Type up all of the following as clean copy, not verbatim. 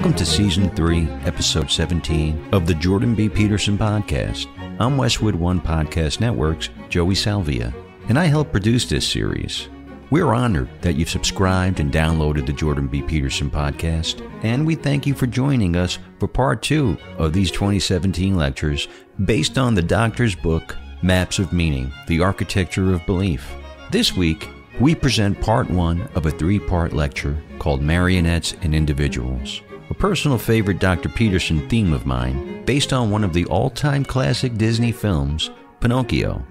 Welcome to Season 3, Episode 17 of the Jordan B. Peterson Podcast. I'm Westwood One Podcast Network's Joey Salvia, and I help produce this series. We're honored that you've subscribed and downloaded the Jordan B. Peterson Podcast, and we thank you for joining us for Part 2 of these 2017 lectures based on the Doctor's book, Maps of Meaning, The Architecture of Belief. This week, we present Part 1 of a 3-part lecture called Marionettes and Individuals, a personal favorite Dr. Peterson theme of mine based on one of the all-time classic Disney films, Pinocchio.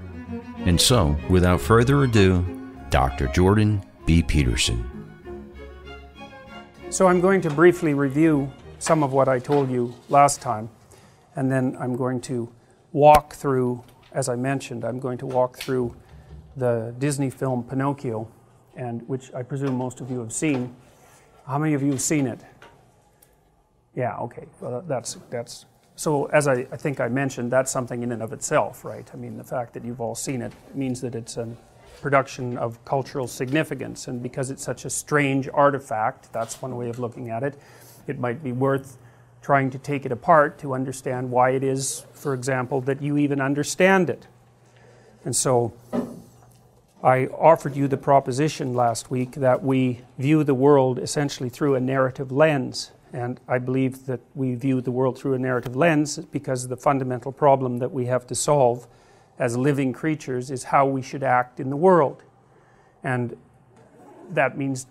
And so, without further ado, Dr. Jordan B. Peterson. So I'm going to briefly review some of what I told you last time, and then I'm going to walk through, as I mentioned, I'm going to walk through the Disney film Pinocchio, and which I presume most of you have seen. How many of you have seen it? Yeah, okay. Well, that's so as I think I mentioned, that's something in and of itself, right? I mean, the fact that you've all seen it means that it's a production of cultural significance, and because it's such a strange artifact, that's one way of looking at it, it might be worth trying to take it apart to understand why it is, for example, that you even understand it. And so I offered you the proposition last week that we view the world essentially through a narrative lens, and I believe that we view the world through a narrative lens because the fundamental problem that we have to solve as living creatures is how we should act in the world. And that means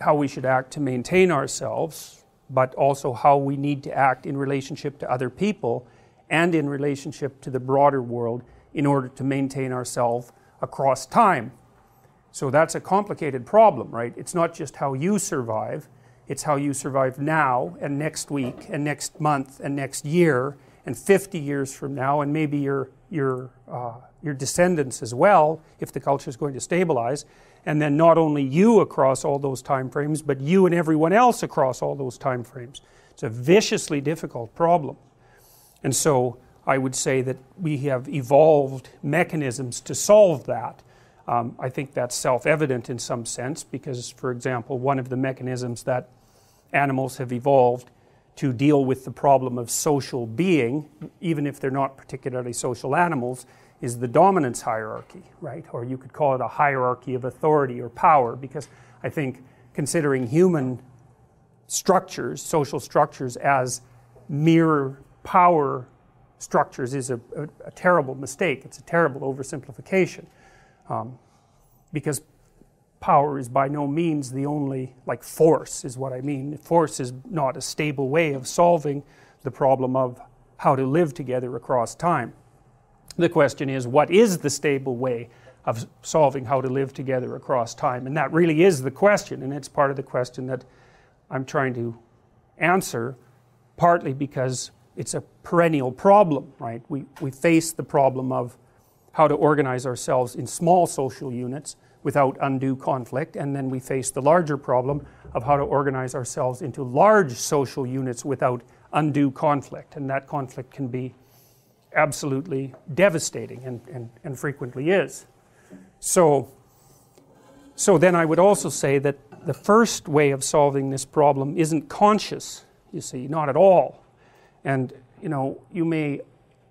how we should act to maintain ourselves, but also how we need to act in relationship to other people and in relationship to the broader world in order to maintain ourselves across time. So that's a complicated problem, right? It's not just how you survive, it's how you survive now and next week and next month and next year and 50 years from now, and maybe your descendants as well, if the culture is going to stabilize, and then not only you across all those time frames, but you and everyone else across all those time frames. It's a viciously difficult problem. And so I would say that we have evolved mechanisms to solve that. I think that's self-evident in some sense because, for example, one of the mechanisms that animals have evolved to deal with the problem of social being, even if they're not particularly social animals, is the dominance hierarchy, right? Or you could call it a hierarchy of authority or power, because I think considering human structures, social structures, as mere power structures is a terrible mistake. It's a terrible oversimplification, because power is by no means the only, like force is what I mean. Force is not a stable way of solving the problem of how to live together across time. The question is, what is the stable way of solving how to live together across time? And that really is the question, and it's part of the question that I'm trying to answer, partly because it's a perennial problem, right? We face the problem of how to organize ourselves in small social units without undue conflict, and then we face the larger problem of how to organize ourselves into large social units without undue conflict, and that conflict can be absolutely devastating and frequently is. So then I would also say that the first way of solving this problem isn't conscious, you see, not at all. And you may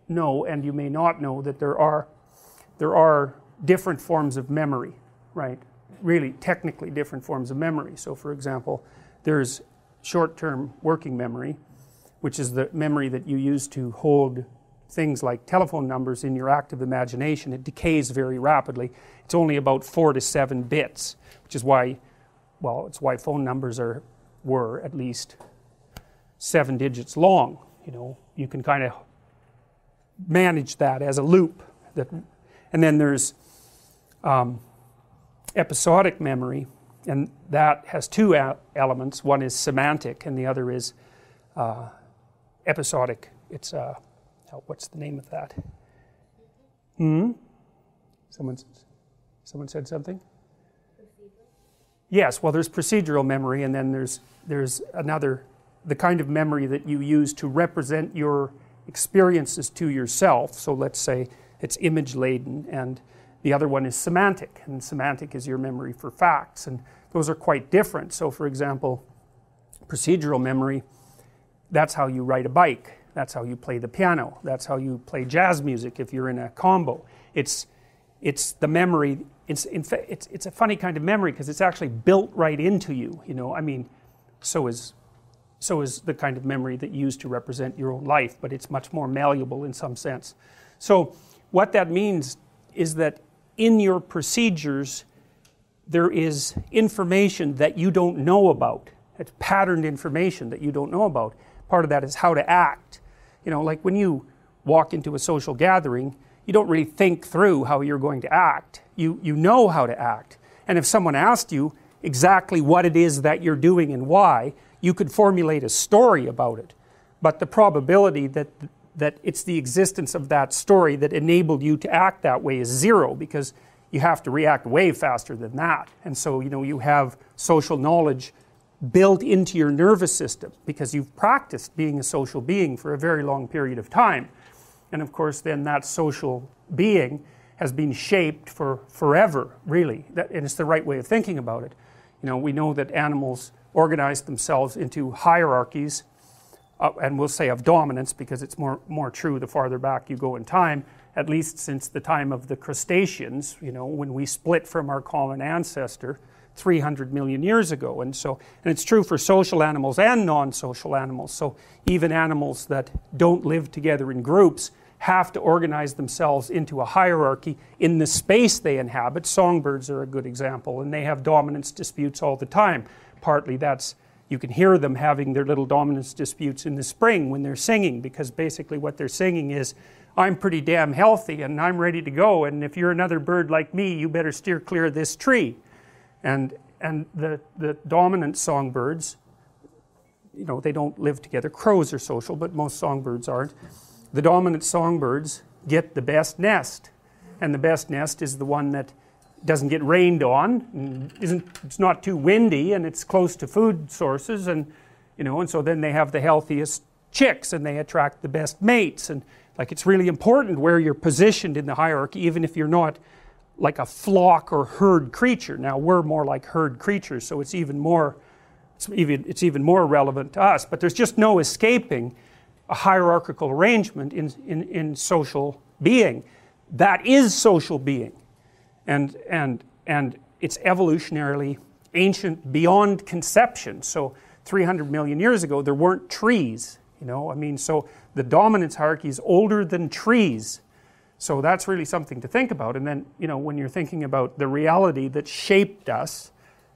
know and you may not know that there are different forms of memory, right? Really technically different forms of memory. So for example, there's short-term working memory, which is the memory that you use to hold things like telephone numbers in your active imagination. It decays very rapidly. It's only about 4 to 7 bits, which is why, well, it's why phone numbers were at least 7 digits long. You can kind of manage that as a loop. And then there's episodic memory, and that has 2 elements. One is semantic, and the other is episodic. It's what's the name of that? Someone said something? Procedural? Yes. Well, there's procedural memory, and then there's another, the kind of memory that you use to represent your experiences to yourself. So let's say it's image laden, and the other one is semantic, and semantic is your memory for facts, and those are quite different. So for example, procedural memory that's how you ride a bike, that's how you play the piano, that's how you play jazz music if you're in a combo. It's the memory. It's a funny kind of memory because it's actually built right into you, you know. I mean, so is the kind of memory that you use to represent your own life, but it's much more malleable in some sense. So what that means is that in your procedures there is information that you don't know about. It's patterned information that you don't know about. Part of that is how to act. You know, like when you walk into a social gathering, you don't really think through how you're going to act. You know how to act. And if someone asked you exactly what it is that you're doing and why, you could formulate a story about it. But the probability that it's the existence of that story that enabled you to act that way is zero, because you have to react way faster than that. And so, you know, you have social knowledge built into your nervous system because you've practiced being a social being for a very long period of time. And of course then that social being has been shaped for forever, really. And it's the right way of thinking about it. You know, we know that animals organize themselves into hierarchies, and we'll say of dominance because it's more true the farther back you go in time, at least since the time of the crustaceans, you know, when we split from our common ancestor 300 million years ago. And it's true for social animals and non-social animals. So even animals that don't live together in groups have to organize themselves into a hierarchy in the space they inhabit. Songbirds are a good example, and they have dominance disputes all the time. Partly that's, you can hear them having their little dominance disputes in the spring when they're singing, because basically what they're singing is, I'm pretty damn healthy and I'm ready to go, and if you're another bird like me, you better steer clear of this tree. And the dominant songbirds, you know, they don't live together. Crows are social, but most songbirds aren't. The dominant songbirds get the best nest, and the best nest is the one that doesn't get rained on, and it's not too windy, and it's close to food sources, and you know, and so then they have the healthiest chicks, and they attract the best mates. And like, it's really important where you're positioned in the hierarchy, even if you're not like a flock or herd creature. Now we're more like herd creatures, so it's even more relevant to us. But there's just no escaping a hierarchical arrangement in social being. That is social being, and it's evolutionarily ancient beyond conception. So 300 million years ago there weren't trees, you know. I mean, so the dominance hierarchy is older than trees. So that's really something to think about. And then, you know, when you're thinking about the reality that shaped us,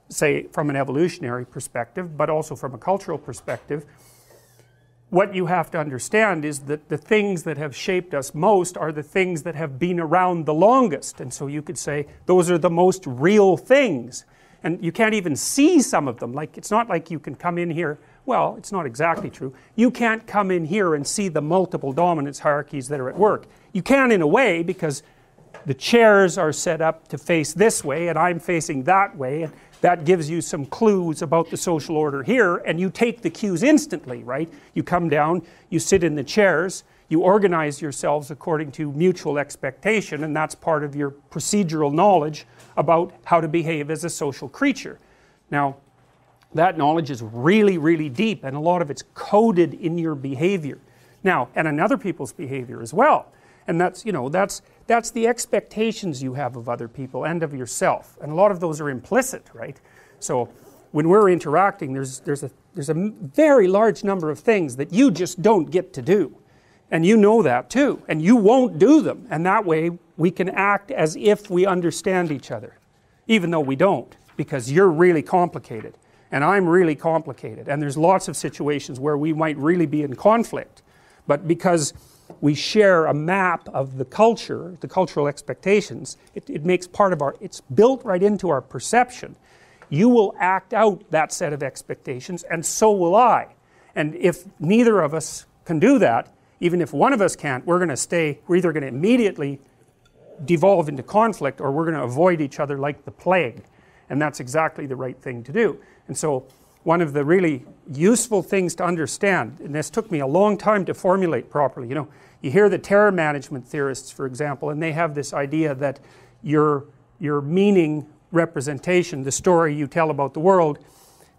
say from an evolutionary perspective, but also from a cultural perspective, what you have to understand is that the things that have shaped us most are the things that have been around the longest. And so you could say those are the most real things. And you can't even see some of them. Like, it's not like you can come in here, well, it's not exactly true. You can't come in here and see the multiple dominance hierarchies that are at work. You can in a way, because the chairs are set up to face this way and I'm facing that way, and that gives you some clues about the social order here, and you take the cues instantly, right? You come down, you sit in the chairs, you organize yourselves according to mutual expectation, and that's part of your procedural knowledge about how to behave as a social creature. Now, that knowledge is really, really deep, and a lot of it's coded in your behavior. Now, and in other people's behavior as well. And that's, you know, that's the expectations you have of other people and of yourself. And a lot of those are implicit, right? So when we're interacting, there's a very large number of things that you just don't get to do. And you know that too. And you won't do them. And that way we can act as if we understand each other, even though we don't, because you're really complicated and I'm really complicated. And there's lots of situations where we might really be in conflict. But because we share a map of the culture, the cultural expectations, it makes part of our, it's built right into our perception. You will act out that set of expectations, and so will I. And if neither of us can do that, even if one of us can't, we're either going to immediately devolve into conflict, or we're going to avoid each other like the plague. And that's exactly the right thing to do. And so one of the really useful things to understand, and this took me a long time to formulate properly, you know, you hear the terror management theorists, for example, and they have this idea that your meaning representation, the story you tell about the world,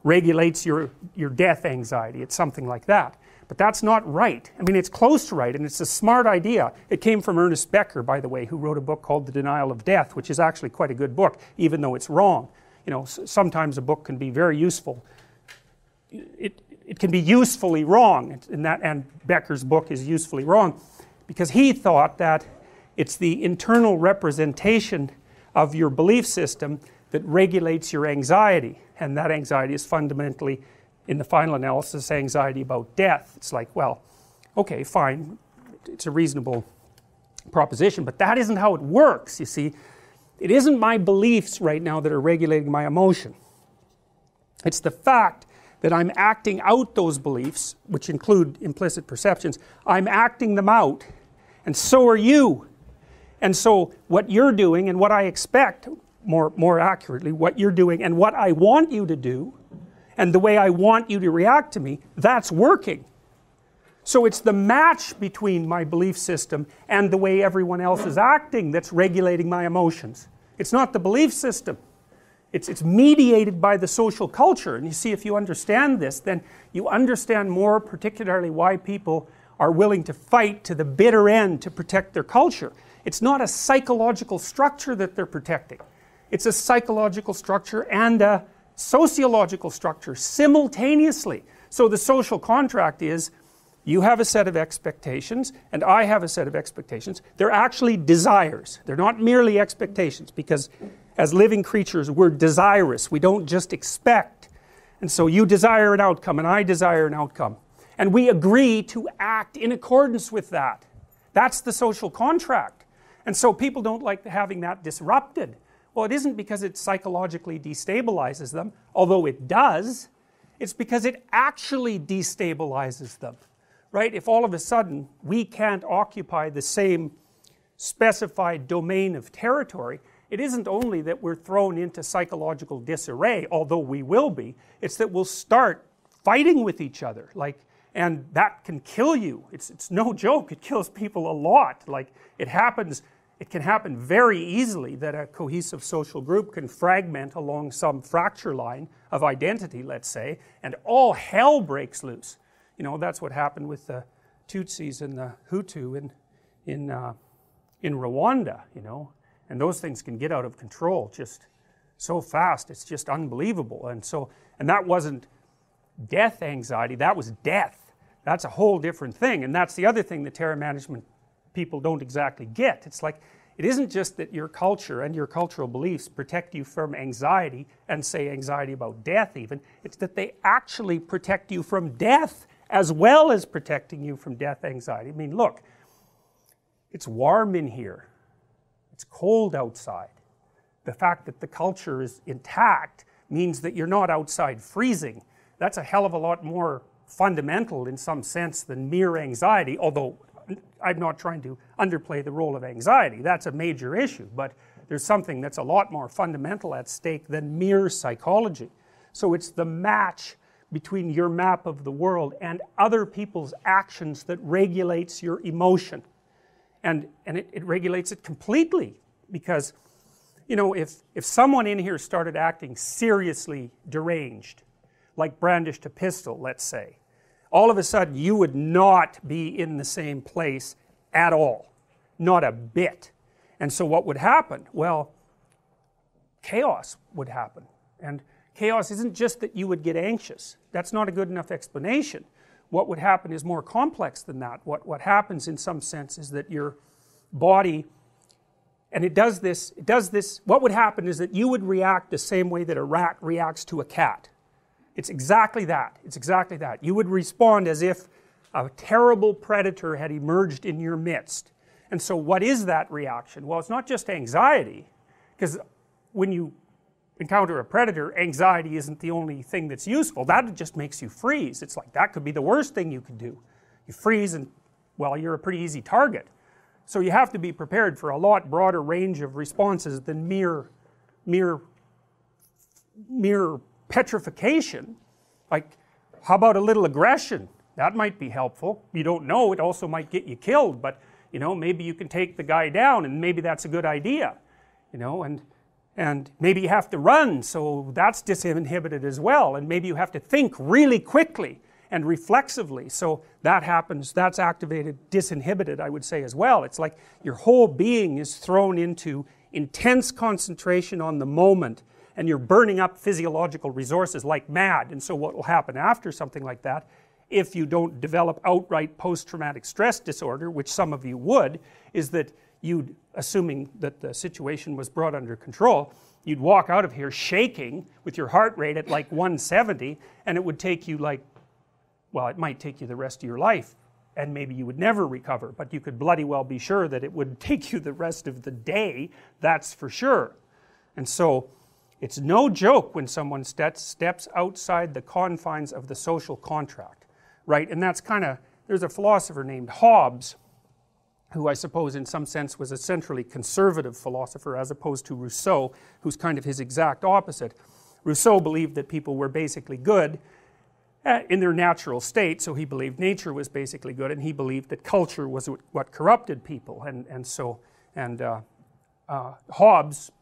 regulates your death anxiety. It's something like that. But that's not right. I mean, it's close to right, and it's a smart idea. It came from Ernest Becker, by the way, who wrote a book called The Denial of Death, which is actually quite a good book, even though it's wrong. You know, sometimes a book can be very useful. It can be usefully wrong, and Becker's book is usefully wrong, because he thought that it's the internal representation of your belief system that regulates your anxiety, and that anxiety is fundamentally, in the final analysis, anxiety about death. It's like, well, okay, fine, it's a reasonable proposition, but that isn't how it works, you see. It isn't my beliefs right now that are regulating my emotion. It's the fact that I'm acting out those beliefs, which include implicit perceptions. I'm acting them out, and so are you. And so what you're doing and what I expect, more accurately, what you're doing and what I want you to do, and the way I want you to react to me, that's working. So it's the match between my belief system and the way everyone else is acting that's regulating my emotions. It's not the belief system. It's mediated by the social culture. And you see, if you understand this, then you understand more particularly why people are willing to fight to the bitter end to protect their culture. It's not a psychological structure that they're protecting. It's a psychological structure and a sociological structure simultaneously. So the social contract is, you have a set of expectations and I have a set of expectations. They're actually desires. They're not merely expectations, because as living creatures we're desirous. We don't just expect. And so you desire an outcome and I desire an outcome. And we agree to act in accordance with that. That's the social contract. And so people don't like having that disrupted. Well, it isn't because it psychologically destabilizes them, although it does. It's because it actually destabilizes them, right? If all of a sudden we can't occupy the same specified domain of territory, it isn't only that we're thrown into psychological disarray, although we will be, it's that we'll start fighting with each other, and that can kill you. It's no joke. It kills people a lot. It can happen very easily that a cohesive social group can fragment along some fracture line of identity, let's say, and all hell breaks loose. You know, that's what happened with the Tutsis and the Hutu in Rwanda, you know, and those things can get out of control just so fast. It's just unbelievable. And that wasn't death anxiety, that was death. That's a whole different thing, and that's the other thing the terror management people don't exactly get. It's like, it isn't just that your culture and your cultural beliefs protect you from anxiety, and say anxiety about death even, it's that they actually protect you from death as well as protecting you from death anxiety. I mean, look, it's warm in here, it's cold outside. The fact that the culture is intact means that you're not outside freezing. That's a hell of a lot more fundamental in some sense than mere anxiety, although I'm not trying to underplay the role of anxiety. That's a major issue, but there's something that's a lot more fundamental at stake than mere psychology. So it's the match between your map of the world and other people's actions that regulates your emotion. And it regulates it completely, because, you know, if someone in here started acting seriously deranged, like brandished a pistol, let's say, all of a sudden you would not be in the same place at all, not a bit. And so what would happen? Well, chaos would happen. And chaos isn't just that you would get anxious. That's not a good enough explanation. What would happen is more complex than that. What happens in some sense is that your body, and it does this, what would happen is that you would react the same way that a rat reacts to a cat. It's exactly that. It's exactly that. You would respond as if a terrible predator had emerged in your midst. And so what is that reaction? Well, it's not just anxiety, because when you encounter a predator, anxiety isn't the only thing that's useful. That just makes you freeze. It's like, that could be the worst thing you could do. You freeze and, well, you're a pretty easy target. So you have to be prepared for a lot broader range of responses than mere petrification. Like, how about a little aggression? That might be helpful. You don't know, it also might get you killed, but, you know, maybe you can take the guy down, and maybe that's a good idea, you know, and maybe you have to run, so that's disinhibited as well, and maybe you have to think really quickly, and reflexively. So that happens, that's activated, disinhibited, I would say, as well. It's like your whole being is thrown into intense concentration on the moment, and you're burning up physiological resources like mad. And so what will happen after something like that, if you don't develop outright post-traumatic stress disorder, which some of you would, is that you'd, assuming that the situation was brought under control, you'd walk out of here shaking with your heart rate at like 170, and it would take you like, well, it might take you the rest of your life, and maybe you would never recover, but you could bloody well be sure that it would take you the rest of the day, that's for sure. And so it's no joke when someone steps outside the confines of the social contract, right? And that's kind of, there's a philosopher named Hobbes, who I suppose in some sense was a centrally conservative philosopher as opposed to Rousseau, who's kind of his exact opposite. Rousseau believed that people were basically good in their natural state, so he believed nature was basically good, and he believed that culture was what corrupted people.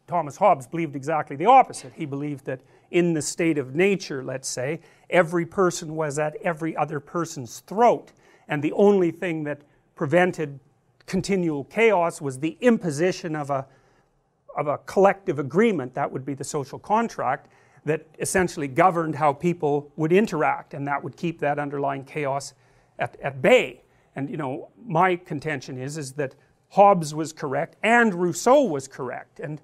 Thomas Hobbes believed exactly the opposite. He believed that in the state of nature, let's say, every person was at every other person's throat, and the only thing that prevented continual chaos was the imposition of a collective agreement, that would be the social contract, that essentially governed how people would interact, and that would keep that underlying chaos at bay. And you know, my contention is that Hobbes was correct and Rousseau was correct, and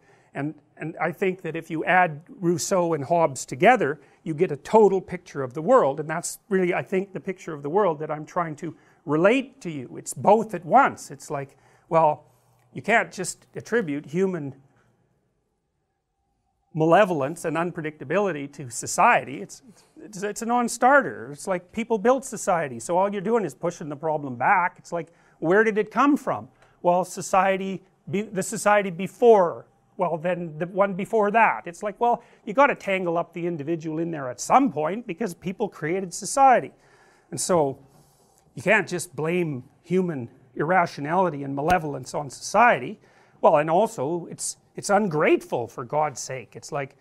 I think that if you add Rousseau and Hobbes together, you get a total picture of the world, and that's really, I think, the picture of the world that I'm trying to relate to you. It's both at once. It's like, well, you can't just attribute human malevolence and unpredictability to society. It's a non-starter. It's like people built society, so all you're doing is pushing the problem back. It's like, where did it come from? Well, the society before, well, then the one before that. It's like, well, you got to tangle up the individual in there at some point because people created society. And so you can't just blame human irrationality and malevolence on society. Well, and also it's ungrateful, for God's sake. It's like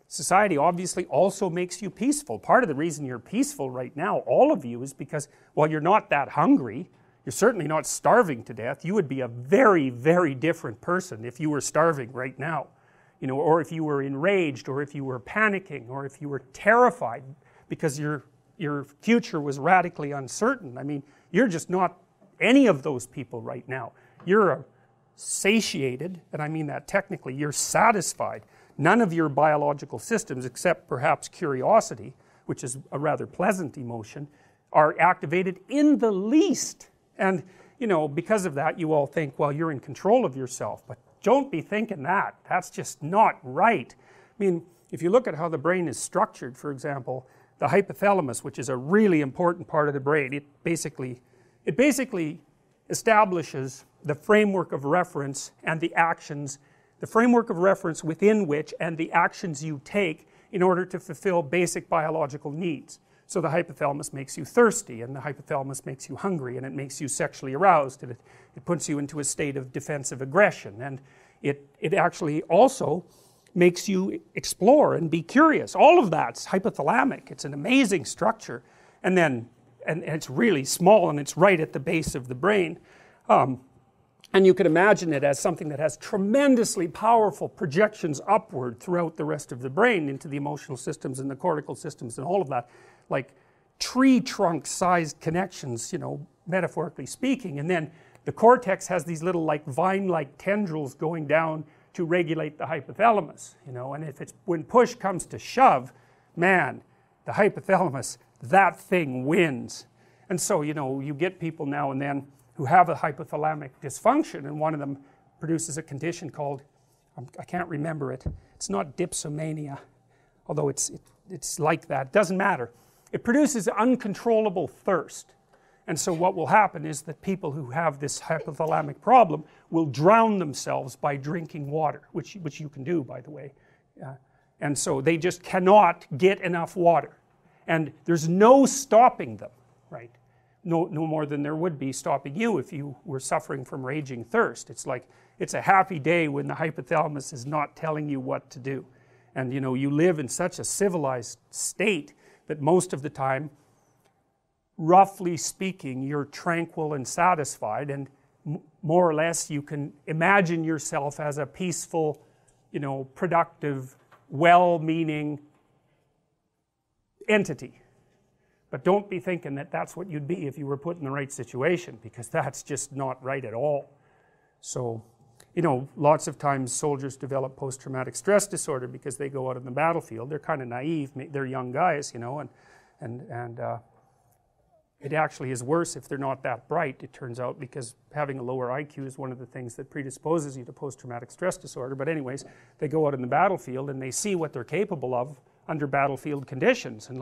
society obviously also makes you peaceful. Part of the reason you're peaceful right now, all of you, is because, well, you're not that hungry. You're certainly not starving to death. You would be a very, very different person if you were starving right now. You know, or if you were enraged, or if you were panicking, or if you were terrified because your future was radically uncertain. I mean, you're just not any of those people right now. You're satiated, and I mean that technically, you're satisfied. None of your biological systems, except perhaps curiosity, which is a rather pleasant emotion, are activated in the least. And, you know, because of that, you all think, well, you're in control of yourself. But don't be thinking that. That's just not right. I mean, if you look at how the brain is structured, for example, the hypothalamus, which is a really important part of the brain, it basically establishes the framework of reference and the actions, the framework of reference within which and the actions you take in order to fulfill basic biological needs. So the hypothalamus makes you thirsty, and the hypothalamus makes you hungry, and it makes you sexually aroused, and it puts you into a state of defensive aggression, and it actually also makes you explore and be curious. All of that's hypothalamic. It's an amazing structure, and it's really small, and it's right at the base of the brain. And you can imagine it as something that has tremendously powerful projections upward throughout the rest of the brain into the emotional systems and the cortical systems and all of that, like tree trunk sized connections, you know, metaphorically speaking. And then the cortex has these little like vine like tendrils going down to regulate the hypothalamus, you know. And if it's, when push comes to shove, man, the hypothalamus, that thing wins. And so, you know, you get people now and then who have a hypothalamic dysfunction, and one of them produces a condition called, I can't remember it, it's not dipsomania, although it's like that, it doesn't matter. It produces uncontrollable thirst. And so what will happen is that people who have this hypothalamic problem will drown themselves by drinking water, which you can do, by the way. And so they just cannot get enough water. And there's no stopping them, right? No more than there would be stopping you if you were suffering from raging thirst. It's like, it's a happy day when the hypothalamus is not telling you what to do. And you know, you live in such a civilized state that most of the time roughly speaking, you're tranquil and satisfied, and more or less you can imagine yourself as a peaceful, productive, well-meaning entity. But don't be thinking that that's what you'd be if you were put in the right situation, because that's just not right at all. So, lots of times soldiers develop post-traumatic stress disorder because they go out on the battlefield. They're kind of naive. They're young guys, and it actually is worse if they're not that bright, it turns out, because having a lower IQ is one of the things that predisposes you to post-traumatic stress disorder. But anyways, they go out in the battlefield and they see what they're capable of under battlefield conditions. And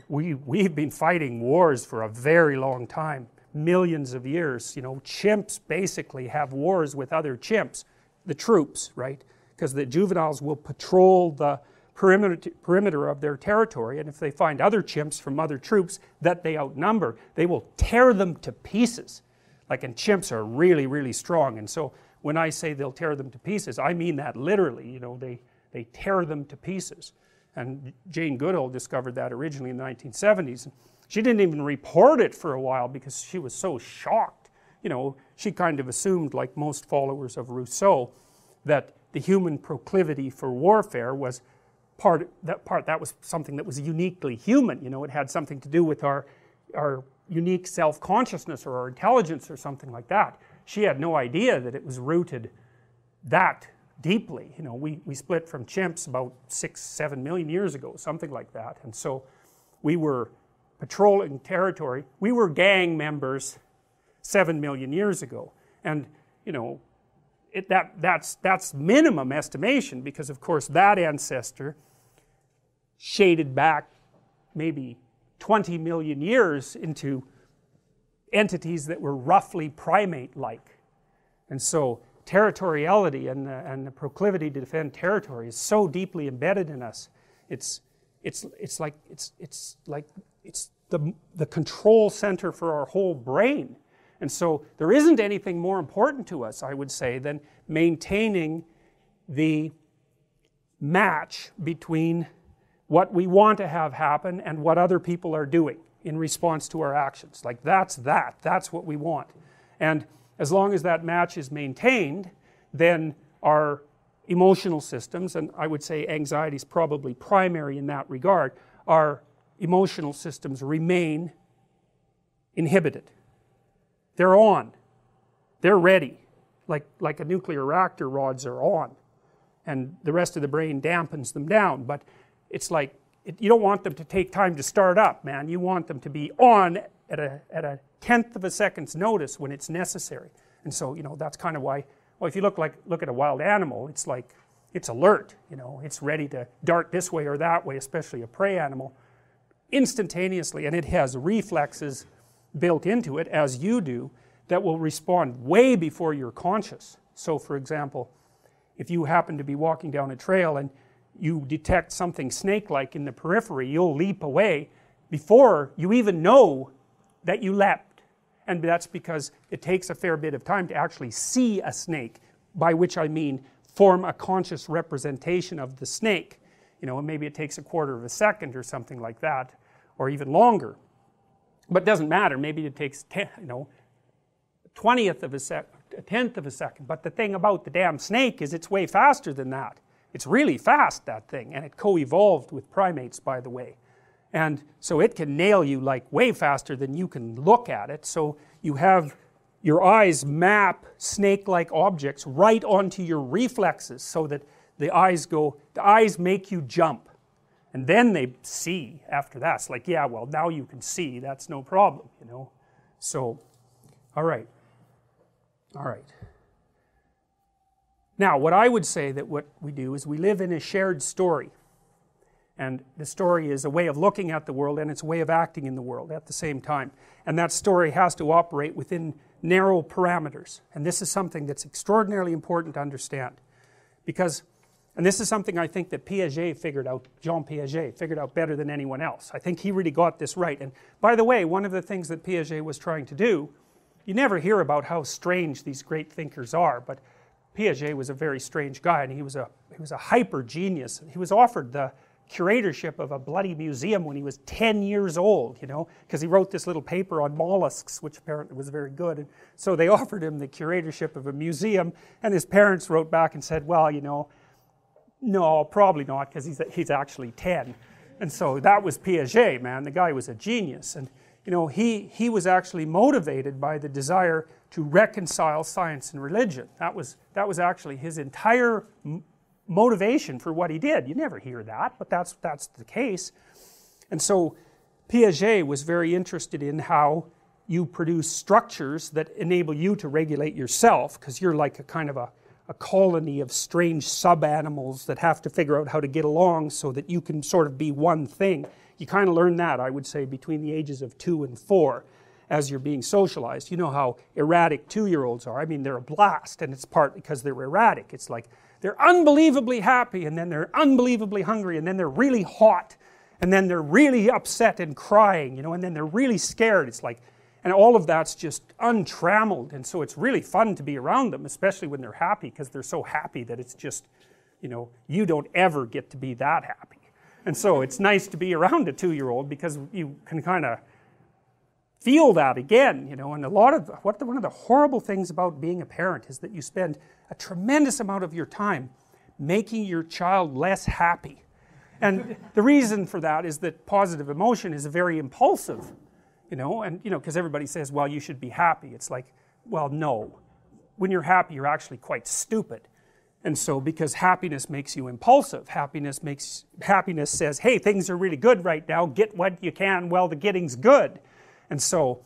we've been fighting wars for a very long time, millions of years. Chimps basically have wars with other chimps, the troops, right? Because the juveniles will patrol the perimeter of their territory, and if they find other chimps from other troops that they outnumber, they will tear them to pieces. And chimps are really, really strong, and so when I say they'll tear them to pieces, I mean that literally. They tear them to pieces. And Jane Goodall discovered that originally in the 1970s. She didn't even report it for a while because she was so shocked. She kind of assumed, like most followers of Rousseau, that the human proclivity for warfare was that was something that was uniquely human. It had something to do with our unique self-consciousness or our intelligence or something like that. She had no idea that it was rooted that deeply. We split from chimps about 6-7 million years ago, something like that. And so we were patrolling territory. We were gang members 7 million years ago. And that's minimum estimation, because of course that ancestor shaded back maybe 20 million years into entities that were roughly primate-like. And so territoriality and the proclivity to defend territory is so deeply embedded in us. It's like the control center for our whole brain. And so there isn't anything more important to us, I would say, than maintaining the match between what we want to have happen and what other people are doing in response to our actions. That's what we want. And as long as that match is maintained, then our emotional systems, and I would say anxiety is probably primary in that regard, our emotional systems remain inhibited. They're on. They're ready. Like a nuclear reactor rods are on. And the rest of the brain dampens them down. But it's like, you don't want them to take time to start up, man. You want them to be on at a tenth of a second's notice when it's necessary. And so, that's kind of why, if you look at a wild animal, it's like, it's alert, it's ready to dart this way or that way, especially a prey animal, instantaneously, and it has reflexes built into it, as you do, that will respond way before you're conscious. So for example, if you happen to be walking down a trail and you detect something snake-like in the periphery, you'll leap away before you even know that you leapt. And that's because it takes a fair bit of time to actually see a snake, by which I mean form a conscious representation of the snake. And maybe it takes a quarter of a second or something like that, or even longer. But it doesn't matter, maybe it takes 20th of a second, a tenth of a second. But the thing about the damn snake is it's way faster than that. It's really fast, that thing, and it co-evolved with primates, by the way. And so it can nail you way faster than you can look at it. So you have your eyes map snake-like objects right onto your reflexes, so that the eyes make you jump. And then they see after that. It's like, yeah, well, now you can see, that's no problem, So, all right. Now, what I would say that what we do is we live in a shared story. And the story is a way of looking at the world, and it's a way of acting in the world at the same time. And that story has to operate within narrow parameters. And this is something that's extraordinarily important to understand. Because, and this is something I think that Jean Piaget figured out better than anyone else. I think he really got this right. And by the way, one of the things that Piaget was trying to do, you never hear about how strange these great thinkers are, but Piaget was a very strange guy, and he was a hyper genius. He was offered the curatorship of a bloody museum when he was 10 years old, you know, because he wrote this little paper on mollusks, which apparently was very good. And so they offered him the curatorship of a museum, and his parents wrote back and said, well, you know, no, probably not, because he's actually 10. And so that was Piaget, man. The guy was a genius. And you know, he was actually motivated by the desire to reconcile science and religion. That was actually his entire motivation for what he did. You never hear that, but that's the case. And so Piaget was very interested in how you produce structures that enable you to regulate yourself, because you're like a kind of a colony of strange sub-animals that have to figure out how to get along so that you can sort of be one thing. You kind of learn that, I would say, between the ages of 2 and 4 as you're being socialized. You know how erratic 2-year-olds are. I mean, they're a blast, and it's part because they're erratic. It's like they're unbelievably happy, and then they're unbelievably hungry, and then they're really hot, and then they're really upset and crying, you know, and then they're really scared. It's like, and all of that's just untrammeled, and so it's really fun to be around them, especially when they're happy, because they're so happy that it's just, you know, you don't ever get to be that happy. And so it's nice to be around a 2-year-old because you can kind of feel that again, you know. And one of the horrible things about being a parent is that you spend a tremendous amount of your time making your child less happy. And the reason for that is that positive emotion is very impulsive, you know, and, you know, because everybody says, well, you should be happy. It's like, well, no. When you're happy, you're actually quite stupid. And so, because happiness makes you impulsive, happiness says, hey, things are really good right now, get what you can while the getting's good. And so,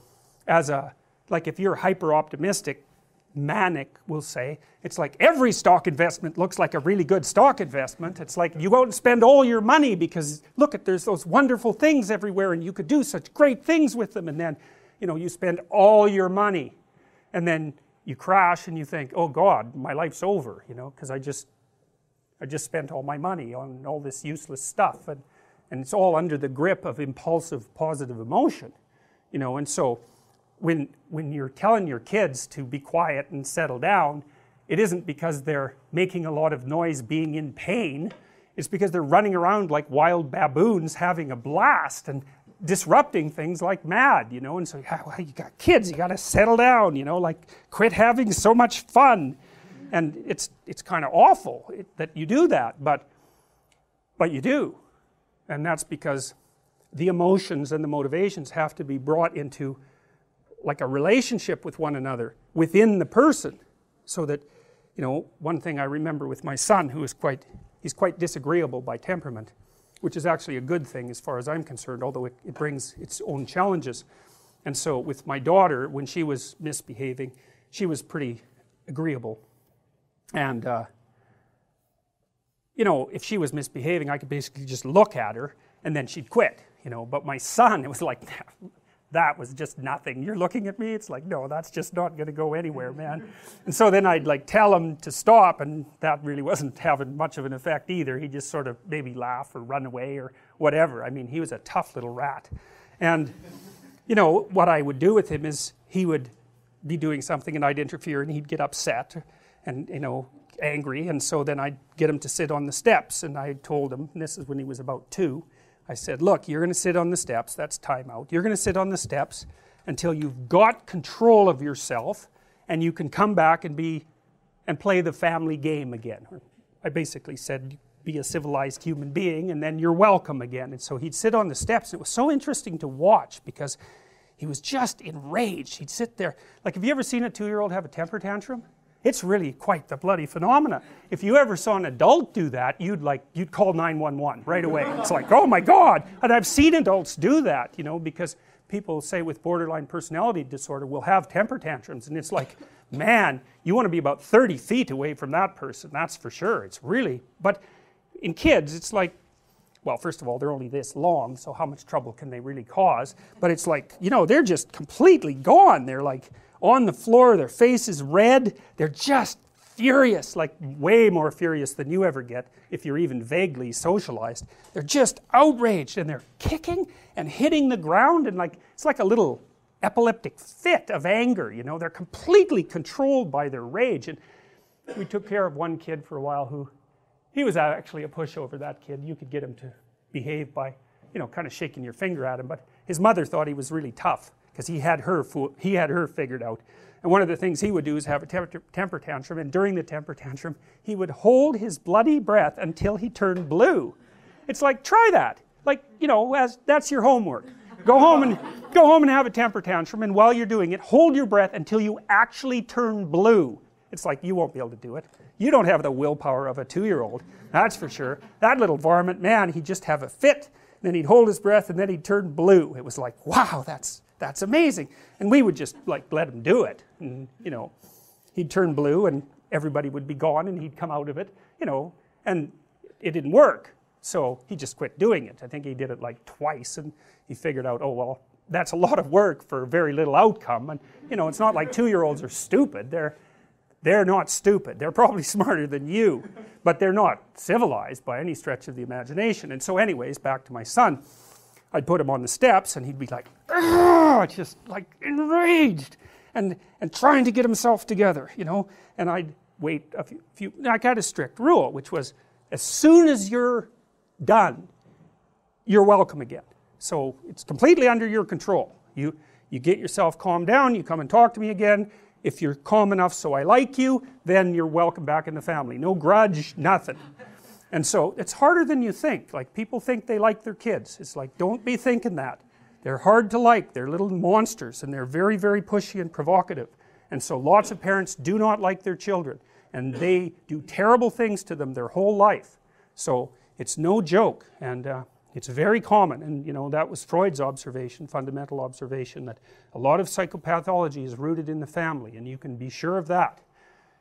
like if you're hyper optimistic, manic, we'll say, it's like every stock investment looks like a really good stock investment. It's like you go out and spend all your money because, look, there's those wonderful things everywhere and you could do such great things with them. And then, you know, you spend all your money and then you crash and you think, oh God, my life's over, you know, because I just spent all my money on all this useless stuff, and it's all under the grip of impulsive positive emotion, you know. And so when you're telling your kids to be quiet and settle down, it isn't because they're making a lot of noise being in pain. It's because they're running around like wild baboons having a blast and disrupting things like mad, you know. And so, well, you got kids, you got to settle down, you know, like quit having so much fun. And it's kind of awful that you do that, but you do. And that's because the emotions and the motivations have to be brought into like a relationship with one another within the person, so that, you know, one thing I remember with my son, who is he's quite disagreeable by temperament, which is actually a good thing as far as I'm concerned, although it brings its own challenges. And so with my daughter, when she was misbehaving, she was pretty agreeable. And, you know, if she was misbehaving, I could basically just look at her and then she'd quit, you know. But my son, it was like, that was just nothing. You're looking at me? It's like, no, that's just not going to go anywhere, man. And so then I'd like tell him to stop, and that really wasn't having much of an effect either. He'd just sort of maybe laugh or run away or whatever. I mean, he was a tough little rat. And, you know, what I would do with him is he would be doing something and I'd interfere and he'd get upset and, you know, angry. And so then I'd get him to sit on the steps, and I told him, and this is when he was about 2, I said, look, you're going to sit on the steps, that's time out. You're going to sit on the steps until you've got control of yourself and you can come back and play the family game again. I basically said, be a civilized human being and then you're welcome again. And so he'd sit on the steps. It was so interesting to watch because he was just enraged. He'd sit there. Like, have you ever seen a 2-year-old have a temper tantrum? It's really quite the bloody phenomena. If you ever saw an adult do that, you'd call 911 right away. It's like, oh my God. And I've seen adults do that, you know, because people say with borderline personality disorder will have temper tantrums, and it's like, man, you want to be about 30 feet away from that person, that's for sure. It's really, but in kids, it's like, well, first of all, they're only this long, so how much trouble can they really cause? But it's like, you know, they're just completely gone. They're like on the floor, their face is red, they're just furious, like way more furious than you ever get if you're even vaguely socialized. They're just outraged and they're kicking and hitting the ground, and like it's like a little epileptic fit of anger, you know. They're completely controlled by their rage. And we took care of one kid for a while who, he was actually a pushover, that kid. You could get him to behave by, you know, kind of shaking your finger at him. But his mother thought he was really tough because he had her figured out. And one of the things he would do is have a temper tantrum, and during the temper tantrum, he would hold his bloody breath until he turned blue. It's like, try that. Like, you know, that's your homework. Go home and have a temper tantrum, and while you're doing it, hold your breath until you actually turn blue. It's like, you won't be able to do it. You don't have the willpower of a 2-year-old, that's for sure. That little varmint, man, he'd just have a fit, then he'd hold his breath, and then he'd turn blue. It was like, wow, that's amazing. And we would just like let him do it. And, you know, he'd turn blue and everybody would be gone and he'd come out of it, you know, and it didn't work. So he just quit doing it. I think he did it like twice, and he figured out, oh, well, that's a lot of work for very little outcome. And, you know, it's not like 2-year-olds are stupid. They're not stupid. They're probably smarter than you, but they're not civilized by any stretch of the imagination. And so anyways, back to my son, I'd put him on the steps and he'd be like, just like enraged and trying to get himself together, you know. And I'd wait a few, I got a strict rule, which was as soon as you're done, you're welcome again. So it's completely under your control. You get yourself calmed down, you come and talk to me again. If you're calm enough so I like you, then you're welcome back in the family. No grudge, nothing. And so it's harder than you think. Like, people think they like their kids. It's like, don't be thinking that. They're hard to like. They're little monsters, and they're very, very pushy and provocative. And so lots of parents do not like their children, and they do terrible things to them their whole life. So it's no joke, and it's very common. And, you know, that was Freud's observation, fundamental observation, that a lot of psychopathology is rooted in the family, and you can be sure of that.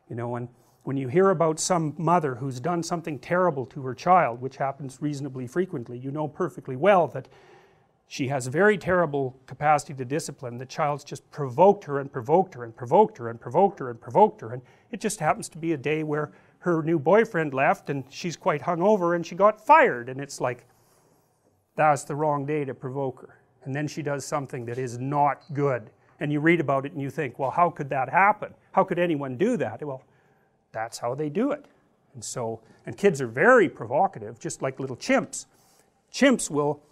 You know, and when you hear about some mother who's done something terrible to her child, which happens reasonably frequently, you know perfectly well that she has a very terrible capacity to discipline. The child's just provoked her and provoked her and provoked her and provoked her and provoked her, and it just happens to be a day where her new boyfriend left and she's quite hungover and she got fired, and it's like, that's the wrong day to provoke her. And then she does something that is not good, and you read about it and you think, well, how could that happen? How could anyone do that? Well, that's how they do it. And so, and kids are very provocative, just like little chimps. Chimps will,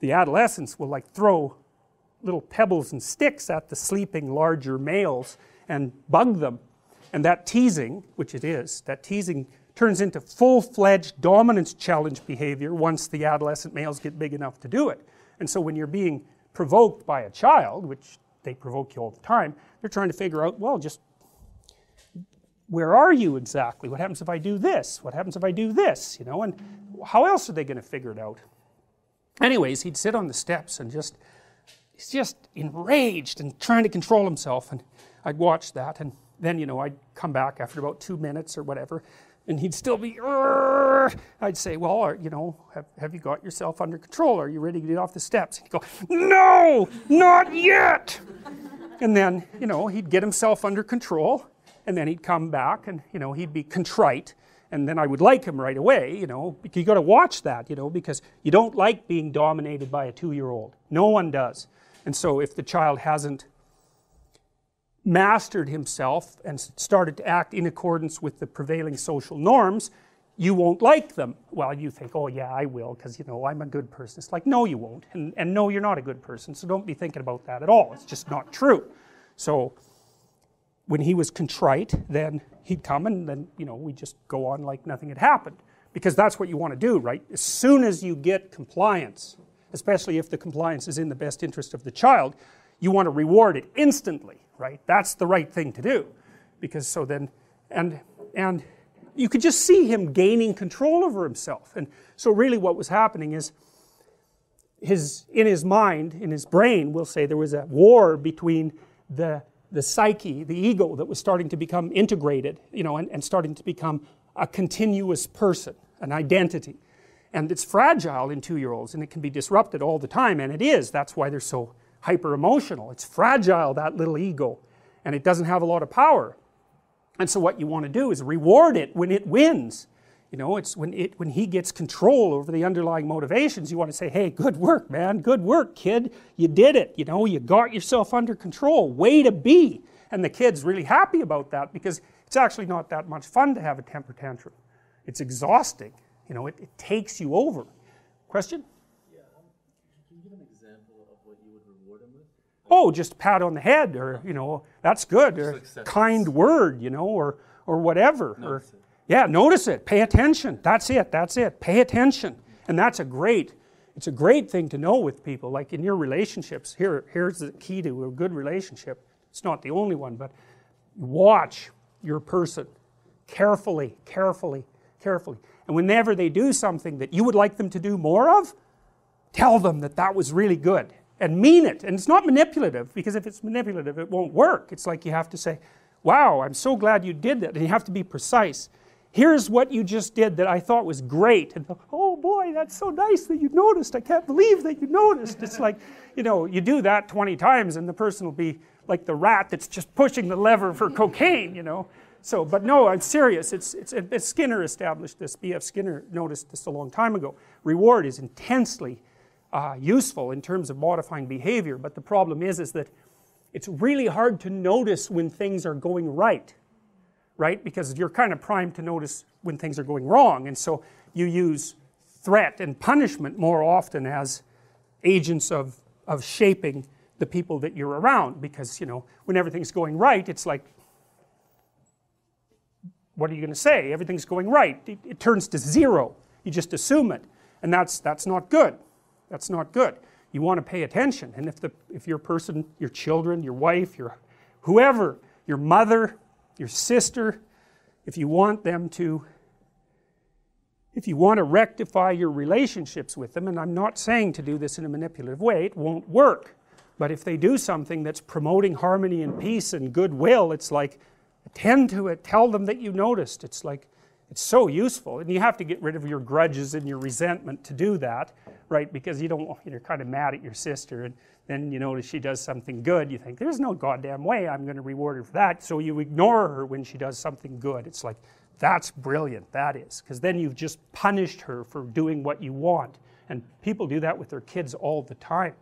the adolescents will like throw little pebbles and sticks at the sleeping larger males and bug them. And that teasing, which it is, that teasing turns into full-fledged dominance challenge behavior once the adolescent males get big enough to do it. And so when you're being provoked by a child, which they provoke you all the time, they're trying to figure out, well, just where are you exactly? What happens if I do this? What happens if I do this? You know, and how else are they going to figure it out? Anyways, he'd sit on the steps and he's just enraged and trying to control himself, and I'd watch that, and then, you know, I'd come back after about 2 minutes or whatever, and he'd still be, I'd say, well, you know, have you got yourself under control? Are you ready to get off the steps? He'd go, no, not yet. And then, you know, he'd get himself under control, and then he'd come back and, you know, he'd be contrite, and then I would like him right away, you know. You got to watch that, you know, because you don't like being dominated by a 2-year-old. No one does. And so if the child hasn't mastered himself and started to act in accordance with the prevailing social norms, you won't like them. Well, you think, oh yeah, I will, because, you know, I'm a good person. It's like, no, you won't, and no, you're not a good person, so don't be thinking about that at all. It's just not true. So when he was contrite, then he'd come, and then, you know, we'd just go on like nothing had happened, because that's what you want to do, right? As soon as you get compliance, especially if the compliance is in the best interest of the child, you want to reward it instantly, right? That's the right thing to do, because so then, and you could just see him gaining control over himself. And so really what was happening is in his mind, in his brain, we'll say, there was a war between the psyche, the ego, that was starting to become integrated, you know, and starting to become a continuous person, an identity. And it's fragile in 2-year-olds, and it can be disrupted all the time, and it is. That's why they're so hyper emotional. It's fragile, that little ego, and it doesn't have a lot of power. And so what you want to do is reward it when it wins. You know, it's when he gets control over the underlying motivations, you want to say, hey, good work, man, good work, kid, you did it, you know, you got yourself under control, way to be. And the kid's really happy about that, because it's actually not that much fun to have a temper tantrum. It's exhausting, you know, it takes you over. Question? Yeah, can you give an example of what you would reward him with? Oh, just a pat on the head, or, you know, that's good, or kind word, you know, or whatever. Notice it. Yeah, notice it, pay attention, that's it, pay attention. And that's it's a great thing to know with people, like in your relationships. Here's the key to a good relationship. It's not the only one, but watch your person carefully. And whenever they do something that you would like them to do more of, tell them that was really good. And mean it. And it's not manipulative, because if it's manipulative, it won't work. It's like you have to say, wow, I'm so glad you did that. And you have to be precise. Here's what you just did that I thought was great. And oh boy, that's so nice that you noticed. I can't believe that you noticed. It's like, you know, you do that 20 times and the person will be like the rat that's just pushing the lever for cocaine, you know. So, but no, I'm serious. Skinner established this. B.F. Skinner noticed this a long time ago. Reward is intensely useful in terms of modifying behavior, but the problem is that it's really hard to notice when things are going right, because you're kind of primed to notice when things are going wrong, and so you use threat and punishment more often as agents of shaping the people that you're around, because, you know, when everything's going right, it's like, what are you going to say? Everything's going right. It turns to zero. You just assume it, and that's not good. That's not good. You want to pay attention, and if your person, your children, your wife, your whoever, your mother, your sister, if you want to rectify your relationships with them, and I'm not saying to do this in a manipulative way, it won't work. But if they do something that's promoting harmony and peace and goodwill, it's like, attend to it, tell them that you noticed. It's like, it's so useful, and you have to get rid of your grudges and your resentment to do that, right? Because you're kind of mad at your sister, and then you notice she does something good. You think, there's no goddamn way I'm going to reward her for that. So you ignore her when she does something good. It's like, that's brilliant, that is. Because then you've just punished her for doing what you want. And people do that with their kids all the time,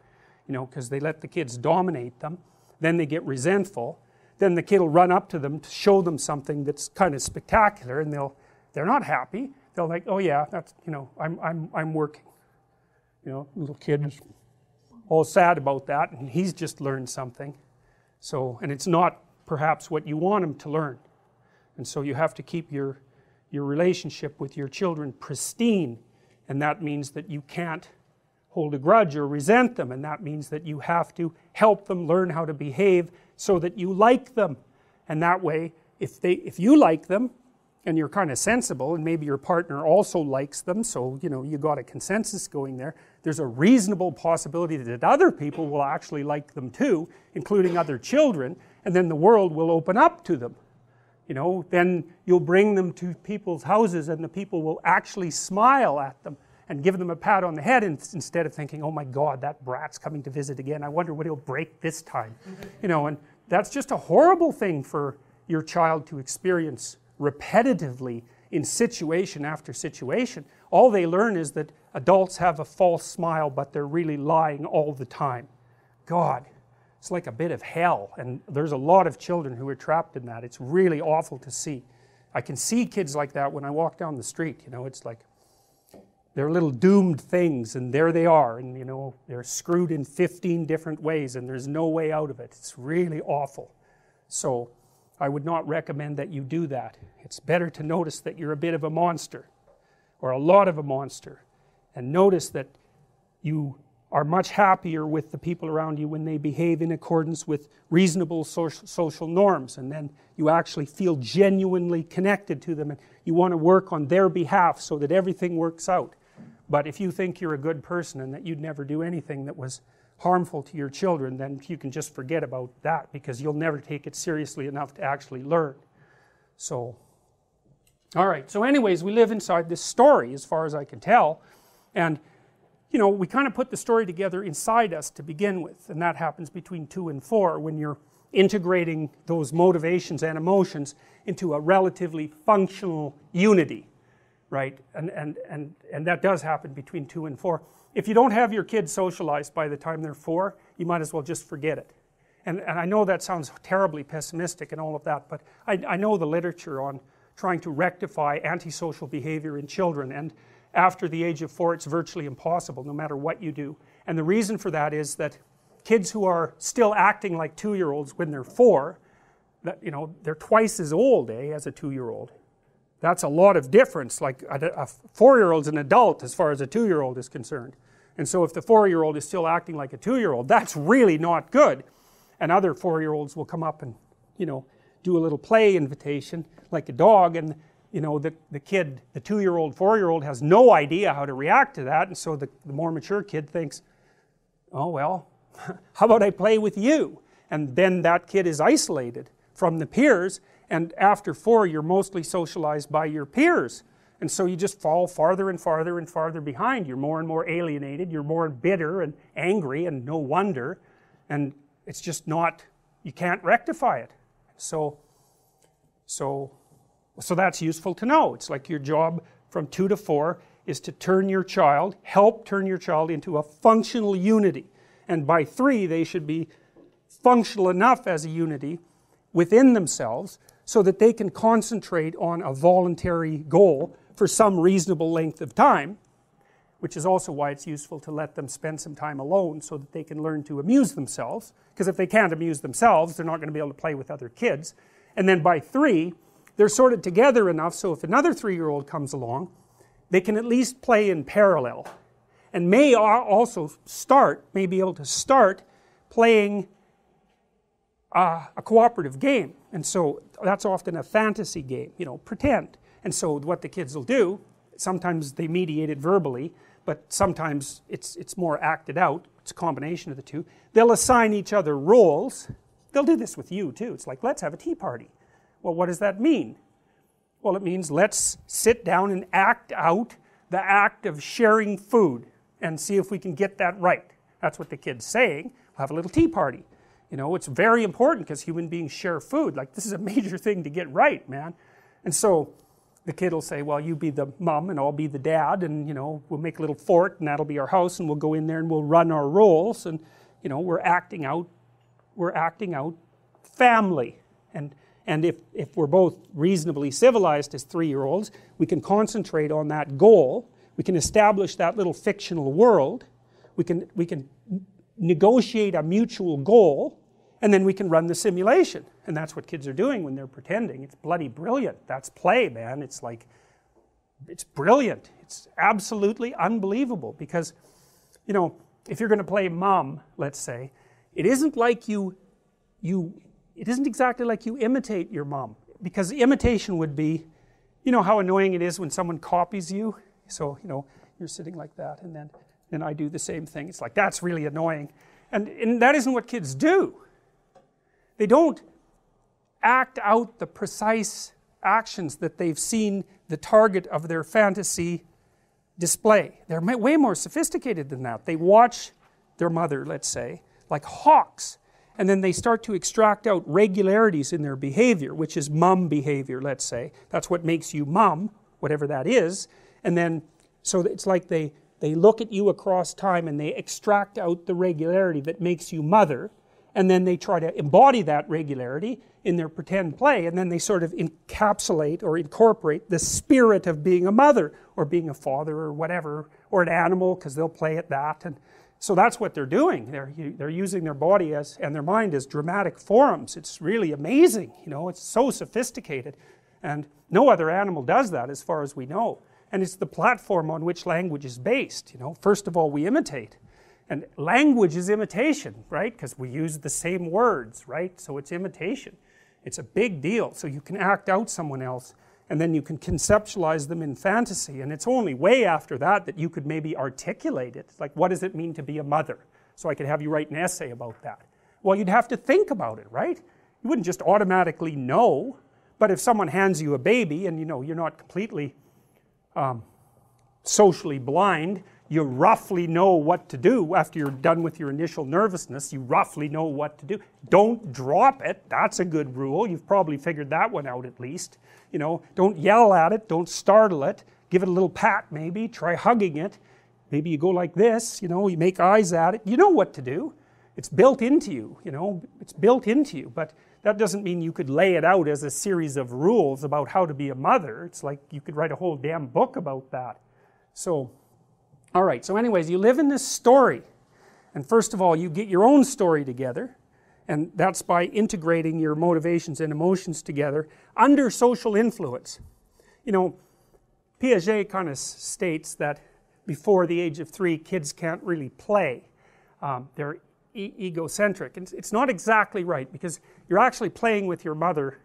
you know, because they let the kids dominate them. Then they get resentful. Then the kid will run up to them to show them something that's kind of spectacular, and they're not happy. They're like, oh yeah, that's, you know, I'm working. You know, little kid is all sad about that, and he's just learned something. So, and it's not perhaps what you want him to learn. And so you have to keep your relationship with your children pristine, and that means that you can't hold a grudge or resent them, and that means that you have to help them learn how to behave so that you like them. And that way, if you like them, and you're kind of sensible, and maybe your partner also likes them, so, you know, you got a consensus going there, there's a reasonable possibility that other people will actually like them too, including other children, and then the world will open up to them. You know, then you'll bring them to people's houses, and the people will actually smile at them and give them a pat on the head, instead of thinking, oh my God, that brat's coming to visit again, I wonder what he'll break this time. You know, and that's just a horrible thing for your child to experience repetitively in situation after situation. All they learn is that adults have a false smile, but they're really lying all the time. God, it's like a bit of hell, and there's a lot of children who are trapped in that. It's really awful to see. I can see kids like that when I walk down the street. You know, it's like they're little doomed things, and there they are, and, you know, they're screwed in 15 different ways, and there's no way out of it. It's really awful. So I would not recommend that you do that. It's better to notice that you're a bit of a monster, or a lot of a monster, and notice that you are much happier with the people around you when they behave in accordance with reasonable social norms, and then you actually feel genuinely connected to them, and you want to work on their behalf so that everything works out. But if you think you're a good person and that you'd never do anything that was harmful to your children, then you can just forget about that, because you'll never take it seriously enough to actually learn. So, alright, so anyways, we live inside this story as far as I can tell, and you know, we kind of put the story together inside us to begin with, and that happens between 2 and 4 when you're integrating those motivations and emotions into a relatively functional unity, right? And that does happen between 2 and 4. If you don't have your kids socialized by the time they're 4, you might as well just forget it. And I know that sounds terribly pessimistic and all of that, but I know the literature on trying to rectify antisocial behavior in children, after the age of 4, it's virtually impossible, no matter what you do. And the reason for that is that kids who are still acting like 2-year-olds when they're 4, that, you know, they're twice as old, as a 2-year-old. That's a lot of difference. Like a 4-year-old's an adult as far as a 2-year-old is concerned. And so if the 4-year-old is still acting like a 2-year-old, that's really not good. And other 4-year-olds will come up and, you know, do a little play invitation like a dog, and you know, the kid, the 2-year-old, 4-year-old has no idea how to react to that, and so the more mature kid thinks, oh well, how about I play with you? And then that kid is isolated from the peers, and after 4 you're mostly socialized by your peers, and so you just fall farther and farther and farther behind. You're more and more alienated, you're more bitter and angry, and no wonder, and it's just not, you can't rectify it. So that's useful to know. It's like your job from 2 to 4 is to turn your child, help turn your child into a functional unity. And by 3 they should be functional enough as a unity within themselves so that they can concentrate on a voluntary goal for some reasonable length of time, which is also why it's useful to let them spend some time alone so that they can learn to amuse themselves, because if they can't amuse themselves, they're not going to be able to play with other kids. And then by 3, they're sorted together enough so if another 3-year-old comes along, they can at least play in parallel, and may also may be able to start playing a cooperative game. And so that's often a fantasy game, you know, pretend. And so what the kids will do, sometimes they mediate it verbally, but sometimes it's more acted out. It's a combination of the two. They'll assign each other roles. They'll do this with you too. It's like, let's have a tea party. Well, what does that mean? Well, it means let's sit down and act out the act of sharing food and see if we can get that right. That's what the kid's saying. We'll have a little tea party. You know, it's very important because human beings share food. Like, this is a major thing to get right, man. And so the kid will say, well, you be the mom and I'll be the dad, and, you know, we'll make a little fort and that'll be our house, and we'll go in there and we'll run our roles, and, you know, we're acting out family. And if we're both reasonably civilized as 3-year-olds, we can concentrate on that goal. We can establish that little fictional world. We can negotiate a mutual goal, and then we can run the simulation. And that's what kids are doing when they're pretending. It's bloody brilliant. That's play, man. It's like, it's brilliant. It's absolutely unbelievable, because, you know, if you're going to play mom, let's say, it isn't like it isn't exactly like you imitate your mom, because imitation would be, you know how annoying it is when someone copies you. So, you know, you're sitting like that, and then I do the same thing. It's like, that's really annoying. And that isn't what kids do. They don't act out the precise actions that they've seen the target of their fantasy display. They're way more sophisticated than that. They watch their mother, let's say, like hawks, and then they start to extract out regularities in their behavior, which is mum behavior, let's say. That's what makes you mum, whatever that is. And then, so it's like they look at you across time and they extract out the regularity that makes you mother, and then they try to embody that regularity in their pretend play, and then they sort of encapsulate or incorporate the spirit of being a mother or being a father or whatever, or an animal, because they'll play at that. And so that's what they're doing. They're using their body and their mind as dramatic forums. It's really amazing, you know. It's so sophisticated, and no other animal does that as far as we know. And it's the platform on which language is based, you know. First of all, we imitate. And language is imitation, right? Because we use the same words, right? So it's imitation. It's a big deal. So you can act out someone else, and then you can conceptualize them in fantasy, and it's only way after that that you could maybe articulate it. Like, what does it mean to be a mother? So I could have you write an essay about that. Well, you'd have to think about it, right? You wouldn't just automatically know. But if someone hands you a baby, and you know, you're not completely socially blind, you roughly know what to do after you're done with your initial nervousness. You roughly know what to do. Don't drop it. That's a good rule. You've probably figured that one out at least. You know, don't yell at it. Don't startle it. Give it a little pat maybe. Try hugging it. Maybe you go like this, you know, you make eyes at it. You know what to do. It's built into you, you know. It's built into you. But that doesn't mean you could lay it out as a series of rules about how to be a mother. It's like you could write a whole damn book about that. So, alright, so anyways, you live in this story, and first of all you get your own story together, and that's by integrating your motivations and emotions together under social influence. You know, Piaget kind of states that before the age of 3 kids can't really play. They're egocentric. And it's not exactly right, because you're actually playing with your mother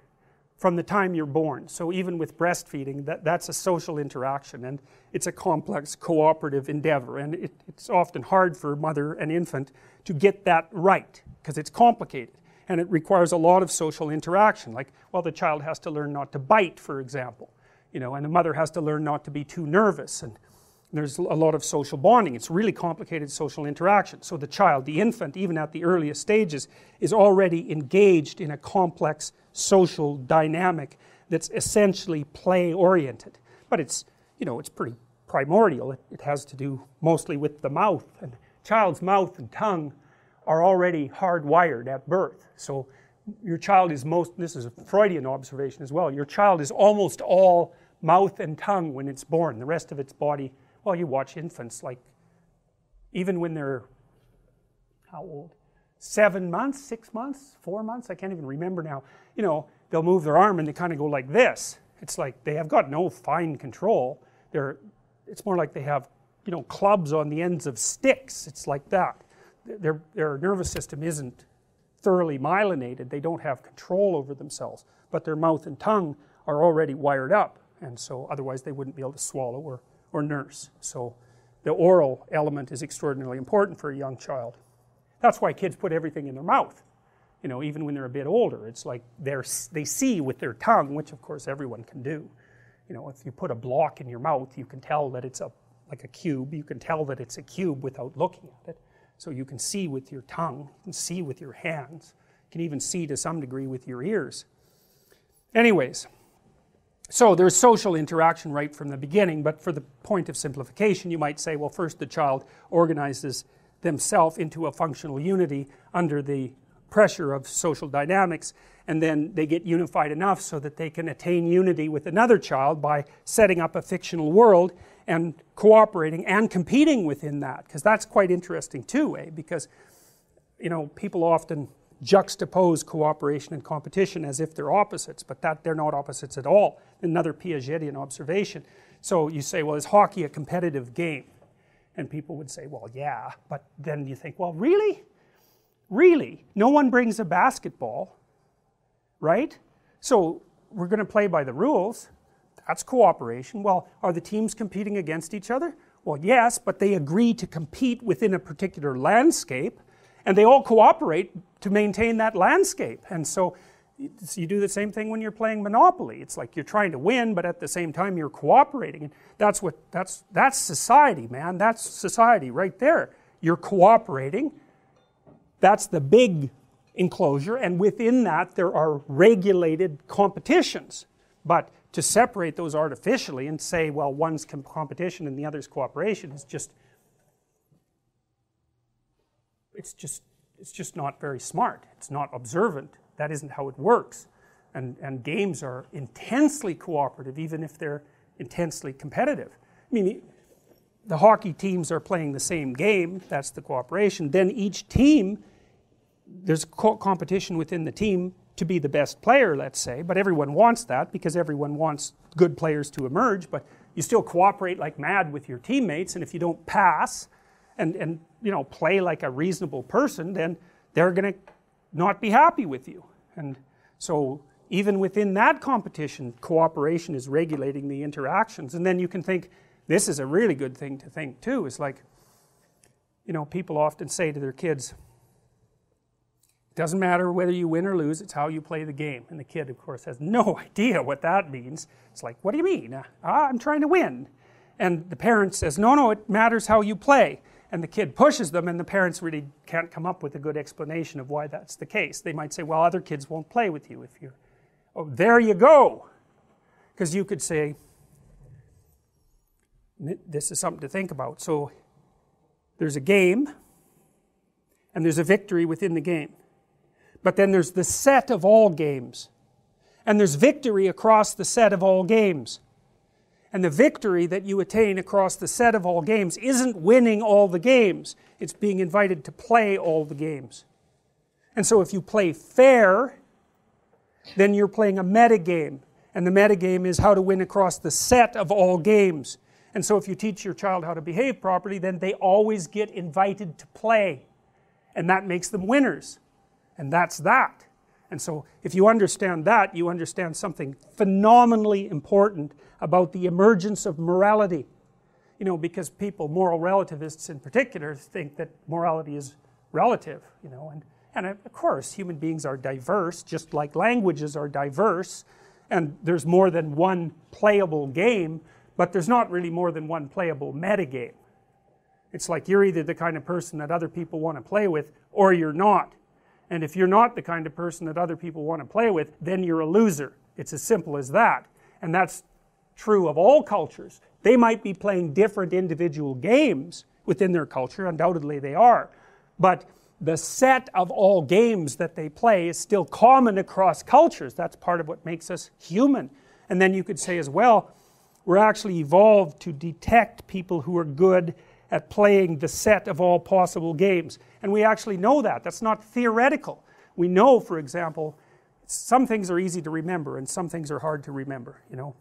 from the time you're born. So even with breastfeeding, that's a social interaction, and it's a complex cooperative endeavor, and it's often hard for mother and infant to get that right, because it's complicated, and it requires a lot of social interaction. Like, well, the child has to learn not to bite, for example, you know, and the mother has to learn not to be too nervous, and there's a lot of social bonding. It's really complicated social interaction. So the child, the infant, even at the earliest stages, is already engaged in a complex social dynamic that's essentially play-oriented. But it's, you know, it's pretty primordial. It has to do mostly with the mouth. And child's mouth and tongue are already hardwired at birth. So your child is this is a Freudian observation as well, your child is almost all mouth and tongue when it's born. The rest of its body, well, you watch infants, like, even when they're, how old? 7 months, 6 months, 4 months, I can't even remember now. You know, they'll move their arm and they kind of go like this. It's like they have got no fine control. It's more like they have, you know, clubs on the ends of sticks. It's like that. Their nervous system isn't thoroughly myelinated. They don't have control over themselves. But their mouth and tongue are already wired up. And so otherwise they wouldn't be able to swallow or nurse. So the oral element is extraordinarily important for a young child. That's why kids put everything in their mouth. You know, even when they're a bit older, it's like they see with their tongue, which of course everyone can do. You know, if you put a block in your mouth, you can tell that it's like a cube. You can tell that it's a cube without looking at it. So you can see with your tongue, you can see with your hands, you can even see to some degree with your ears. Anyways, so there's social interaction right from the beginning, but for the point of simplification, you might say, well, first the child organizes themselves into a functional unity under the pressure of social dynamics, and then they get unified enough so that they can attain unity with another child by setting up a fictional world and cooperating and competing within that, because that's quite interesting too, because, you know, people often juxtapose cooperation and competition as if they're opposites, but they're not opposites at all. Another Piagetian observation. So you say, well, is hockey a competitive game? And people would say, well, yeah, but then you think, well, really? Really? No one brings a basketball, right? So we're going to play by the rules. That's cooperation. Well, are the teams competing against each other? Well, yes, but they agree to compete within a particular landscape, and they all cooperate to maintain that landscape. And so you do the same thing when you're playing Monopoly. It's like you're trying to win, but at the same time you're cooperating. And that's society, man. That's society right there. You're cooperating. That's the big enclosure, and within that there are regulated competitions. But to separate those artificially and say, well, one's competition and the other's cooperation is just, it's just not very smart. It's not observant. That isn't how it works. And games are intensely cooperative, even if they're intensely competitive. I mean, the hockey teams are playing the same game, that's the cooperation. Then each team, there's competition within the team to be the best player, let's say, but everyone wants that because everyone wants good players to emerge, but you still cooperate like mad with your teammates, and if you don't pass and you know, play like a reasonable person, then they're going to not be happy with you. And so even within that competition, cooperation is regulating the interactions. And then you can think, this is a really good thing to think too, is like, you know, people often say to their kids, it doesn't matter whether you win or lose, it's how you play the game. And the kid, of course, has no idea what that means. It's like, what do you mean? I'm trying to win. And the parent says, no, it matters how you play. And the kid pushes them, and the parents really can't come up with a good explanation of why that's the case. They might say, well, other kids won't play with you if you're... Oh, there you go. Because you could say, this is something to think about. So there's a game, and there's a victory within the game. But then there's the set of all games. And there's victory across the set of all games. And the victory that you attain across the set of all games isn't winning all the games. It's being invited to play all the games. And so if you play fair, then you're playing a metagame. And the metagame is how to win across the set of all games. And so if you teach your child how to behave properly, then they always get invited to play. And that makes them winners. And that's that. And so if you understand that, you understand something phenomenally important about the emergence of morality. You know, because people, moral relativists in particular, think that morality is relative, you know, and of course human beings are diverse, just like languages are diverse, and there's more than one playable game, but there's not really more than one playable metagame. It's like you're either the kind of person that other people want to play with, or you're not. And if you're not the kind of person that other people want to play with, then you're a loser. It's as simple as that. And that's true of all cultures. They might be playing different individual games within their culture, undoubtedly they are, but the set of all games that they play is still common across cultures. That's part of what makes us human. And then you could say as well, we're actually evolved to detect people who are good at playing the set of all possible games. And we actually know that. That's not theoretical. We know, for example, some things are easy to remember and some things are hard to remember, you know.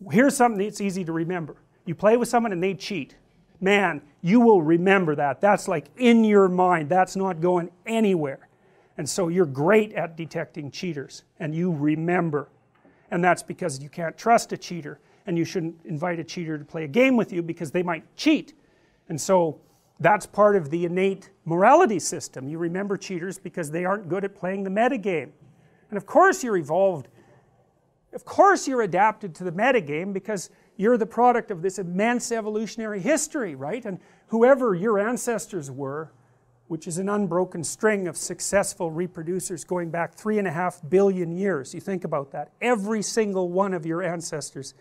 Here's something that's easy to remember. You play with someone and they cheat. Man, you will remember that. That's like in your mind. That's not going anywhere. And so you're great at detecting cheaters, and you remember. And that's because you can't trust a cheater, and you shouldn't invite a cheater to play a game with you because they might cheat. And so that's part of the innate morality system. You remember cheaters because they aren't good at playing the metagame. And of course you're evolved. Of course you're adapted to the metagame because you're the product of this immense evolutionary history, right? And whoever your ancestors were, which is an unbroken string of successful reproducers going back 3.5 billion years, you think about that. Every single one of your ancestors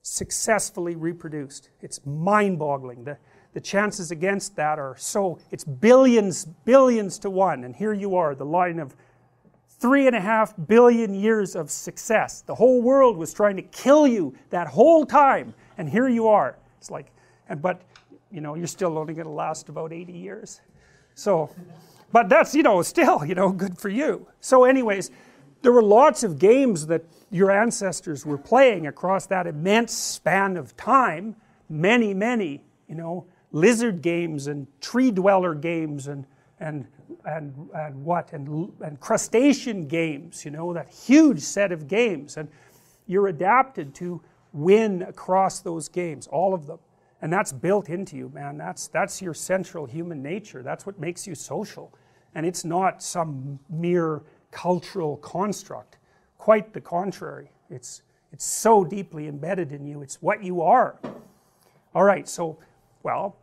successfully reproduced. It's mind-boggling. The chances against that are so, it's billions to one, and here you are, the line of 3.5 billion years of success. The whole world was trying to kill you that whole time, and here you are. It's like, but you know, you're still only going to last about 80 years. So, but that's, you know, still, you know, good for you. So anyways, there were lots of games that your ancestors were playing across that immense span of time. Many, you know, lizard games and tree dweller games and crustacean games, you know, that huge set of games, and you're adapted to win across those games, all of them, and that's built into you, man. That's your central human nature. That's what makes you social, and it's not some mere cultural construct. Quite the contrary. It's so deeply embedded in you. It's what you are. All right, so, well,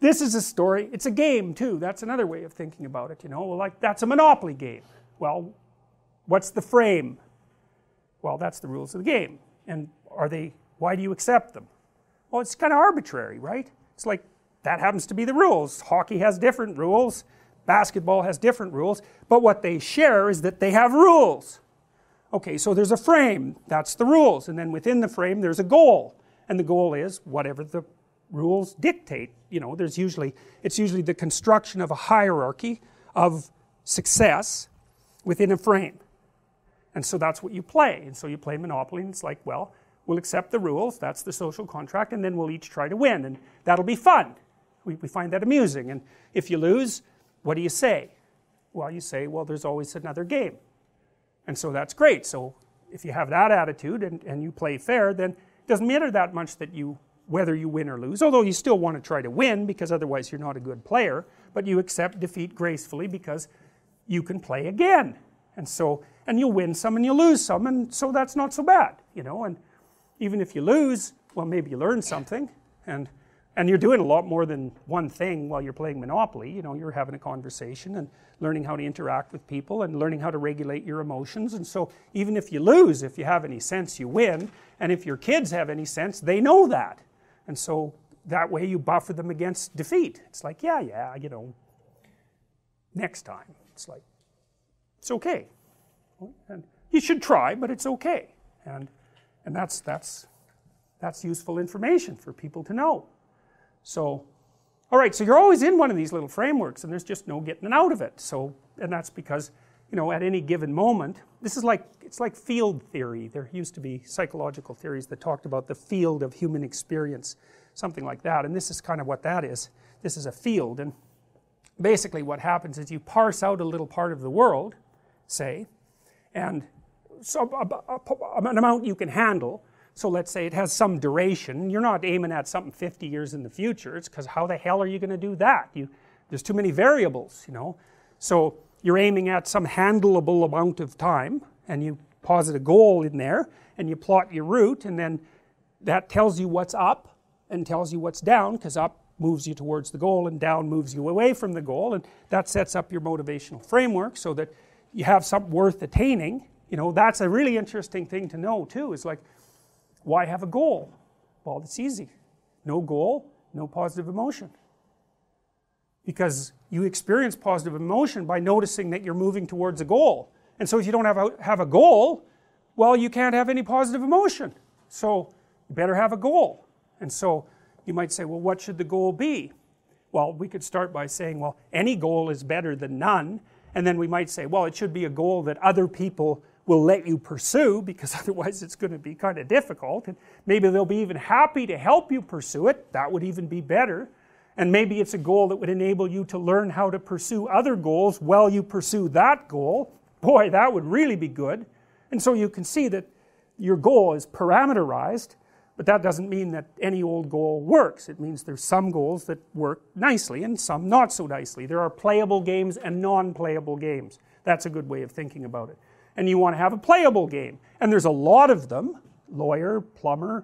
this is a story. It's a game too. That's another way of thinking about it, you know. Well, like, that's a Monopoly game. Well, what's the frame? Well, that's the rules of the game. And why do you accept them? Well, it's kind of arbitrary, right? It's like, that happens to be the rules. Hockey has different rules. Basketball has different rules. But what they share is that they have rules. Okay, so there's a frame. That's the rules. And then within the frame, there's a goal. And the goal is whatever the rules dictate. You know, it's usually the construction of a hierarchy of success within a frame. And so that's what you play. And so you play Monopoly, and it's like, well, we'll accept the rules, that's the social contract, and then we'll each try to win, and that'll be fun. We find that amusing. And if you lose, what do you say? Well, you say, well, there's always another game. And so that's great. So if you have that attitude and you play fair, then it doesn't matter that much whether you win or lose, although you still want to try to win because otherwise you're not a good player, but you accept defeat gracefully because you can play again. And you'll win some and you'll lose some, and so that's not so bad, you know. And even if you lose, well, maybe you learn something, and you're doing a lot more than one thing while you're playing Monopoly. You know, you're having a conversation and learning how to interact with people and learning how to regulate your emotions. And so even if you lose, if you have any sense, you win. And if your kids have any sense, they know that. And so that way you buffer them against defeat. It's like, yeah, you know, next time. It's like, it's okay. And you should try, but it's okay. And that's That's useful information for people to know. So, alright, so you're always in one of these little frameworks and there's just no getting out of it. So, and that's because, you know, at any given moment, this is like, it's like field theory. There used to be psychological theories that talked about the field of human experience, something like that, and this is kind of what that is. This is a field, and basically what happens is you parse out a little part of the world, say, and so an amount you can handle. So let's say it has some duration. You're not aiming at something 50 years in the future. It's because how the hell are you going to do that? There's too many variables, you know. So you're aiming at some handleable amount of time, and you posit a goal in there, and you plot your route, and then that tells you what's up and tells you what's down, because up moves you towards the goal and down moves you away from the goal, and that sets up your motivational framework so that you have something worth attaining. You know, that's a really interesting thing to know too. It's like, why have a goal? Well, it's easy. No goal, no positive emotion. Because you experience positive emotion by noticing that you're moving towards a goal. And so if you don't have a goal, well, you can't have any positive emotion. So you better have a goal. And so you might say, well, what should the goal be? Well, we could start by saying, well, any goal is better than none. And then we might say, well, it should be a goal that other people will let you pursue, because otherwise it's going to be kind of difficult, and maybe they'll be even happy to help you pursue it. That would even be better. And maybe it's a goal that would enable you to learn how to pursue other goals while you pursue that goal. Boy, that would really be good. And so you can see that your goal is parameterized, but that doesn't mean that any old goal works. It means there's some goals that work nicely and some not so nicely. There are playable games and non-playable games. That's a good way of thinking about it. And you want to have a playable game, and there's a lot of them. Lawyer, plumber,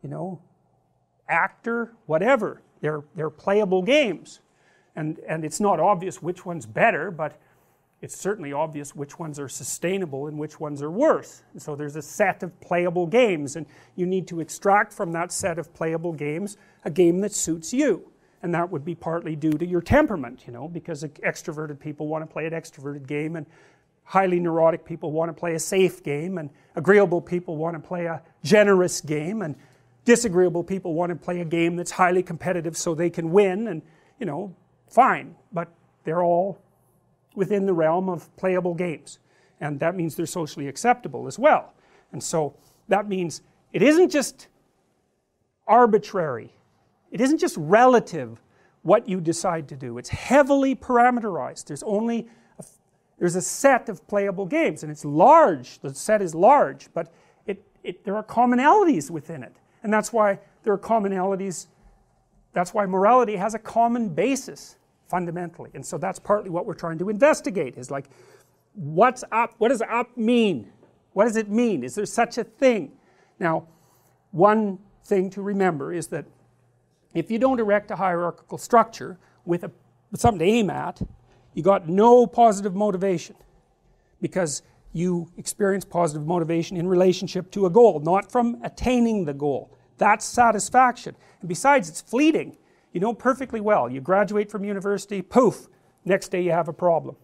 you know, actor, whatever. They're playable games, and it's not obvious which one's better, but it's certainly obvious which ones are sustainable and which ones are worse. And so there's a set of playable games, and you need to extract from that set of playable games a game that suits you. And that would be partly due to your temperament, you know, because extroverted people want to play an extroverted game, and highly neurotic people want to play a safe game, and agreeable people want to play a generous game, and disagreeable people want to play a game that's highly competitive so they can win, and, you know, fine, but they're all within the realm of playable games, and that means they're socially acceptable as well. And so that means it isn't just arbitrary, it isn't just relative what you decide to do. It's heavily parameterized. There's a set of playable games, and it's large. The set is large, but there are commonalities within it, and that's why there are commonalities. That's why morality has a common basis fundamentally, and so that's partly what we're trying to investigate. Is like, what's up? What does up mean? What does it mean? Is there such a thing? Now, one thing to remember is that if you don't erect a hierarchical structure with something to aim at, you got no positive motivation, because you experience positive motivation in relationship to a goal, not from attaining the goal. That's satisfaction. And besides, it's fleeting. You know perfectly well. You graduate from university, poof, next day you have a problem,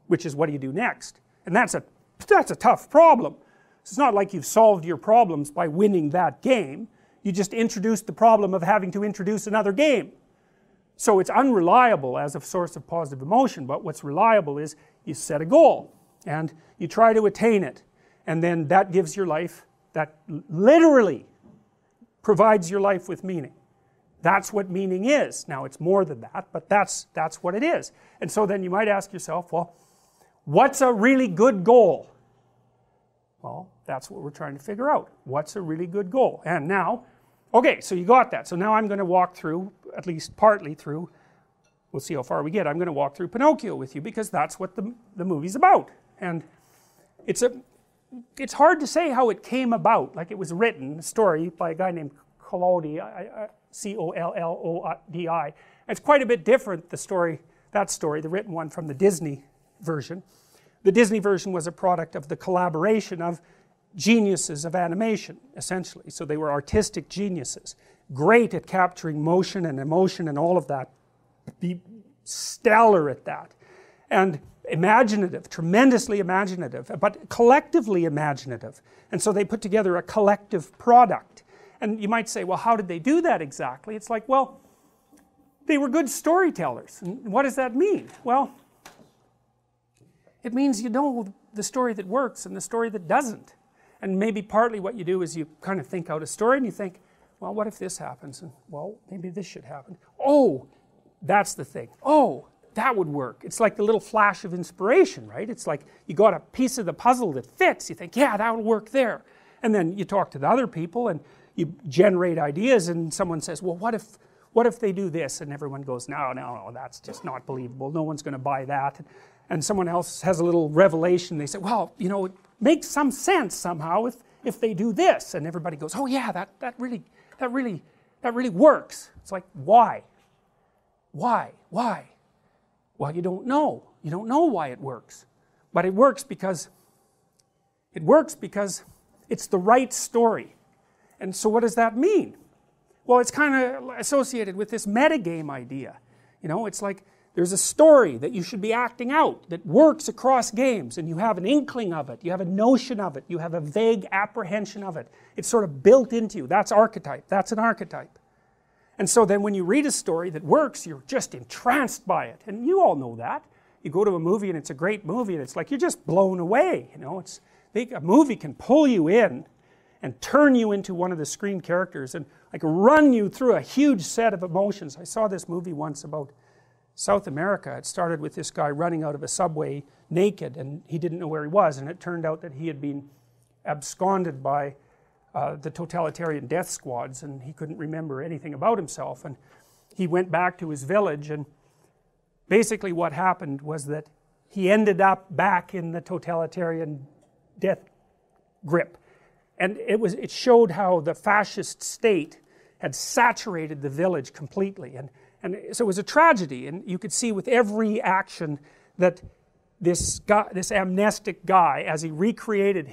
which is what do you do next? And that's a tough problem. It's not like you've solved your problems by winning that game. You just introduced the problem of having to introduce another game. So it's unreliable as a source of positive emotion, but what's reliable is you set a goal and you try to attain it, and then that gives your life, that literally provides your life with meaning. That's what meaning is. Now it's more than that, but that's what it is. And so then you might ask yourself, well, what's a really good goal? Well, that's what we're trying to figure out. What's a really good goal? And now, okay, so you got that. So now I'm going to walk through, at least partly through, we'll see how far we get, I'm going to walk through Pinocchio with you, because that's what the movie's about. And it's hard to say how it came about. Like, it was written, a story by a guy named Collodi, C-O-L-L-O-D-I. It's quite a bit different, that story, the written one, from the Disney version. The Disney version was a product of the collaboration of geniuses of animation, essentially. So they were artistic geniuses, great at capturing motion and emotion and all of that, be stellar at that, and imaginative, tremendously imaginative, but collectively imaginative. And so they put together a collective product, And you might say, well, how did they do that exactly? It's like, well, they were good storytellers. And what does that mean? Well, it means you know the story that works and the story that doesn't. And maybe partly what you do is you kind of think out a story and you think, well, what if this happens? And, well, maybe this should happen. Oh, that's the thing. Oh, that would work. It's like the little flash of inspiration, right? It's like you got a piece of the puzzle that fits. You think, yeah, that would work there. And then you talk to the other people and you generate ideas, and someone says, well, what if they do this? And everyone goes, no, that's just not believable. No one's going to buy that. And someone else has a little revelation. They say, well, you know, it makes some sense somehow if they do this. And everybody goes, oh yeah, that really works. It's like, why? Well, you don't know. You don't know why it works. But it works because it's the right story. And so what does that mean? Well, it's kind of associated with this metagame idea. You know, it's like there's a story that you should be acting out that works across games, and you have an inkling of it, you have a notion of it, you have a vague apprehension of it. It's sort of built into you. That's archetype. That's an archetype. And so then when you read a story that works, you're just entranced by it. And you all know that. You go to a movie and it's a great movie and it's like you're just blown away. You know, a movie can pull you in and turn you into one of the screen characters and like run you through a huge set of emotions. I saw this movie once about South America. It started with this guy running out of a subway naked, and he didn't know where he was, and it turned out that he had been absconded by the totalitarian death squads, and he couldn't remember anything about himself. And he went back to his village, and basically what happened was that he ended up back in the totalitarian death grip. And it showed how the fascist state had saturated the village completely. And so it was a tragedy, and you could see with every action that this amnestic guy, as he recreated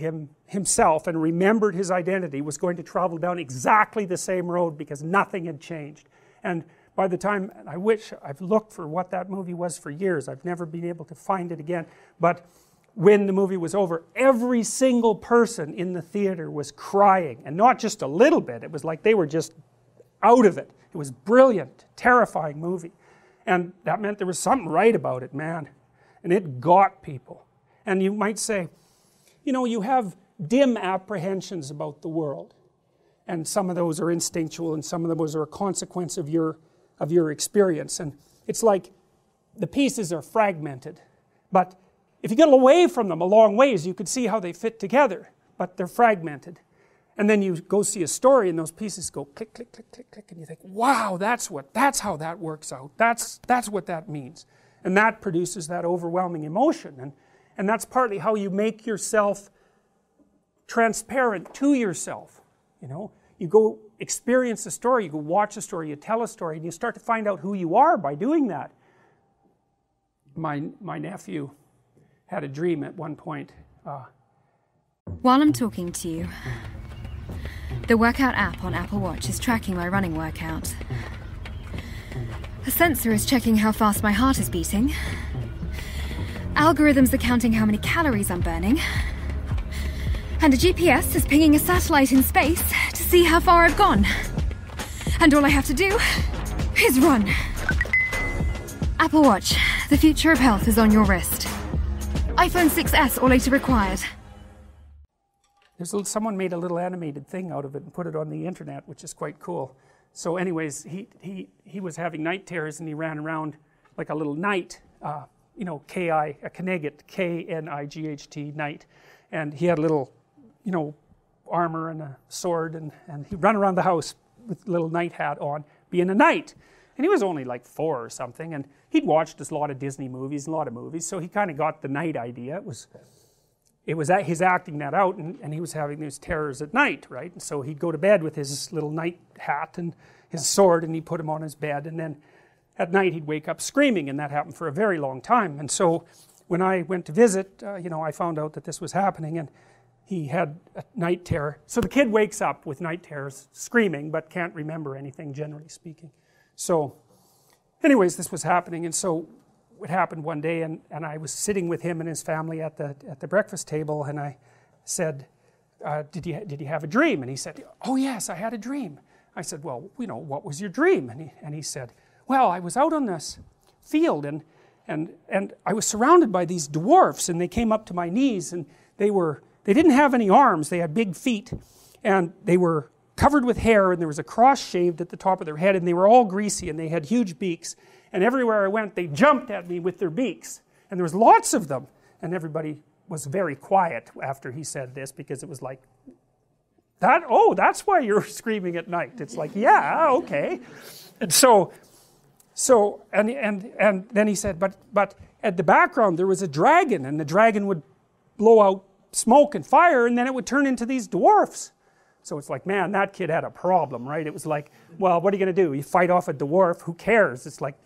himself and remembered his identity, was going to travel down exactly the same road because nothing had changed. And by the time, I've looked for what that movie was for years, I've never been able to find it again, but when the movie was over, every single person in the theater was crying, and not just a little bit, it was like they were just out of it. It was brilliant, terrifying movie, and that meant there was something right about it, man, and it got people. And you might say, you know, you have dim apprehensions about the world, and some of those are instinctual and some of those are a consequence of your experience, and it's like the pieces are fragmented, but if you get away from them a long ways, you could see how they fit together, but they're fragmented. And then you go see a story and those pieces go click, click, click, click, click, and you think, wow, that's how that works out. That's what that means. And that produces that overwhelming emotion. And that's partly how you make yourself transparent to yourself. You know, you go experience a story, you go watch a story, you tell a story, and you start to find out who you are by doing that. My nephew had a dream at one point. While I'm talking to you, the workout app on Apple Watch is tracking my running workout. A sensor is checking how fast my heart is beating. Algorithms are counting how many calories I'm burning. And a GPS is pinging a satellite in space to see how far I've gone. And all I have to do is run. Apple Watch, the future of health is on your wrist. iPhone 6S or later required. Someone made a little animated thing out of it and put it on the internet, which is quite cool. So anyways, he was having night terrors and he ran around like a little knight, you know, a Knight, K-N-I-G-H-T, knight. And he had a little, you know, armor and a sword, and he'd run around the house with a little knight hat on, being a knight. And he was only like 4 or something, and he'd watched a lot of Disney movies, a lot of movies, so he kind of got the knight idea. He's acting that out, and he was having these terrors at night, right? And so he'd go to bed with his little knight hat and his sword, and he'd put him on his bed, and then at night he'd wake up screaming, and that happened for a very long time. And so when I went to visit, you know, I found out that this was happening, and he had a night terror. So the kid wakes up with night terrors, screaming, but can't remember anything, generally speaking. So anyways, this was happening, and so it happened one day, and I was sitting with him and his family at the breakfast table, and I said, did you have a dream? And he said, oh yes, I had a dream. I said, well, you know, what was your dream? And he said, well, I was out on this field and I was surrounded by these dwarfs, and they came up to my knees, and they didn't have any arms, they had big feet, and they were covered with hair, and there was a cross shaved at the top of their head, and they were all greasy, and they had huge beaks, and everywhere I went they jumped at me with their beaks, and there was lots of them, and everybody was very quiet after he said this, because it was like, oh, that's why you're screaming at night. It's like, yeah, okay. And and then he said, but at the background there was a dragon, and the dragon would blow out smoke and fire, and then it would turn into these dwarfs. So it's like, man, that kid had a problem, right? It was like, well, what are you going to do? You fight off a dwarf, who cares? It's like,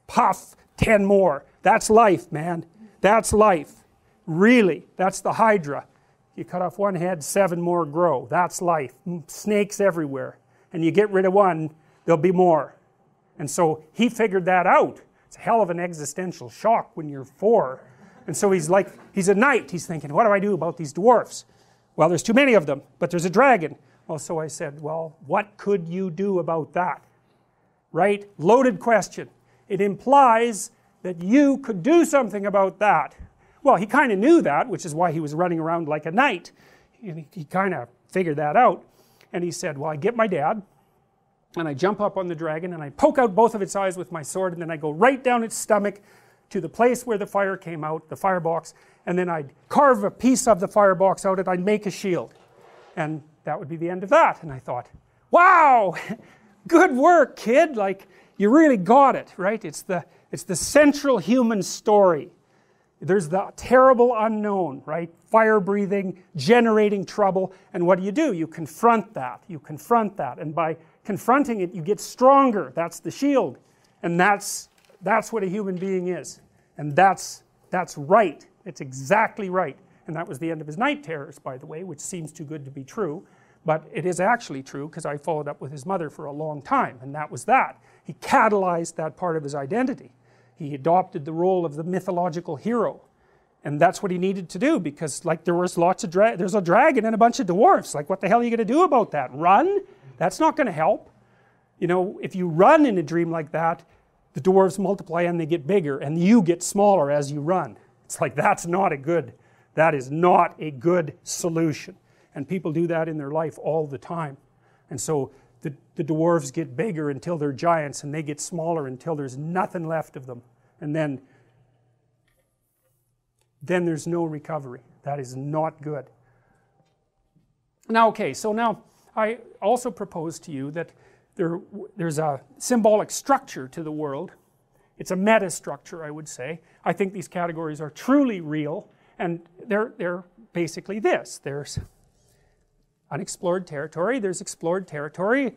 puff, 10 more. That's life, man. That's life. Really, that's the Hydra. You cut off one head, 7 more grow. That's life. Snakes everywhere. And you get rid of one, there'll be more. And so he figured that out. It's a hell of an existential shock when you're 4. And so he's like, he's a knight. He's thinking, what do I do about these dwarfs? Well, there's too many of them, but there's a dragon. Well, so I said, well, what could you do about that? Right? Loaded question. It implies that you could do something about that. Well, he kind of knew that, which is why he was running around like a knight. He kind of figured that out. And he said, well, I get my dad, and I jump up on the dragon, and I poke out both of its eyes with my sword, and then I go right down its stomach to the place where the fire came out, the firebox, and then I'd carve a piece of the firebox out, and I'd make a shield. And that would be the end of that. And I thought, wow, good work, kid. Like, you really got it, right? It's the central human story. There's the terrible unknown, right? Fire breathing, generating trouble, and what do? You confront that. You confront that, and by confronting it, you get stronger. That's the shield, and that's what a human being is, and that's right. It's exactly right. And that was the end of his night terrors, by the way, which seems too good to be true, but it is actually true, because I followed up with his mother for a long time, and that was that. He catalyzed that part of his identity. He adopted the role of the mythological hero, and that's what he needed to do, because like there was lots of there's a dragon and a bunch of dwarfs. Like, what the hell are you going to do about that? Run? That's not going to help. You know, if you run in a dream like that, the dwarves multiply and they get bigger, and you get smaller as you run. It's like, that is not a good solution, and people do that in their life all the time. And so the dwarves get bigger until they're giants, and they get smaller until there's nothing left of them, and then there's no recovery. That is not good. Now, okay, so now I also propose to you that there's a symbolic structure to the world. It's a meta structure, I would say. I think these categories are truly real, and they're basically this. There's unexplored territory, there's explored territory,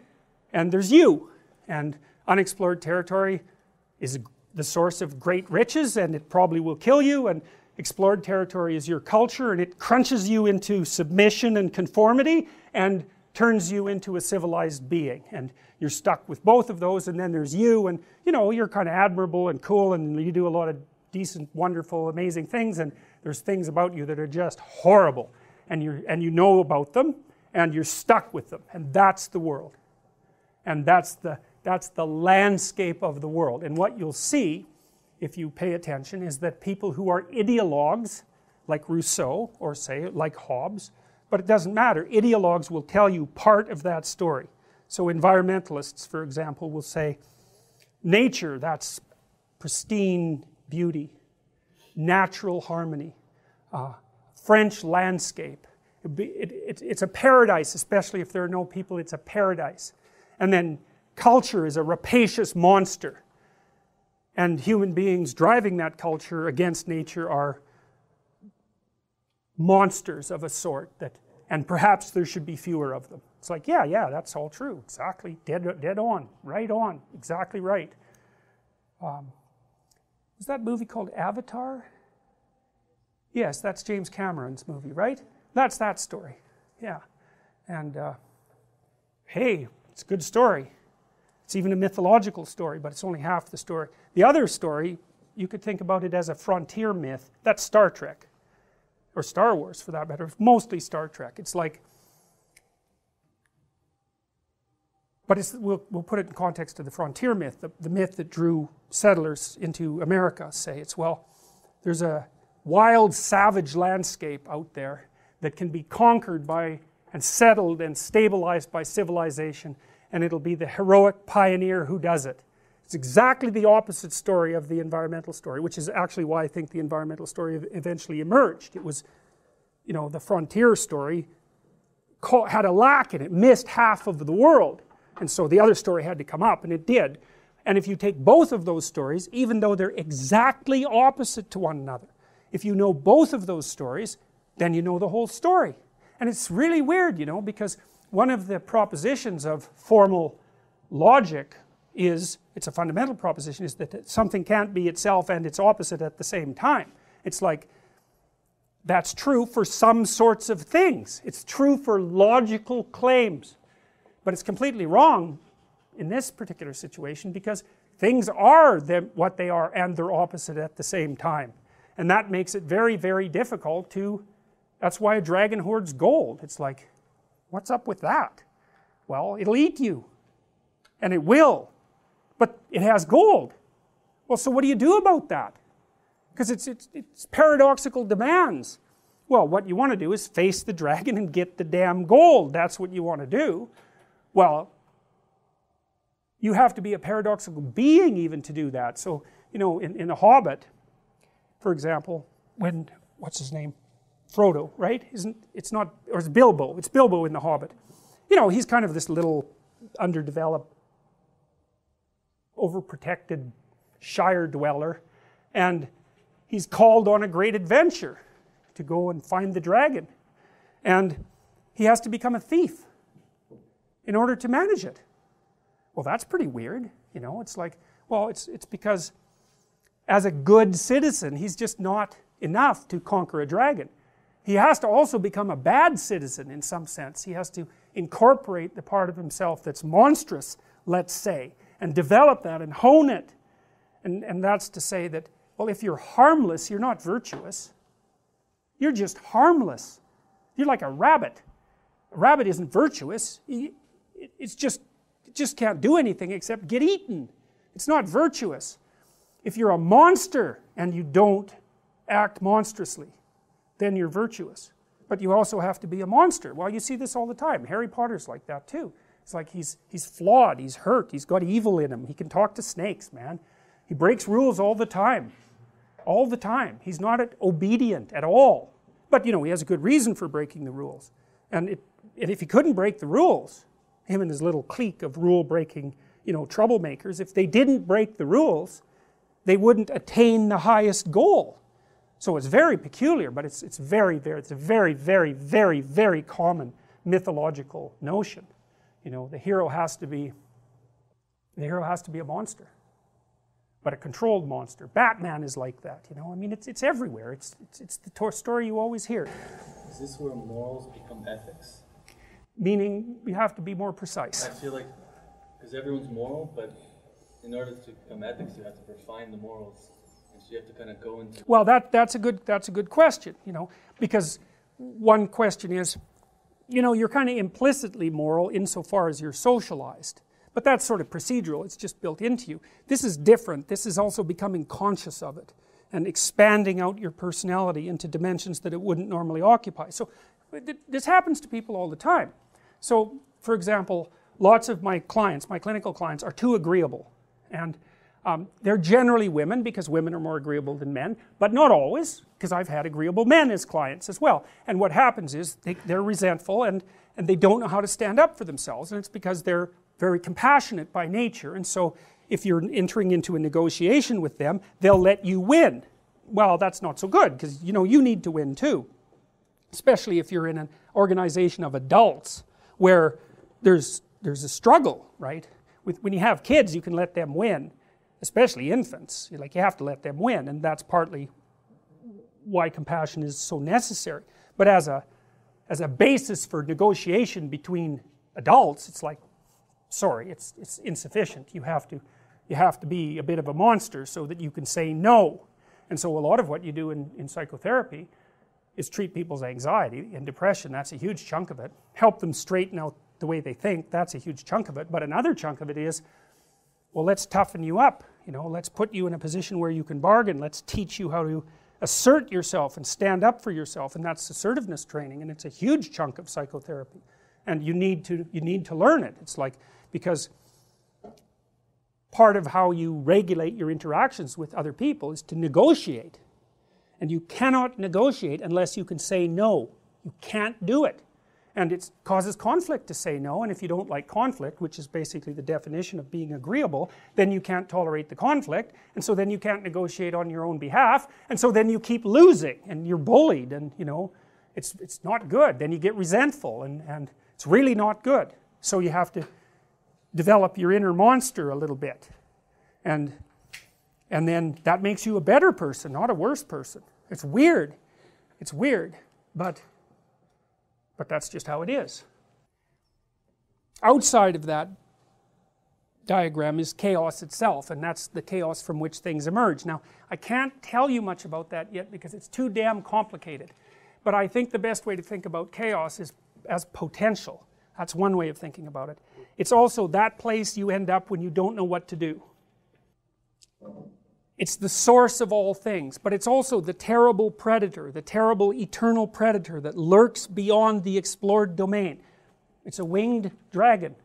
and there's you. And unexplored territory is the source of great riches, and it probably will kill you, and explored territory is your culture, and it crunches you into submission and conformity, and turns you into a civilized being, and you're stuck with both of those. And then there's you, and you know, you're kind of admirable and cool, and you do a lot of decent, wonderful, amazing things, and there's things about you that are just horrible, and you know about them, and you're stuck with them, and that's the world, and that's the landscape of the world. And what you'll see, if you pay attention, is that people who are ideologues, like Rousseau, or say, like Hobbes, but it doesn't matter, ideologues will tell you part of that story. So environmentalists, for example, will say, nature, that's pristine beauty, natural harmony, French landscape. It's a paradise, especially if there are no people, it's a paradise. And then culture is a rapacious monster. And human beings driving that culture against nature are monsters of a sort, and perhaps there should be fewer of them. It's like, yeah, that's all true, exactly, dead on, right on, exactly right. Was that movie called Avatar? Yes, that's James Cameron's movie, right? That's that story, yeah. And hey, it's a good story. It's even a mythological story, but it's only half the story. The other story, you could think about it as a frontier myth. That's Star Trek, or Star Wars for that matter, mostly Star Trek. It's like but we'll put it in context of the frontier myth, the myth that drew settlers into America, say. It's, well, there's a wild, savage landscape out there that can be conquered by and settled and stabilized by civilization, and it'll be the heroic pioneer who does it. It's exactly the opposite story of the environmental story, which is actually why I think the environmental story eventually emerged. It was, you know, the frontier story had a lack in it, missed half of the world, and so the other story had to come up, and it did. And if you take both of those stories, even though they're exactly opposite to one another, if you know both of those stories, then you know the whole story. And it's really weird, you know, because one of the propositions of formal logic is, it's a fundamental proposition, is that something can't be itself and its opposite at the same time. It's like, that's true for some sorts of things. It's true for logical claims. But it's completely wrong in this particular situation, because things are what they are and they're opposite at the same time. And that makes it very, very difficult to, that's why a dragon hoards gold. It's like, what's up with that? Well, it'll eat you. And it will. But it has gold. Well, so what do you do about that? Because it's paradoxical demands. Well, what you want to do is face the dragon and get the damn gold. That's what you want to do. Well, you have to be a paradoxical being even to do that. So, you know, in The Hobbit, for example, when, what's his name? Frodo, right? It's Bilbo. It's Bilbo in The Hobbit. You know, he's kind of this little underdeveloped, overprotected Shire dweller, and he's called on a great adventure to go and find the dragon, and he has to become a thief in order to manage it. Well, that's pretty weird, you know. It's like, well, it's because as a good citizen, he's just not enough to conquer a dragon. He has to also become a bad citizen in some sense. He has to incorporate the part of himself that's monstrous, let's say, and develop that and hone it. And that's to say that, well, if you're harmless, you're not virtuous. You're just harmless. You're like a rabbit. A rabbit isn't virtuous. It just can't do anything except get eaten. It's not virtuous. If you're a monster and you don't act monstrously, then you're virtuous. But you also have to be a monster. Well, you see this all the time. Harry Potter's like that too. It's like he's flawed, he's hurt, he's got evil in him. He can talk to snakes, man. He breaks rules all the time. All the time. He's not obedient at all. But, you know, he has a good reason for breaking the rules. And if he couldn't break the rules, him and his little clique of rule-breaking, you know, troublemakers, if they didn't break the rules, they wouldn't attain the highest goal. So it's very peculiar, but it's a very, very, very, very common mythological notion. You know, the hero has to be a monster, but a controlled monster. Batman is like that, you know. I mean, it's everywhere. It's the story you always hear. Is this where morals become ethics? Meaning, you have to be more precise. I feel like, because everyone's moral, but in order to become ethics, you have to refine the morals. And so you have to kind of go into... Well, that's a good question, you know, because one question is, you know, you're kind of implicitly moral insofar as you're socialized. But that's sort of procedural. It's just built into you. This is different. This is also becoming conscious of it and expanding out your personality into dimensions that it wouldn't normally occupy. So this happens to people all the time. So, for example, lots of my clients, my clinical clients, are too agreeable. And they're generally women, because women are more agreeable than men, but not always, because I've had agreeable men as clients as well. And what happens is they're resentful and they don't know how to stand up for themselves, and it's because they're very compassionate by nature, and so if you're entering into a negotiation with them, they'll let you win. Well, that's not so good, because, you know, you need to win too, especially if you're in an organization of adults where there's a struggle, right? When you have kids, you can let them win, especially infants. You have to let them win, and that's partly why compassion is so necessary. But as a basis for negotiation between adults, it's like, sorry, it's insufficient. You have to be a bit of a monster so that you can say no. And so a lot of what you do in psychotherapy is treat people's anxiety and depression. That's a huge chunk of it. Help them straighten out the way they think, that's a huge chunk of it, but another chunk of it is, well, let's toughen you up, let's put you in a position where you can bargain, let's teach you how to assert yourself and stand up for yourself, and that's assertiveness training, and it's a huge chunk of psychotherapy, and you need to learn it. It's like, because part of how you regulate your interactions with other people is to negotiate, and you cannot negotiate unless you can say no. You can't do it, and it causes conflict to say no, and if you don't like conflict, which is basically the definition of being agreeable, then you can't tolerate the conflict, and so then you can't negotiate on your own behalf, and so then you keep losing, and you're bullied, and it's not good. Then you get resentful, and it's really not good. So you have to develop your inner monster a little bit, and then that makes you a better person, not a worse person. It's weird, but that's just how it is. Outside of that diagram is chaos itself, and that's the chaos from which things emerge. Now, I can't tell you much about that yet because it's too damn complicated, but I think the best way to think about chaos is as potential. That's one way of thinking about it. It's also that place you end up when you don't know what to do. It's the source of all things, but it's also the terrible predator, the terrible eternal predator that lurks beyond the explored domain. It's a winged dragon,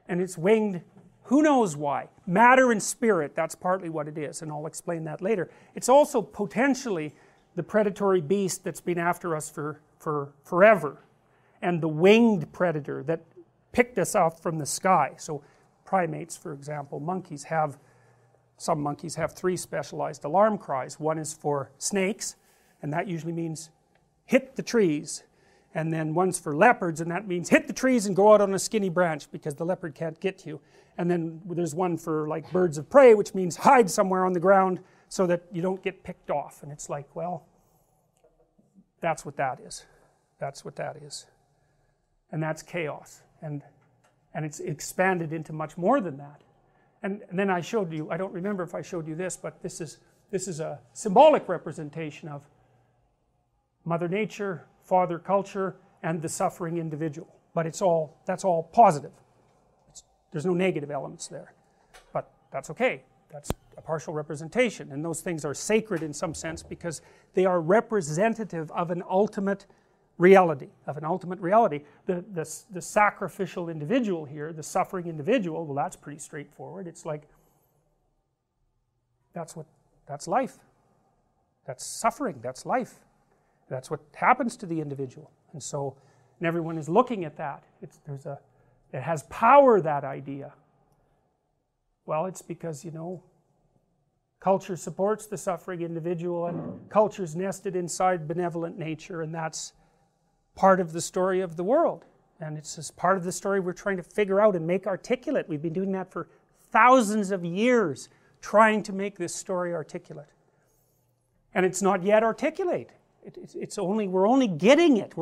and it's winged, who knows why? Matter and spirit, that's partly what it is, and I'll explain that later. It's also potentially the predatory beast that's been after us for forever, and the winged predator that picked us up from the sky. So primates, for example, some monkeys have 3 specialized alarm cries. One is for snakes, and that usually means hit the trees. And then one's for leopards, and that means hit the trees and go out on a skinny branch because the leopard can't get you. And then there's one for like birds of prey, which means hide somewhere on the ground so that you don't get picked off. And it's like, well, that's what that is. That's what that is. And that's chaos. And it's expanded into much more than that. And then I showed you, I don't remember if I showed you this, but this is a symbolic representation of Mother Nature, Father Culture, and the suffering individual. But that's all positive. There's no negative elements there. But that's okay. That's a partial representation. And those things are sacred in some sense because they are representative of an ultimate reality, the sacrificial individual here, the suffering individual, well, that's pretty straightforward. It's like, that's life. That's suffering, that's life. That's what happens to the individual. And everyone is looking at that. It has power, that idea. Well, it's because, culture supports the suffering individual, and culture's nested inside benevolent nature, and that's part of the story of the world, and it's just part of the story we're trying to figure out and make articulate. We've been doing that for thousands of years, trying to make this story articulate, and it's not yet articulate. We're only getting it,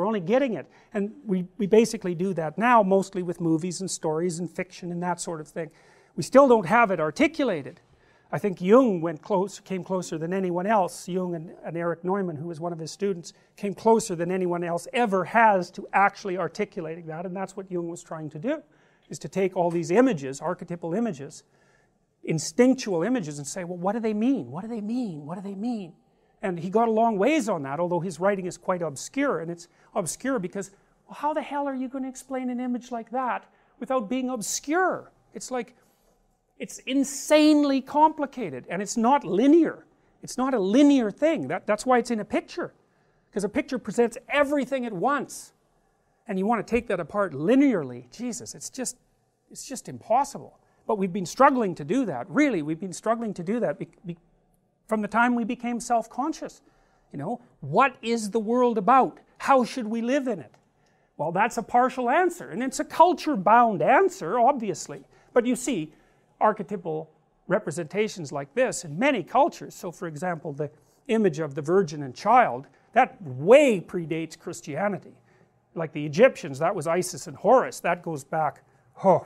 and we basically do that now, mostly with movies and stories and fiction and that sort of thing. We still don't have it articulated. I think Jung came closer than anyone else. Jung and Erich Neumann, who was one of his students, came closer than anyone else ever has to actually articulating that, and that's what Jung was trying to do, is to take all these images, archetypal images, instinctual images, and say, well, what do they mean? What do they mean? What do they mean? And he got a long ways on that, although his writing is quite obscure, and it's obscure because, well, how the hell are you going to explain an image like that without being obscure? It's like, it's insanely complicated, and it's not linear. It's not a linear thing. That's why it's in a picture, because a picture presents everything at once, and you want to take that apart linearly. Jesus, it's just impossible. But we've been struggling to do that. Really, we've been struggling to do that from the time we became self-conscious. What is the world about? How should we live in it? Well, that's a partial answer, and it's a culture-bound answer, obviously. But you see, archetypal representations like this in many cultures, so for example the image of the Virgin and Child, that way predates Christianity. Like the Egyptians, that was Isis and Horus. That goes back,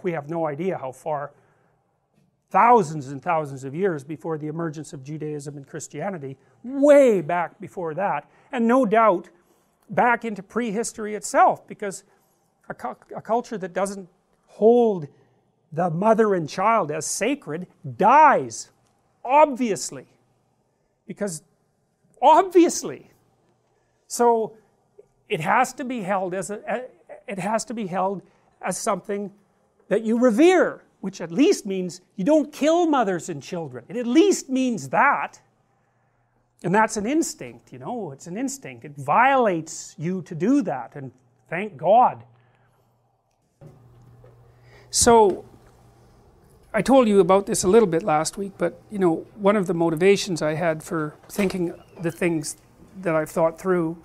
we have no idea how far, thousands and thousands of years before the emergence of Judaism and Christianity, way back before that, and no doubt back into prehistory itself, because a culture that doesn't hold the mother and child as sacred dies, obviously, because obviously. So it has to be held as something that you revere, which at least means you don't kill mothers and children. It at least means that. And that's an instinct, it's an instinct. It violates you to do that, and thank God. So, I told you about this a little bit last week, but one of the motivations I had for thinking the things that I've thought through,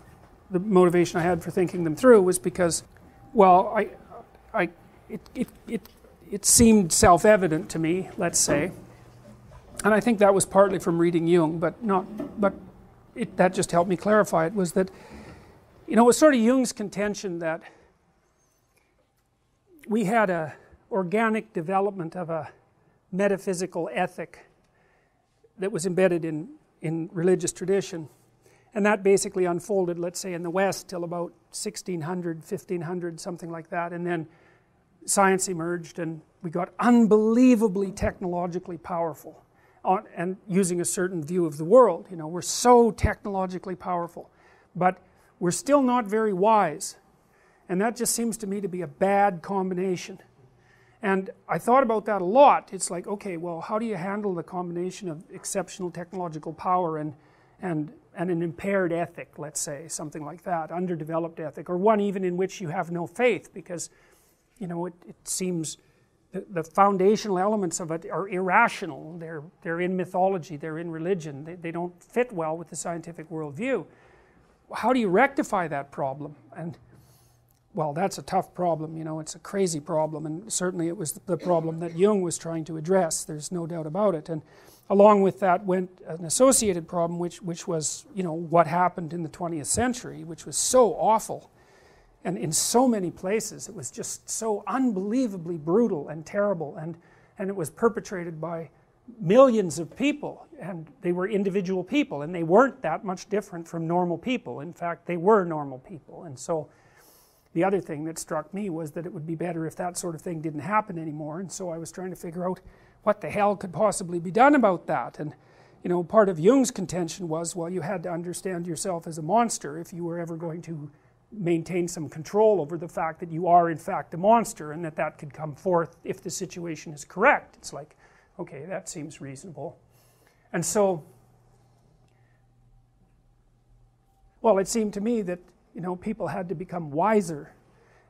the motivation I had for thinking them through was because, well, it seemed self-evident to me, let's say, and I think that was partly from reading Jung, that just helped me clarify it, was that, it was sort of Jung's contention that we had a organic development of a metaphysical ethic that was embedded in religious tradition, and that basically unfolded, let's say, in the West till about 1600, 1500, something like that, and then science emerged and we got unbelievably technologically powerful and using a certain view of the world. We're so technologically powerful, but we're still not very wise, and that just seems to me to be a bad combination. And I thought about that a lot. It's like, okay, well, how do you handle the combination of exceptional technological power and an impaired ethic, let's say, something like that, underdeveloped ethic, or one even in which you have no faith, because, it seems the foundational elements of it are irrational. They're in mythology, they're in religion, they don't fit well with the scientific worldview. How do you rectify that problem? And well, that's a tough problem, it's a crazy problem, and certainly it was the problem that Jung was trying to address, there's no doubt about it. And along with that went an associated problem, which was, what happened in the 20th century, which was so awful, and in so many places it was just so unbelievably brutal and terrible, and it was perpetrated by millions of people, and they were individual people, and they weren't that much different from normal people. In fact, they were normal people. And so the other thing that struck me was that it would be better if that sort of thing didn't happen anymore, and so I was trying to figure out what the hell could possibly be done about that. And part of Jung's contention was, well, you had to understand yourself as a monster if you were ever going to maintain some control over the fact that you are in fact a monster, and that could come forth if the situation is correct. It's like, okay, that seems reasonable. And so, well, it seemed to me that people had to become wiser,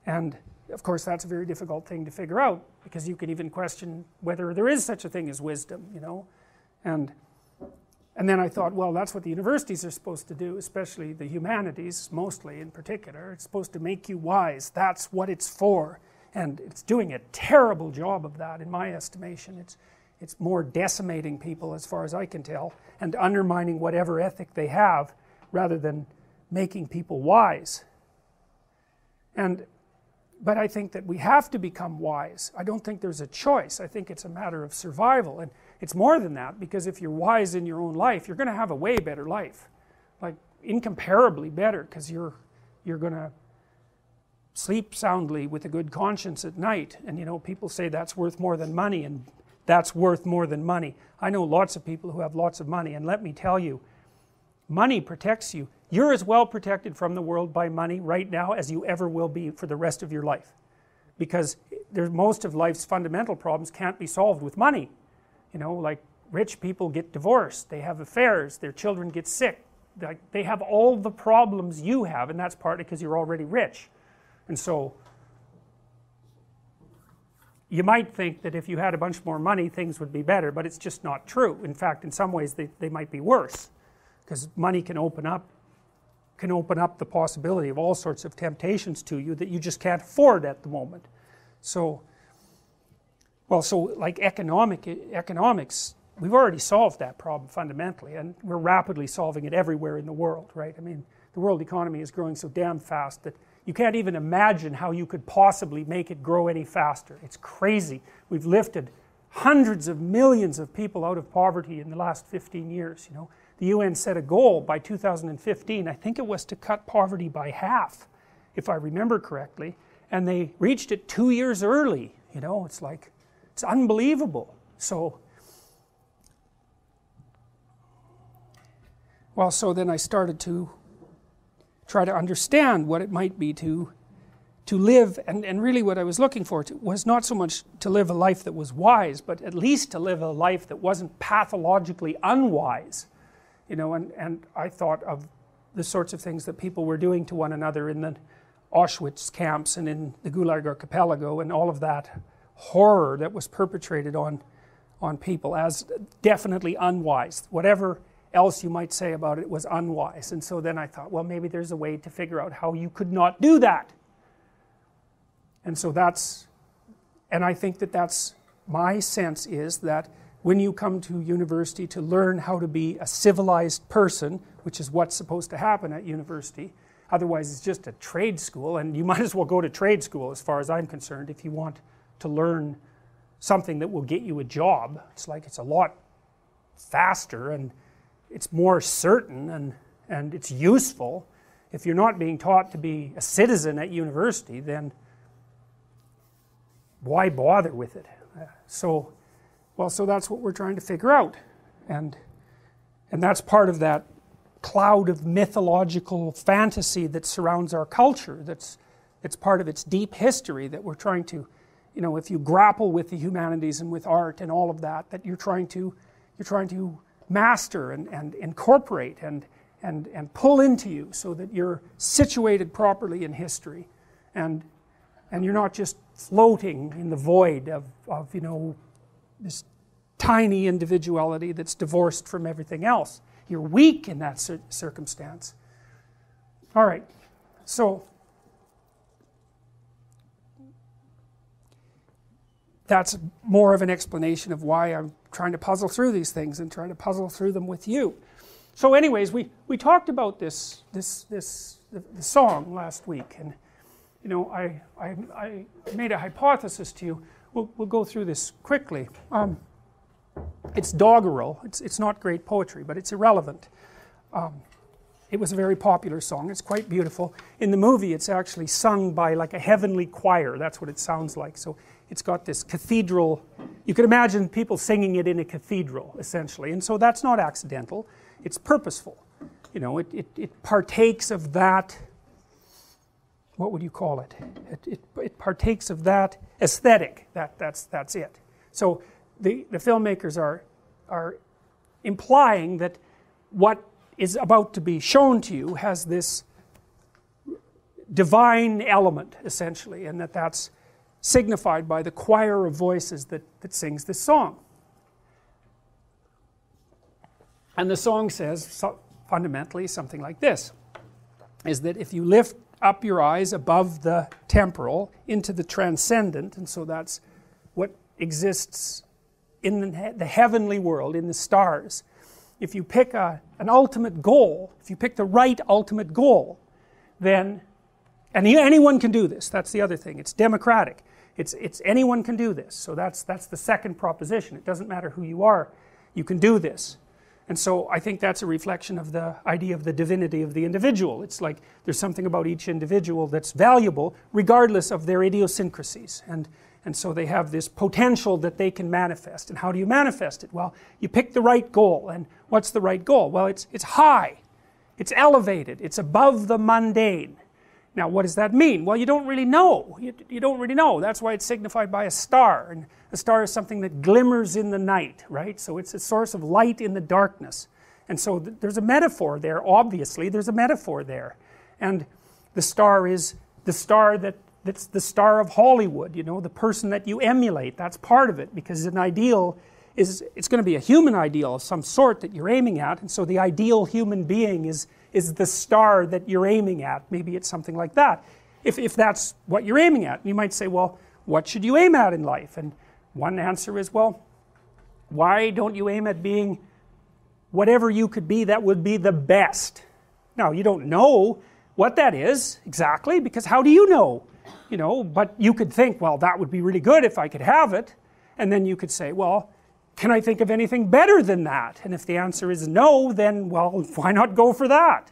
and of course that's a very difficult thing to figure out, because you can even question whether there is such a thing as wisdom, and then I thought, well, that's what the universities are supposed to do, especially the humanities, mostly in particular. It's supposed to make you wise. That's what it's for, and it's doing a terrible job of that in my estimation. It's more decimating people, as far as I can tell, and undermining whatever ethic they have, rather than making people wise. But I think that we have to become wise. I don't think there's a choice. I think it's a matter of survival, and it's more than that, because if you're wise in your own life, you're going to have a way better life, like incomparably better, because you're going to sleep soundly with a good conscience at night. And people say that's worth more than money, and that's worth more than money. I know lots of people who have lots of money, and let me tell you, money protects you. You're as well protected from the world by money right now as you ever will be for the rest of your life, because most of life's fundamental problems can't be solved with money. Like rich people get divorced, they have affairs, their children get sick, they have all the problems you have, and that's partly because you're already rich. And so you might think that if you had a bunch more money things would be better, but it's just not true. In fact, in some ways they might be worse, because money can open up the possibility of all sorts of temptations to you that you just can't afford at the moment. So like economics, we've already solved that problem fundamentally, and we're rapidly solving it everywhere in the world, right? I mean, the world economy is growing so damn fast that you can't even imagine how you could possibly make it grow any faster. It's crazy. We've lifted hundreds of millions of people out of poverty in the last 15 years, The UN set a goal by 2015, I think it was to cut poverty by half, if I remember correctly, and they reached it 2 years early. You know, it's like, it's unbelievable. So, well, so then I started to try to understand what it might be to live, and really what I was looking for was not so much to live a life that was wise, but at least to live a life that wasn't pathologically unwise. You know, and I thought of the sorts of things that people were doing to one another in the Auschwitz camps and in the Gulag Archipelago, and all of that horror that was perpetrated on people as definitely unwise. Whatever else you might say about it was unwise. And so then I thought, well, maybe there's a way to figure out how you could not do that. And so I think that's, my sense is that when you come to university to learn how to be a civilized person, which is what's supposed to happen at university, otherwise it's just a trade school, and you might as well go to trade school as far as I'm concerned if you want to learn something that will get you a job. It's like, it's a lot faster and it's more certain and it's useful. If you're not being taught to be a citizen at university, then why bother with it? So that's what we're trying to figure out, and that's part of that cloud of mythological fantasy that surrounds our culture. It's part of its deep history that we're trying to, you know, if you grapple with the humanities and with art and all of that you're trying to master and incorporate and pull into you, so that you're situated properly in history, and you're not just floating in the void of you know, this tiny individuality that's divorced from everything else. You're weak in that circumstance. All right, so that's more of an explanation of why I'm trying to puzzle through these things and trying to puzzle through them with you. So anyways, we talked about the song last week, and you know, I made a hypothesis to you. We'll go through this quickly. It's doggerel. It's not great poetry, but it's irrelevant. It was a very popular song. It's quite beautiful. In the movie, it's actually sung by like a heavenly choir. That's what it sounds like. So it's got this cathedral. You can imagine people singing it in a cathedral, essentially. And so that's not accidental. It's purposeful. You know, it partakes of that. What would you call it? It partakes of that aesthetic. That's it. So the filmmakers are implying that what is about to be shown to you has this divine element, essentially, and that's signified by the choir of voices that sings this song. And the song says, fundamentally, something like this, is that if you lift up your eyes above the temporal into the transcendent, and so that's what exists in the heavenly world, in the stars. If you pick an ultimate goal, if you pick the right ultimate goal, then, and anyone can do this, that's the other thing, it's democratic, it's anyone can do this, so that's the second proposition. It doesn't matter who you are, you can do this. And so I think that's a reflection of the idea of the divinity of the individual. It's like there's something about each individual that's valuable regardless of their idiosyncrasies, and so they have this potential that they can manifest. And how do you manifest it? Well, you pick the right goal. And what's the right goal? Well, it's high, it's elevated, it's above the mundane. Now what does that mean? Well, you don't really know. You don't really know. That's why it's signified by a star. And a star is something that glimmers in the night, right? So it's a source of light in the darkness. And so there's a metaphor there, obviously. There's a metaphor there. And the star is the star that's the star of Hollywood, you know, the person that you emulate. That's part of it, because an ideal it's going to be a human ideal of some sort that you're aiming at, and so the ideal human being is the star that you're aiming at. Maybe it's something like that. If that's what you're aiming at, you might say, well, what should you aim at in life? And one answer is, well, why don't you aim at being whatever you could be that would be the best? Now, you don't know what that is exactly, because how do you know? You know, but you could think, well, that would be really good if I could have it. And then you could say, well, can I think of anything better than that? And if the answer is no, then, well, why not go for that?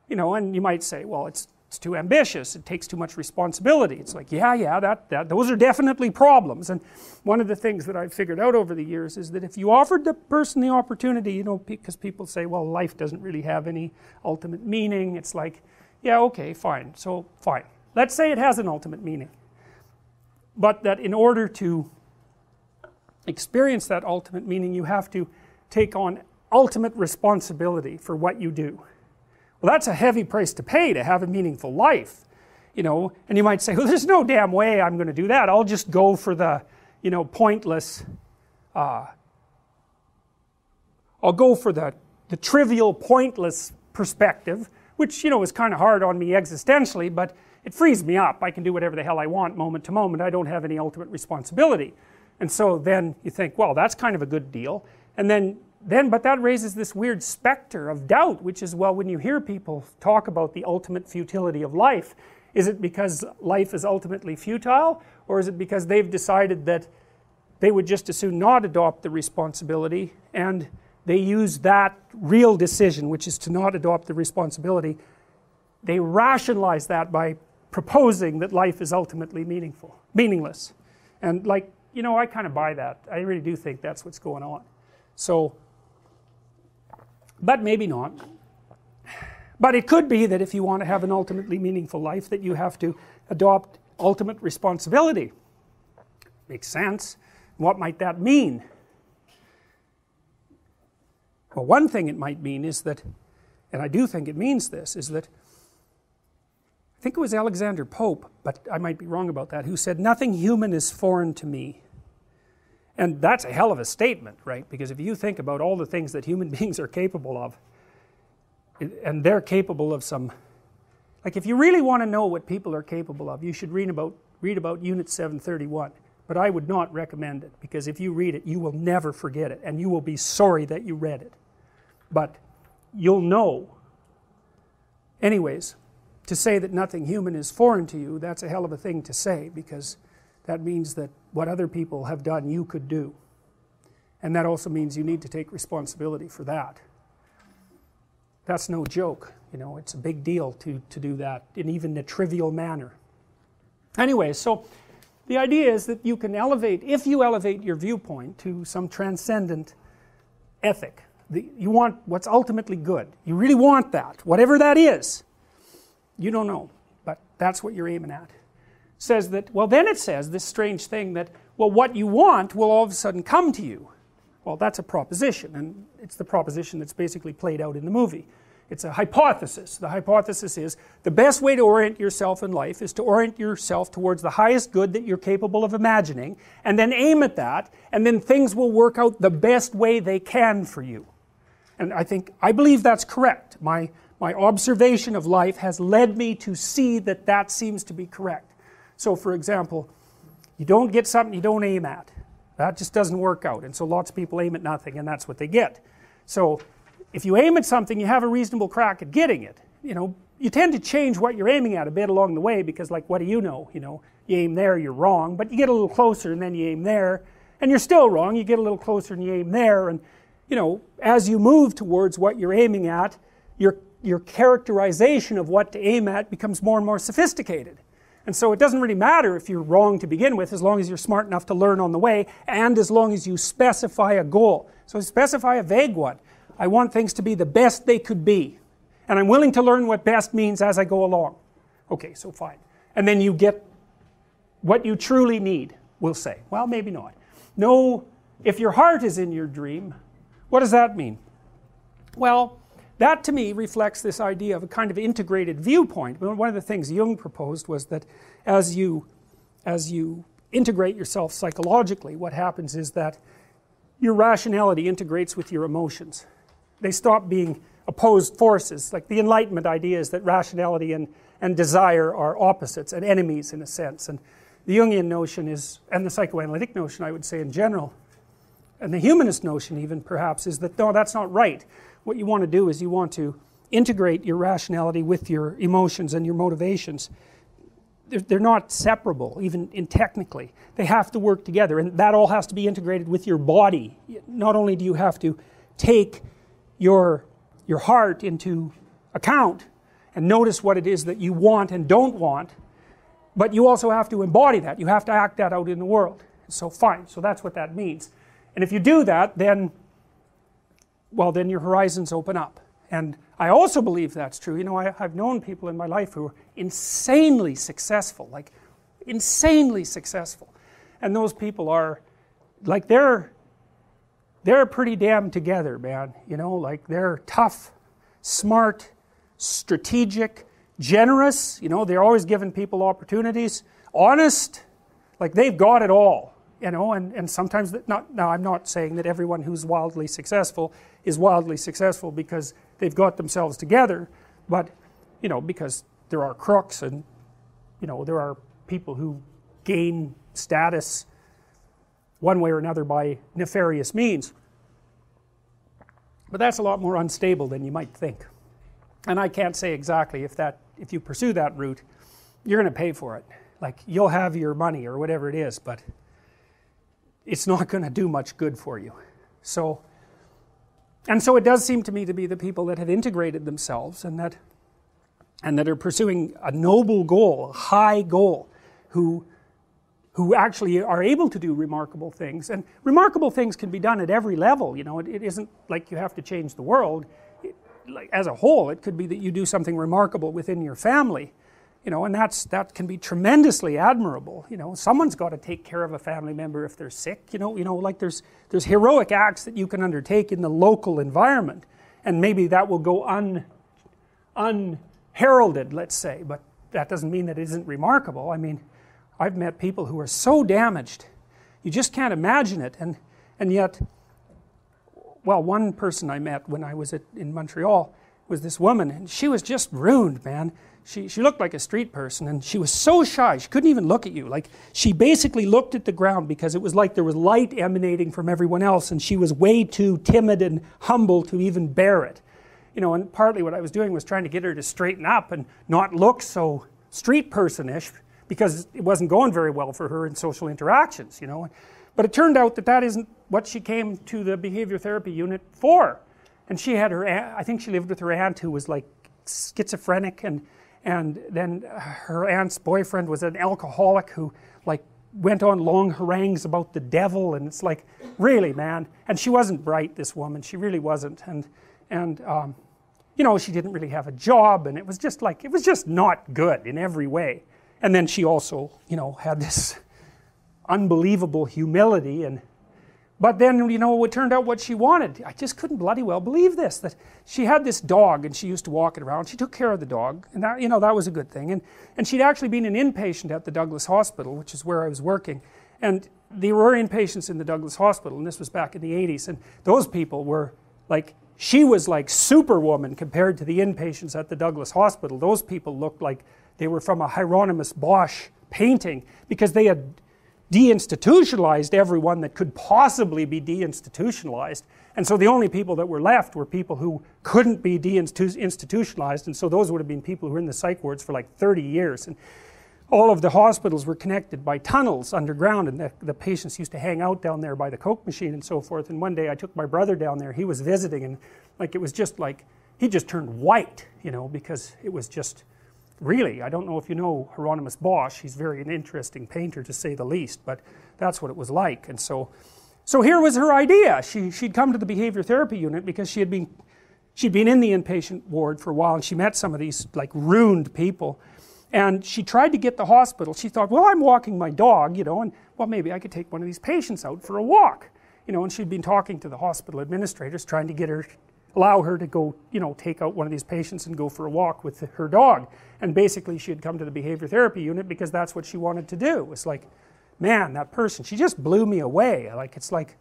You know, and you might say, well, it's too ambitious, it takes too much responsibility. It's like, yeah, those are definitely problems. And one of the things that I've figured out over the years is that if you offered the person the opportunity, you know, because people say, well, life doesn't really have any ultimate meaning, it's like, yeah, okay, fine, so fine. Let's say it has an ultimate meaning. But that in order to experience that ultimate meaning, you have to take on ultimate responsibility for what you do. Well, that's a heavy price to pay to have a meaningful life, you know. And you might say, well, there's no damn way I'm going to do that. I'll just go for the, you know, pointless, I'll go for the trivial, pointless perspective, which, you know, is kind of hard on me existentially, but it frees me up. I can do whatever the hell I want moment to moment. I don't have any ultimate responsibility. And so then you think, well, that's kind of a good deal. And then but that raises this weird specter of doubt, which is, well, when you hear people talk about the ultimate futility of life, is it because life is ultimately futile, or is it because they've decided that they would just as soon not adopt the responsibility, and they use that real decision, which is to not adopt the responsibility, they rationalize that by proposing that life is ultimately meaningless. And like, you know, I kind of buy that. I really do think that's what's going on. So, but maybe not. But it could be that if you want to have an ultimately meaningful life, that you have to adopt ultimate responsibility. Makes sense. What might that mean? Well, one thing it might mean is that, and I do think it means this, is that I think it was Alexander Pope, but I might be wrong about that, who said, nothing human is foreign to me. And that's a hell of a statement, right? Because if you think about all the things that human beings are capable of, and they're capable of some, like if you really want to know what people are capable of, you should read about Unit 731. But I would not recommend it, because if you read it, you will never forget it, and you will be sorry that you read it. But you'll know. Anyways, to say that nothing human is foreign to you, that's a hell of a thing to say, because that means that what other people have done, you could do. And that also means you need to take responsibility for that. That's no joke, you know, it's a big deal to do that in even a trivial manner. Anyway, so the idea is that you can elevate, if you elevate your viewpoint to some transcendent ethic, you want what's ultimately good. You really want that, whatever that is. You don't know, but that's what you're aiming at. Says that, well, then it says this strange thing that, well, what you want will all of a sudden come to you. Well, that's a proposition, and it's the proposition that's basically played out in the movie. It's a hypothesis. The hypothesis is the best way to orient yourself in life is to orient yourself towards the highest good that you're capable of imagining, and then aim at that, and then things will work out the best way they can for you. And I believe that's correct. My observation of life has led me to see that that seems to be correct. So for example, you don't get something you don't aim at. That just doesn't work out, and so lots of people aim at nothing, and that's what they get. So if you aim at something, you have a reasonable crack at getting it. You know, you tend to change what you're aiming at a bit along the way, because like, what do you know? You know, you aim there, you're wrong, but you get a little closer and then you aim there, and you're still wrong, you get a little closer and you aim there, and you know, as you move towards what you're aiming at, your characterization of what to aim at becomes more and more sophisticated. And so it doesn't really matter if you're wrong to begin with, as long as you're smart enough to learn on the way, and as long as you specify a goal. So specify a vague one. I want things to be the best they could be, and I'm willing to learn what best means as I go along. Okay, so fine. And then you get what you truly need, we'll say. Well, maybe not. No, if your heart is in your dream, what does that mean? Well, that to me reflects this idea of a kind of integrated viewpoint. One of the things Jung proposed was that as you integrate yourself psychologically, what happens is that your rationality integrates with your emotions. They stop being opposed forces. Like the Enlightenment idea is that rationality and desire are opposites and enemies in a sense. And the Jungian notion is, and the psychoanalytic notion I would say in general, and the humanist notion even perhaps, is that no, that's not right. What you want to do is you want to integrate your rationality with your emotions and your motivations. They're not separable, even technically. They have to work together, and that all has to be integrated with your body. Not only do you have to take your heart into account, and notice what it is that you want and don't want, but you also have to embody that. You have to act that out in the world. So fine, so that's what that means. And if you do that, then, well, then your horizons open up. And I also believe that's true. You know, I've known people in my life who are insanely successful, like insanely successful. And those people are, like, they're pretty damn together, man. You know, like, they're tough, smart, strategic, generous. You know, they're always giving people opportunities, honest, like they've got it all. You know, and sometimes, now I'm not saying that everyone who's wildly successful is wildly successful because they've got themselves together, but, you know, because there are crooks and, you know, there are people who gain status one way or another by nefarious means. But that's a lot more unstable than you might think. And I can't say exactly if you pursue that route, you're going to pay for it. Like, you'll have your money or whatever it is, but it's not going to do much good for you. So it does seem to me to be the people that have integrated themselves and that are pursuing a noble goal, a high goal, who actually are able to do remarkable things. And remarkable things can be done at every level. You know, it isn't like you have to change the world. Like, as a whole, it could be that you do something remarkable within your family. You know, and that can be tremendously admirable. You know, someone's got to take care of a family member if they're sick. You know, like there's heroic acts that you can undertake in the local environment, and maybe that will go unheralded, let's say. But that doesn't mean that it isn't remarkable. I mean, I've met people who are so damaged, you just can't imagine it. And yet, well, one person I met when I was in Montreal was this woman, and she was just ruined, man. She looked like a street person, and she was so shy, she couldn't even look at you. Like, she basically looked at the ground because it was like there was light emanating from everyone else, and she was way too timid and humble to even bear it. You know, and partly what I was doing was trying to get her to straighten up and not look so street person-ish, because it wasn't going very well for her in social interactions, you know. But it turned out that isn't what she came to the behavior therapy unit for. And she had her aunt, I think she lived with her aunt who was like schizophrenic, and then her aunt's boyfriend was an alcoholic who like went on long harangues about the devil, and it's like, really, man. And she wasn't bright, this woman, she really wasn't. And you know, she didn't really have a job, and it was just like, it was just not good in every way. And then she also, you know, had this unbelievable humility, but then, you know, it turned out what she wanted. I just couldn't bloody well believe this, that she had this dog and she used to walk it around. She took care of the dog, and that, you know, that was a good thing. And she'd actually been an inpatient at the Douglas Hospital, which is where I was working. And there were inpatients in the Douglas Hospital, and this was back in the 80s, and those people were like, she was like Superwoman compared to the inpatients at the Douglas Hospital. Those people looked like they were from a Hieronymus Bosch painting, because they had deinstitutionalized everyone that could possibly be deinstitutionalized, and so the only people that were left were people who couldn't be deinstitutionalized, and so those would have been people who were in the psych wards for like 30 years, and all of the hospitals were connected by tunnels underground, and the patients used to hang out down there by the Coke machine and so forth. And one day I took my brother down there, he was visiting, and like, it was just like, he just turned white, you know, because it was just, really, I don't know if you know Hieronymus Bosch, he's very an interesting painter to say the least, but that's what it was like. And so here was her idea. She'd come to the behavior therapy unit because she'd been in the inpatient ward for a while, and she met some of these like ruined people, and she tried to get the hospital. She thought, well, I'm walking my dog, you know, and well, maybe I could take one of these patients out for a walk, you know. And she'd been talking to the hospital administrators, trying to get her, allow her to go, you know, take out one of these patients and go for a walk with her dog. And basically she had come to the behavior therapy unit because that's what she wanted to do. It was like, man, that person, she just blew me away. Like, it's like,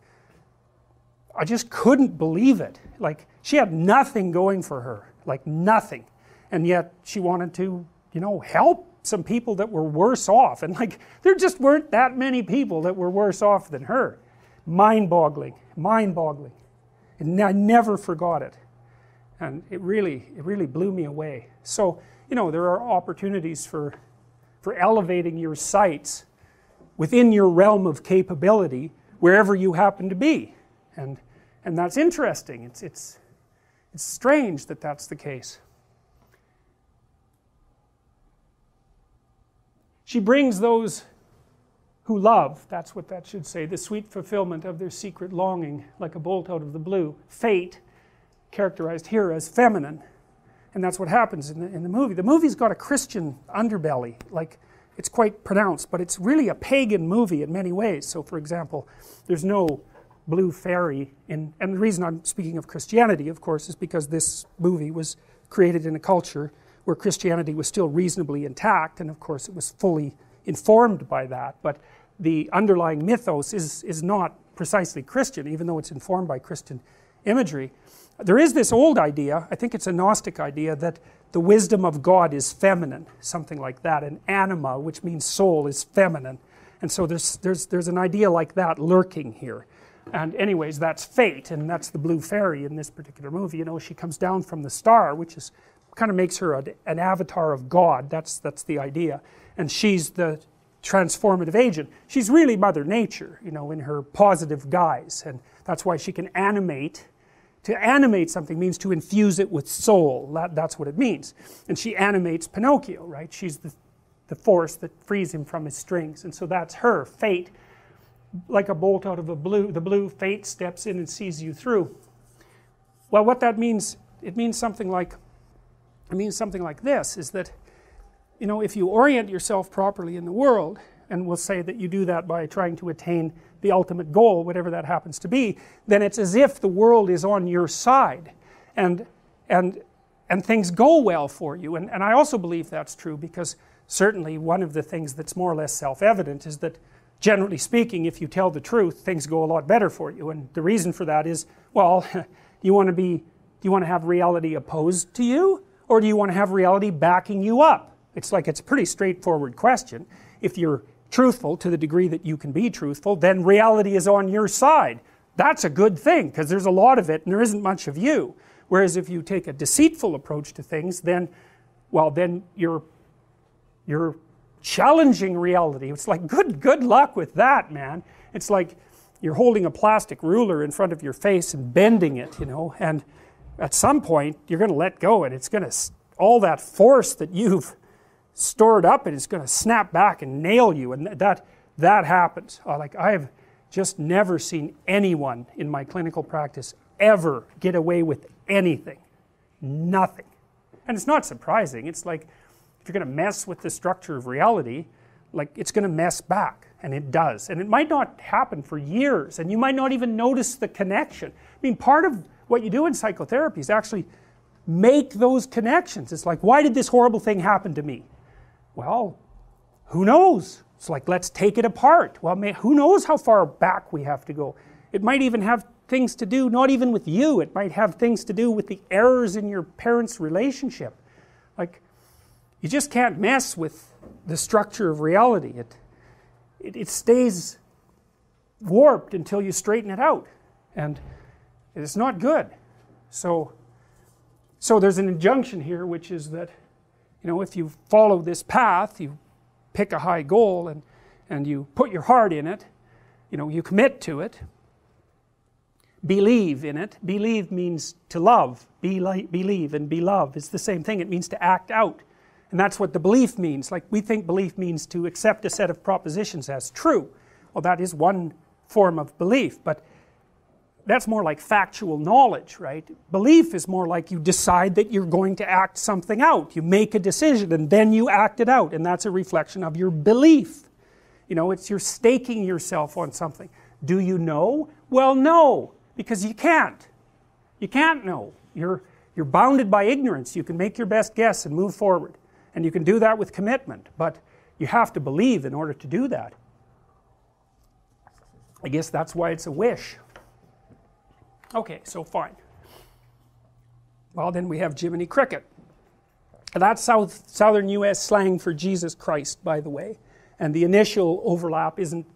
I just couldn't believe it. Like, she had nothing going for her, like nothing. And yet she wanted to, you know, help some people that were worse off. And like, there just weren't that many people that were worse off than her. Mind-boggling, mind-boggling. And I never forgot it. And it really blew me away. So, you know, there are opportunities for elevating your sights within your realm of capability wherever you happen to be. And that's interesting. It's strange that that's the case. She brings those who love, that's what that should say, the sweet fulfillment of their secret longing, like a bolt out of the blue. Fate, characterized here as feminine. And that's what happens in the movie. The movie's got a Christian underbelly, like it's quite pronounced, but it's really a pagan movie in many ways. So for example, there's no blue fairy and the reason I'm speaking of Christianity, of course, is because this movie was created in a culture where Christianity was still reasonably intact, and of course it was fully informed by that, but the underlying mythos is not precisely Christian, even though it's informed by Christian imagery. There is this old idea, I think it's a Gnostic idea, that the wisdom of God is feminine, something like that, and anima, which means soul, is feminine, and so there's an idea like that lurking here. And anyways, that's fate, and that's the blue fairy in this particular movie. You know, she comes down from the star, which is kind of makes her an avatar of God. That's the idea, and she's the transformative agent. She's really Mother Nature, you know, in her positive guise, and that's why she can animate. To animate something means to infuse it with soul. That's what it means. And she animates Pinocchio, right? She's the force that frees him from his strings, and so that's her. Fate, like a bolt out of the blue, fate steps in and sees you through. Well, what that means, it means something like this, is that, you know, if you orient yourself properly in the world, and we'll say that you do that by trying to attain the ultimate goal, whatever that happens to be, then it's as if the world is on your side, and things go well for you. And I also believe that's true, because certainly one of the things that's more or less self-evident is that, generally speaking, if you tell the truth, things go a lot better for you. And the reason for that is, well, do you want to have reality opposed to you, or do you want to have reality backing you up? It's a pretty straightforward question. If you're truthful to the degree that you can be truthful, then reality is on your side. That's a good thing, because there's a lot of it and there isn't much of you. Whereas if you take a deceitful approach to things, then you're challenging reality. It's like, good luck with that, man. It's like you're holding a plastic ruler in front of your face and bending it, you know, and at some point you're going to let go, and it's going to, all that force that you've stored up, and it's going to snap back and nail you, and that happens. Like, I have just never seen anyone in my clinical practice ever get away with anything. Nothing. And it's not surprising. It's like, if you're going to mess with the structure of reality, like, it's going to mess back, and it does. And it might not happen for years, and you might not even notice the connection. I mean, part of what you do in psychotherapy is actually make those connections. It's like, why did this horrible thing happen to me? Well, who knows? It's like, let's take it apart. Well, who knows how far back we have to go? It might even have things to do, not even with you, it might have things to do with the errors in your parents' relationship. Like, you just can't mess with the structure of reality. It stays warped until you straighten it out, and it's not good. So there's an injunction here, which is that, you know, if you follow this path, you pick a high goal and you put your heart in it, you know, you commit to it, believe in it. Believe means to love. Believe and be love is the same thing. It means to act out. And that's what the belief means. Like, we think belief means to accept a set of propositions as true. Well, that is one form of belief, but that's more like factual knowledge, right? Belief is more like you decide that you're going to act something out. You make a decision and then you act it out, and that's a reflection of your belief. You know, it's you're staking yourself on something. Do you know? Well, no, because you can't. You can't know. You're bounded by ignorance. You can make your best guess and move forward. And you can do that with commitment, but you have to believe in order to do that. I guess that's why it's a wish. Okay, so fine. Well, then we have Jiminy Cricket. That's southern U.S. slang for Jesus Christ, by the way. And the initial overlap isn't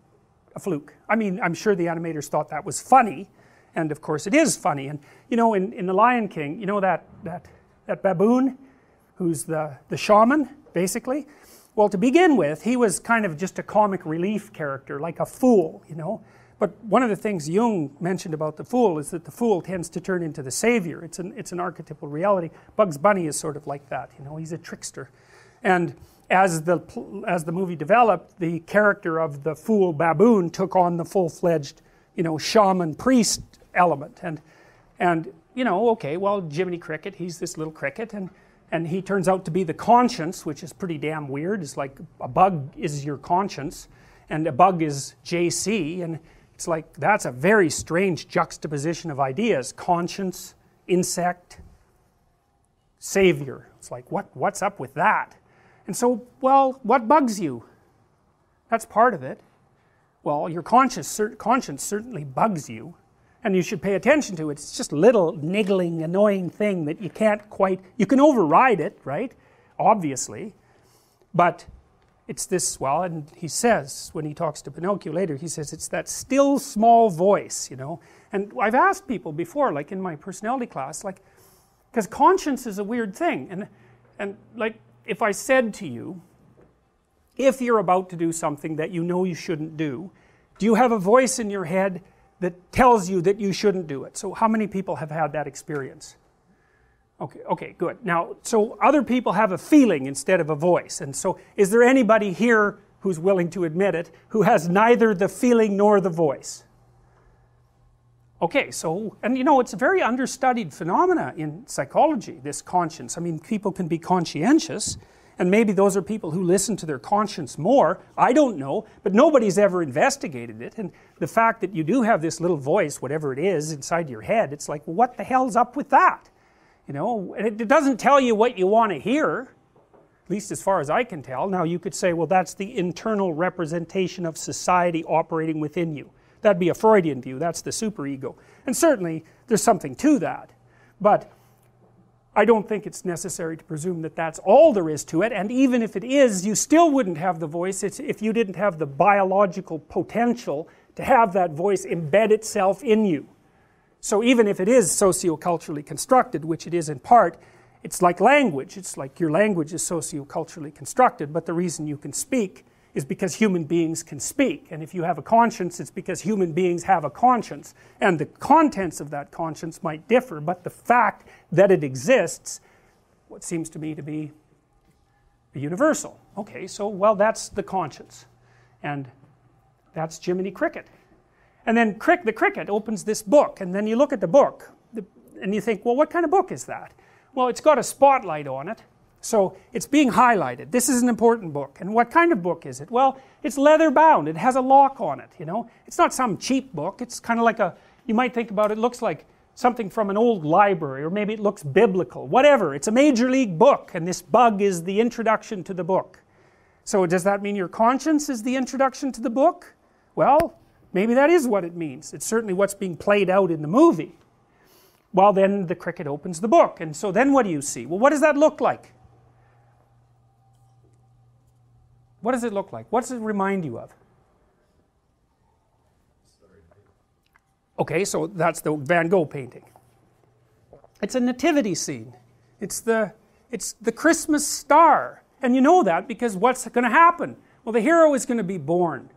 a fluke. I mean, I'm sure the animators thought that was funny, and of course it is funny. And you know, in The Lion King, you know that baboon who's the shaman, basically? Well, to begin with, he was kind of just a comic relief character, like a fool, you know. But one of the things Jung mentioned about the fool is that the fool tends to turn into the savior. It's an archetypal reality. Bugs Bunny is sort of like that, you know. He's a trickster. And as the movie developed, the character of the fool baboon took on the full-fledged, shaman priest element, and okay, well, Jiminy Cricket, he's this little cricket, and he turns out to be the conscience, which is pretty damn weird. It's like a bug is your conscience, and a bug is JC, and it's like, that's a very strange juxtaposition of ideas. Conscience, insect, savior. It's like, what's up with that? And so, well, what bugs you? That's part of it. Well, your conscience certainly bugs you, and you should pay attention to it. It's just a little niggling, annoying thing that you can't quite, you can override it, right? Obviously. But it's this, well, and he says, when he talks to Pinocchio later, he says it's that still small voice, And I've asked people before, like in my personality class, like, because conscience is a weird thing. And like, if I said to you, if you're about to do something that you know you shouldn't do you have a voice in your head that tells you that you shouldn't do it? So how many people have had that experience? Okay, good. Now, so other people have a feeling instead of a voice. And so is there anybody here who's willing to admit it, who has neither the feeling nor the voice? Okay, so, and it's a very understudied phenomena in psychology, this conscience. I mean, people can be conscientious, and maybe those are people who listen to their conscience more. I don't know, but nobody's ever investigated it. And the fact that you do have this little voice, whatever it is, inside your head, it's like, well, what the hell's up with that? And it doesn't tell you what you want to hear, at least as far as I can tell. Now, you could say, well, that's the internal representation of society operating within you. That'd be a Freudian view. That's the superego. And certainly, there's something to that. But I don't think it's necessary to presume that that's all there is to it. And even if it is, you still wouldn't have the voice if you didn't have the biological potential to have that voice embed itself in you. So even if it is socioculturally constructed, which it is in part, it's like language. It's like your language is socioculturally constructed, but the reason you can speak is because human beings can speak. And if you have a conscience, it's because human beings have a conscience. And the contents of that conscience might differ, but the fact that it exists, what seems to me to be universal. Okay, so, well, that's the conscience. And that's Jiminy Cricket. And then the cricket opens this book, and then you look at the book, and you think, well, what kind of book is that? Well, it's got a spotlight on it. So it's being highlighted. This is an important book. And what kind of book is it? Well, it's leather bound. It has a lock on it, It's not some cheap book. It's kind of like you might think about it, looks like something from an old library, or maybe it looks biblical, whatever. It's a major league book, and this bug is the introduction to the book. So does that mean your conscience is the introduction to the book? Well, maybe that is what it means. It's certainly what's being played out in the movie. Well, then the cricket opens the book, and so then what do you see? Well, what does that look like? What does it look like? What does it remind you of? Okay, so that's the Van Gogh painting. It's a nativity scene. It's the Christmas star. And you know that because what's going to happen? Well, the hero is going to be born.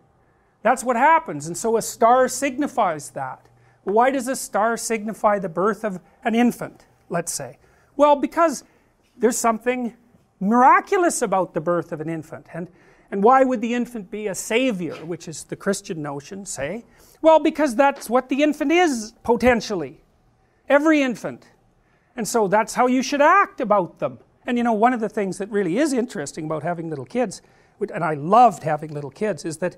That's what happens. And so a star signifies that. Why does a star signify the birth of an infant, let's say? Well, because there's something miraculous about the birth of an infant. And why would the infant be a savior, which is the Christian notion, say? Well, because that's what the infant is, potentially. Every infant. And so that's how you should act about them. And one of the things that really is interesting about having little kids, and I loved having little kids, is that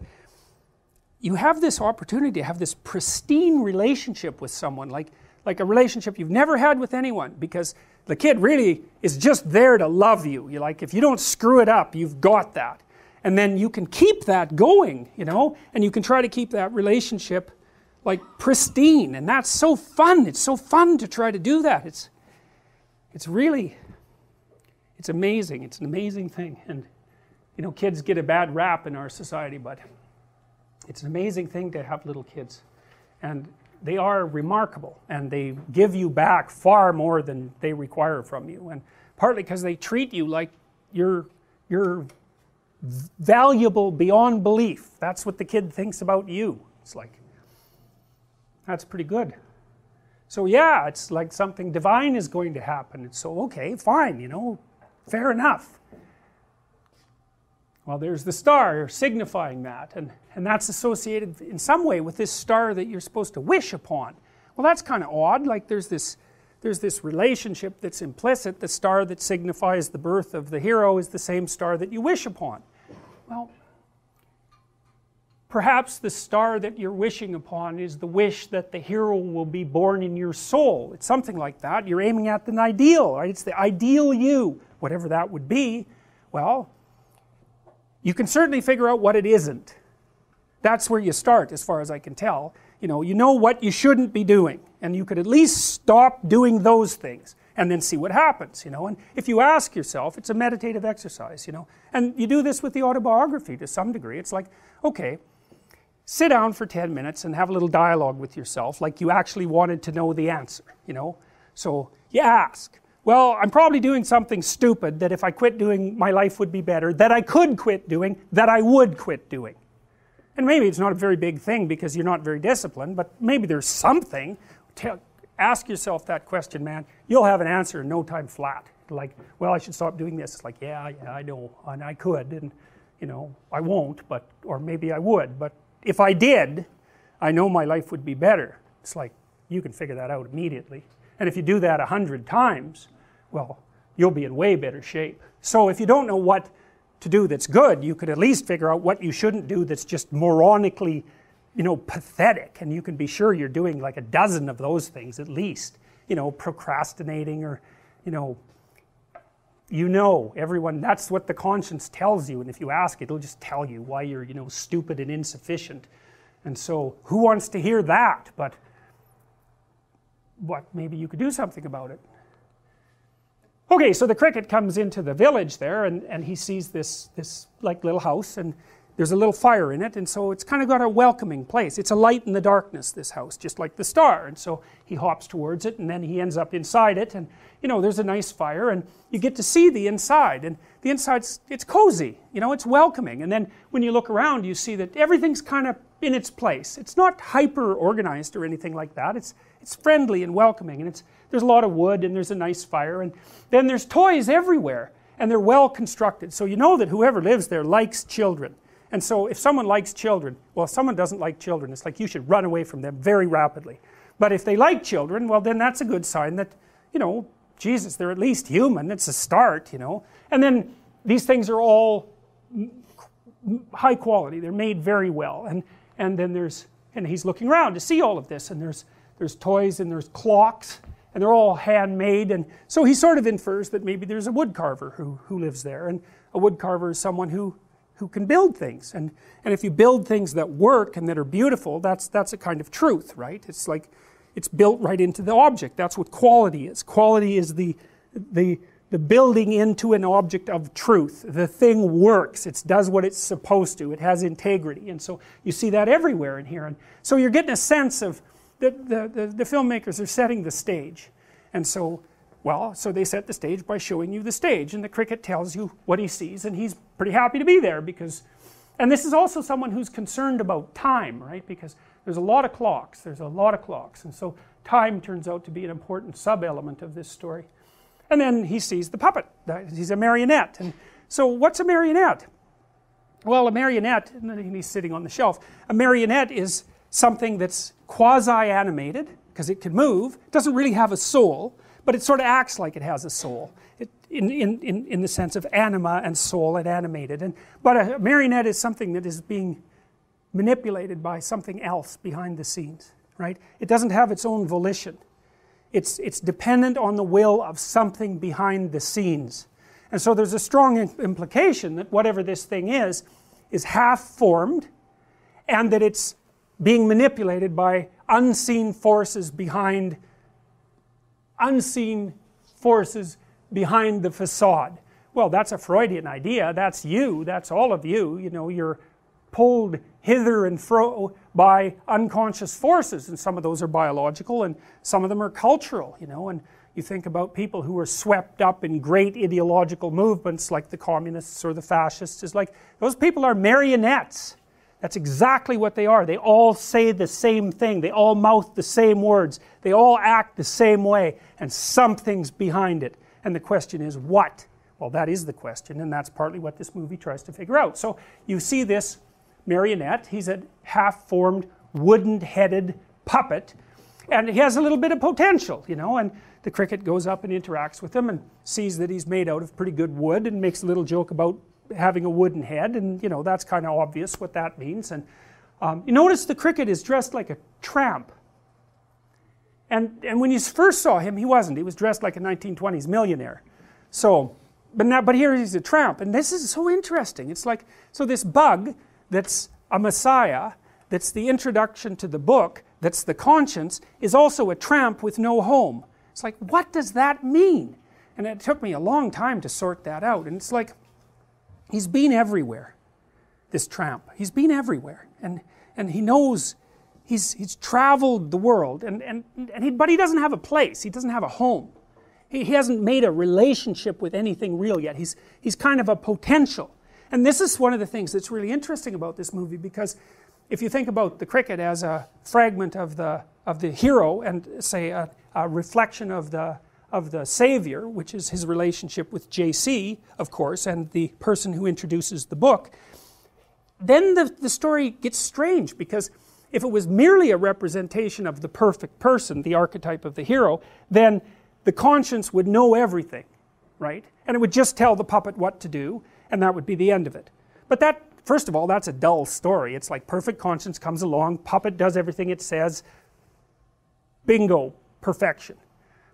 you have this opportunity to have this pristine relationship with someone, like a relationship you've never had with anyone, because the kid really is just there to love you. If you don't screw it up, you've got that. And then you can keep that going, and you can try to keep that relationship pristine, and that's so fun. It's so fun to try to do that. It's amazing. It's an amazing thing. And kids get a bad rap in our society, but it's an amazing thing to have little kids. And they are remarkable, and they give you back far more than they require from you. And partly because they treat you like you're valuable beyond belief. That's what the kid thinks about you. It's like, that's pretty good. So yeah, it's like something divine is going to happen. And so, okay, fine, fair enough. Well, there's the star signifying that, and that's associated in some way with this star that you're supposed to wish upon. Well, that's kind of odd. Like there's this relationship that's implicit. The star that signifies the birth of the hero is the same star that you wish upon. Well, perhaps the star that you're wishing upon is the wish that the hero will be born in your soul. It's something like that. You're aiming at an ideal, right? It's the ideal you, whatever that would be. Well, you can certainly figure out what it isn't. That's where you start, as far as I can tell. You know what you shouldn't be doing, and you could at least stop doing those things and then see what happens, and if you ask yourself, it's a meditative exercise, and you do this with the autobiography to some degree. It's like, okay, sit down for 10 minutes and have a little dialogue with yourself like you actually wanted to know the answer, so you ask, well, I'm probably doing something stupid that if I quit doing my life would be better, that I could quit doing, that I would quit doing. And maybe it's not a very big thing because you're not very disciplined, but maybe there's something. Ask yourself that question, man. You'll have an answer in no time flat. Like, well, I should stop doing this. It's like, yeah, I know, and I could, and I won't, or maybe I would, but if I did, I know my life would be better. It's like, you can figure that out immediately. And if you do that 100 times, well, you'll be in way better shape. So if you don't know what to do that's good, you could at least figure out what you shouldn't do that's just moronically, pathetic, and you can be sure you're doing like a dozen of those things at least, procrastinating, or, everyone, that's what the conscience tells you, and if you ask it, it'll just tell you why you're, stupid and insufficient. And so, who wants to hear that? But maybe you could do something about it. Okay, so the cricket comes into the village there, and he sees this like little house, and there's a little fire in it, and so it's kind of got a welcoming place. It's a light in the darkness, this house, just like the star. And so he hops towards it, and then he ends up inside it, and there's a nice fire, and you get to see the inside, and the inside's, it's cozy, it's welcoming. And then when you look around, you see that everything's kind of in its place. It's not hyper organized or anything like that. It's friendly and welcoming, and there's a lot of wood, and there's a nice fire, and then there's toys everywhere, and they're well constructed. So you know that whoever lives there likes children. And so if someone likes children, well, if someone doesn't like children, it's like you should run away from them very rapidly. But if they like children, well, then that's a good sign that, Jesus, they're at least human. It's a start, And then these things are all high quality. They're made very well. And then he's looking around to see all of this, and there's toys, and there's clocks, and they're all handmade. And so he sort of infers that maybe there's a wood carver who lives there, and a wood carver is someone who can build things, and if you build things that work and that are beautiful, that's a kind of truth, right? It's like it's built right into the object. That's what quality is. Quality is the building into an object of truth. The thing works. It does what it's supposed to. It has integrity, and so you see that everywhere in here. And so you're getting a sense of the filmmakers are setting the stage, and so. Well, so they set the stage by showing you the stage, and the cricket tells you what he sees, and he's pretty happy to be there because, and this is also someone who's concerned about time, right? Because there's a lot of clocks, and so time turns out to be an important sub-element of this story. And then he sees the puppet, he's a marionette, and so what's a marionette? Well, a marionette, and he's sitting on the shelf, a marionette is something that's quasi-animated, because it can move, it doesn't really have a soul, but it sort of acts like it has a soul, in the sense of anima and soul and animated. But a marionette is something that is being manipulated by something else behind the scenes, right? It doesn't have its own volition. It's dependent on the will of something behind the scenes. And so there's a strong implication that whatever this thing is half formed, and that it's being manipulated by unseen forces behind the facade. Well, that's a Freudian idea. That's you. That's all of you. You're pulled hither and fro by unconscious forces, and some of those are biological, and some of them are cultural. And you think about people who are swept up in great ideological movements, like the communists or the fascists. It's like those people are marionettes. That's exactly what they are. They all say the same thing. They all mouth the same words. They all act the same way, and something's behind it. And the question is, what? Well, that is the question, and that's partly what this movie tries to figure out. So you see this marionette. He's a half-formed, wooden-headed puppet, and he has a little bit of potential, you know, and the cricket goes up and interacts with him and sees that he's made out of pretty good wood and makes a little joke about having a wooden head, and you know, that's kind of obvious what that means. And you notice the cricket is dressed like a tramp, and when you first saw him, he wasn't. He was dressed like a 1920s millionaire. So but here he's a tramp, and this is so interesting. It's like, so this bug that's a messiah, that's the introduction to the book, that's the conscience, is also a tramp with no home. It's like, what does that mean? And it took me a long time to sort that out. And it's like, he's been everywhere, this tramp. He's been everywhere, and he knows, he's traveled the world, but he doesn't have a place. He doesn't have a home. He hasn't made a relationship with anything real yet. He's kind of a potential. And this is one of the things that's really interesting about this movie, because if you think about the cricket as a fragment of the hero, and say a reflection of the savior, which is his relationship with JC, of course, and the person who introduces the book, then the story gets strange, because if it was merely a representation of the perfect person, the archetype of the hero, then the conscience would know everything, right? And it would just tell the puppet what to do, and that would be the end of it. But that, first of all, that's a dull story. It's like perfect conscience comes along, puppet does everything it says, bingo, perfection.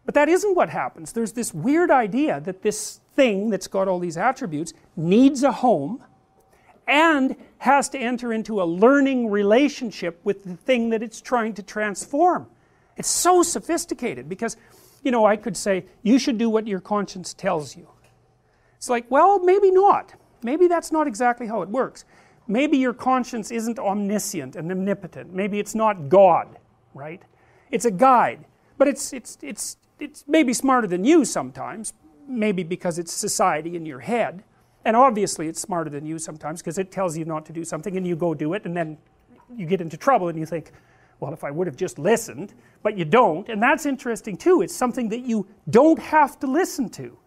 But that isn't what happens. There's this weird idea that this thing that's got all these attributes needs a home and has to enter into a learning relationship with the thing that it's trying to transform. It's so sophisticated, because, you know, I could say, you should do what your conscience tells you. It's like, well, maybe not. Maybe that's not exactly how it works. Maybe your conscience isn't omniscient and omnipotent. Maybe it's not God, right? It's a guide. But it's maybe smarter than you sometimes, maybe because it's society in your head. And obviously it's smarter than you sometimes, because it tells you not to do something and you go do it, and then you get into trouble and you think, well, if I would have just listened, but you don't. And that's interesting too. It's something that you don't have to listen to,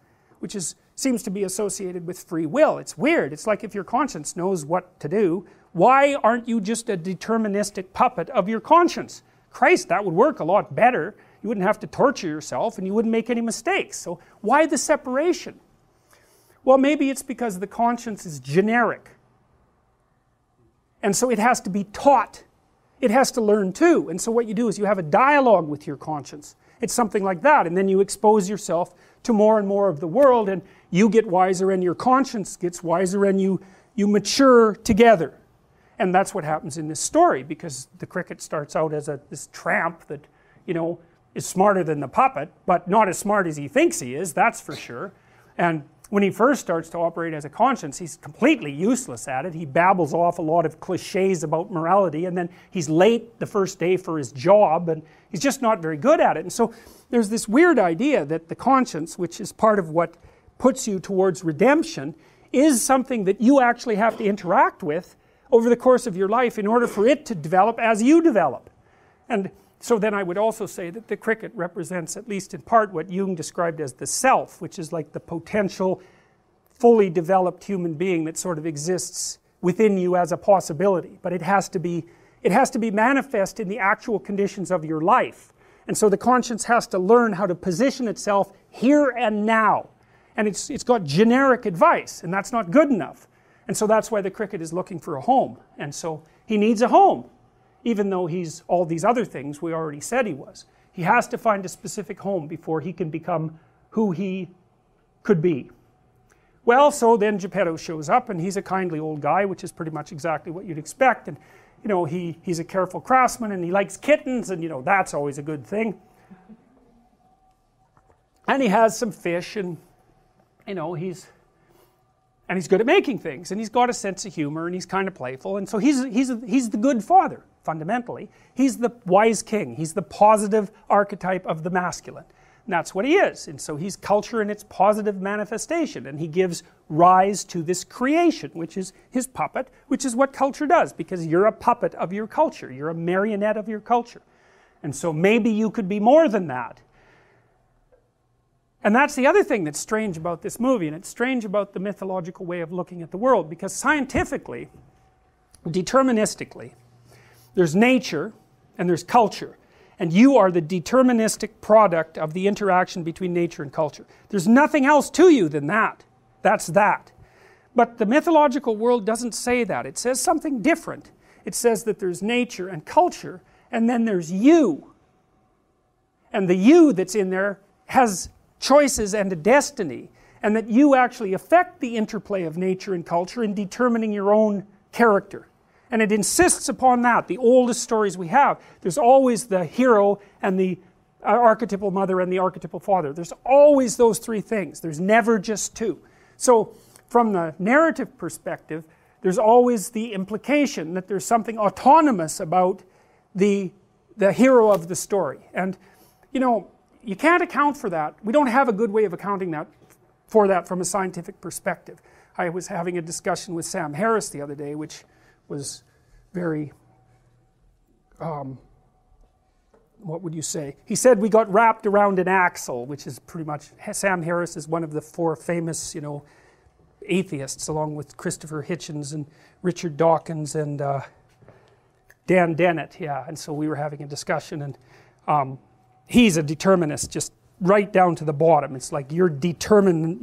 which seems to be associated with free will. It's weird. It's like, if your conscience knows what to do, why aren't you just a deterministic puppet of your conscience? Christ, that would work a lot better. You wouldn't have to torture yourself, and you wouldn't make any mistakes. So why the separation? Well, maybe it's because the conscience is generic, and so it has to be taught. It has to learn too. And so what you do is you have a dialogue with your conscience. It's something like that, and then you expose yourself to more and more of the world, and you get wiser and your conscience gets wiser, and you mature together. And that's what happens in this story, because the cricket starts out as this tramp that, you know, is smarter than the puppet, but not as smart as he thinks he is, that's for sure. And when he first starts to operate as a conscience, he's completely useless at it. He babbles off a lot of cliches about morality, and then he's late the first day for his job, and he's just not very good at it. And so there's this weird idea that the conscience, which is part of what puts you towards redemption, is something that you actually have to interact with over the course of your life in order for it to develop as you develop. And so then I would also say that the cricket represents, at least in part, what Jung described as the self, which is like the potential, fully developed human being that sort of exists within you as a possibility. But it has to be manifest in the actual conditions of your life. And so the conscience has to learn how to position itself here and now. And it's got generic advice, and that's not good enough. And so that's why the cricket is looking for a home. And so he needs a home, even though he's all these other things we already said he was. He has to find a specific home before he can become who he could be. Well, so then Geppetto shows up, and he's a kindly old guy, which is pretty much exactly what you'd expect. And you know, he's a careful craftsman, and he likes kittens, and you know, that's always a good thing. And he has some fish, and you know, he's good at making things, and he's got a sense of humor, and he's kind of playful, and so he's the good father, fundamentally. He's the wise king. He's the positive archetype of the masculine. And that's what he is. And so he's culture in its positive manifestation, and he gives rise to this creation, which is his puppet, which is what culture does, because you're a puppet of your culture. You're a marionette of your culture. And so maybe you could be more than that. And that's the other thing that's strange about this movie, and it's strange about the mythological way of looking at the world, because scientifically, deterministically, there's nature and there's culture, and you are the deterministic product of the interaction between nature and culture. There's nothing else to you than that. That's that. But the mythological world doesn't say that. It says something different. It says that there's nature and culture, and then there's you. And the you that's in there has choices and a destiny, and that you actually affect the interplay of nature and culture in determining your own character. And it insists upon that. The oldest stories we have, there's always the hero and the archetypal mother and the archetypal father. There's always those three things. There's never just two. So from the narrative perspective, there's always the implication that there's something autonomous about the hero of the story. And you know, you can't account for that. We don't have a good way of accounting for that from a scientific perspective. I was having a discussion with Sam Harris the other day, which was very, what would you say? He said we got wrapped around an axle, which is pretty much, Sam Harris is one of the four famous, you know, atheists, along with Christopher Hitchens and Richard Dawkins and Dan Dennett, yeah. And so we were having a discussion, and he's a determinist, just right down to the bottom. It's like you're determined,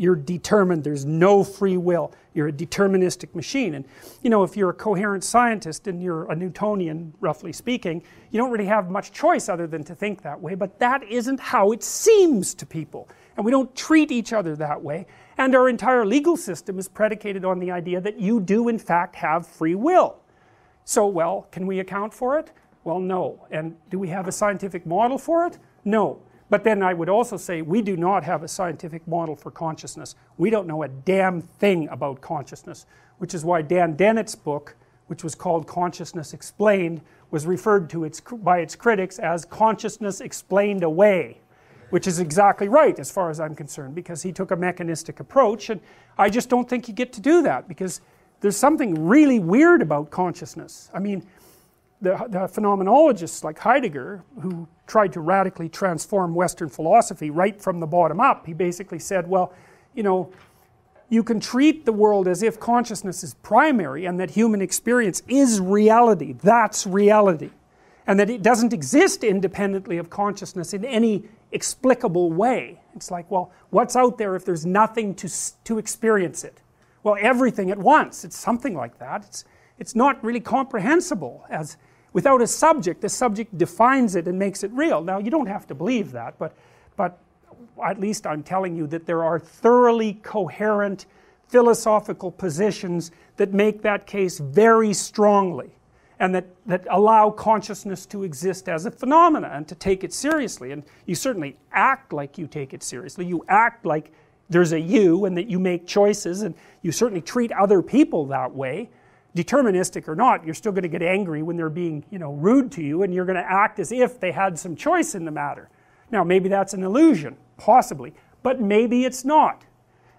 there's no free will, you're a deterministic machine. And you know, if you're a coherent scientist and you're a Newtonian, roughly speaking, you don't really have much choice other than to think that way, but that isn't how it seems to people. And we don't treat each other that way, and our entire legal system is predicated on the idea that you do in fact have free will. So, well, can we account for it? Well, no. And do we have a scientific model for it? No. But then I would also say we do not have a scientific model for consciousness. We don't know a damn thing about consciousness, which is why Dan Dennett's book, which was called Consciousness Explained, was referred to by its critics as Consciousness Explained Away, which is exactly right as far as I'm concerned, because he took a mechanistic approach, and I just don't think you get to do that, because there's something really weird about consciousness. I mean, the phenomenologists like Heidegger, who tried to radically transform Western philosophy right from the bottom up, he basically said, well, you know, you can treat the world as if consciousness is primary and that human experience is reality, that's reality, and that it doesn't exist independently of consciousness in any explicable way. It's like, well, what's out there if there's nothing to experience it? Well, everything at once. It's something like that. It's not really comprehensible as without a subject. The subject defines it and makes it real. Now, you don't have to believe that, but at least I'm telling you that there are thoroughly coherent philosophical positions that make that case very strongly, and that allow consciousness to exist as a phenomena and to take it seriously. And you certainly act like you take it seriously. You act like there's a you and that you make choices, and you certainly treat other people that way. Deterministic or not, you're still going to get angry when they're being, you know, rude to you, and you're going to act as if they had some choice in the matter. Now, maybe that's an illusion, possibly, but maybe it's not.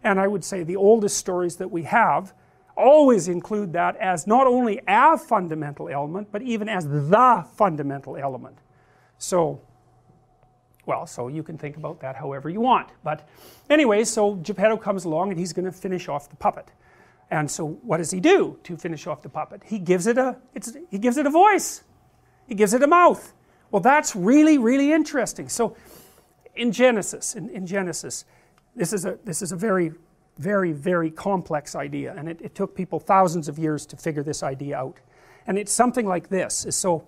And I would say the oldest stories that we have always include that as not only a fundamental element, but even as the fundamental element. So, well, so you can think about that however you want. But anyway, so Geppetto comes along and he's going to finish off the puppet. And so what does he do to finish off the puppet? He gives it a voice. He gives it a mouth. Well, that's really, really interesting. So in Genesis, this is a very, very, very complex idea, and it took people thousands of years to figure this idea out. And it's something like this. So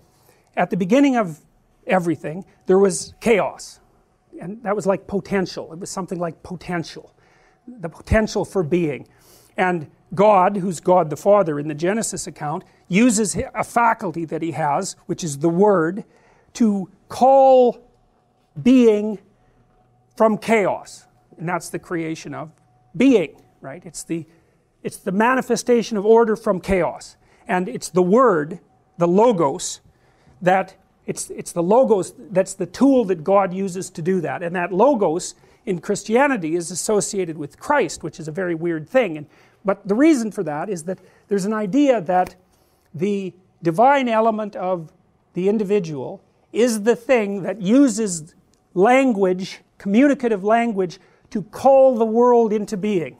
at the beginning of everything, there was chaos, and that was like potential. It was something like potential, the potential for being. And God, who's God the Father in the Genesis account, uses a faculty that he has, which is the Word, to call being from chaos. And that's the creation of being, right? It's the manifestation of order from chaos. And it's the Word, the Logos, it's the Logos that's the tool that God uses to do that. And that Logos in Christianity is associated with Christ, which is a very weird thing. But the reason for that is that there's an idea that the divine element of the individual is the thing that uses language, communicative language, to call the world into being.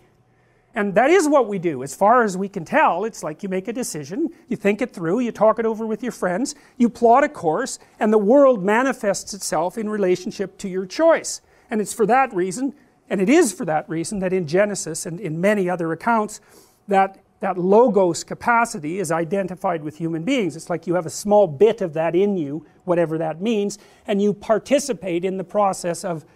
And that is what we do. As far as we can tell, it's like you make a decision, you think it through, you talk it over with your friends, you plot a course, and the world manifests itself in relationship to your choice. And it's for that reason, and it is for that reason, that in Genesis and in many other accounts, that logos capacity is identified with human beings. It's like you have a small bit of that in you, whatever that means, and you participate in the process of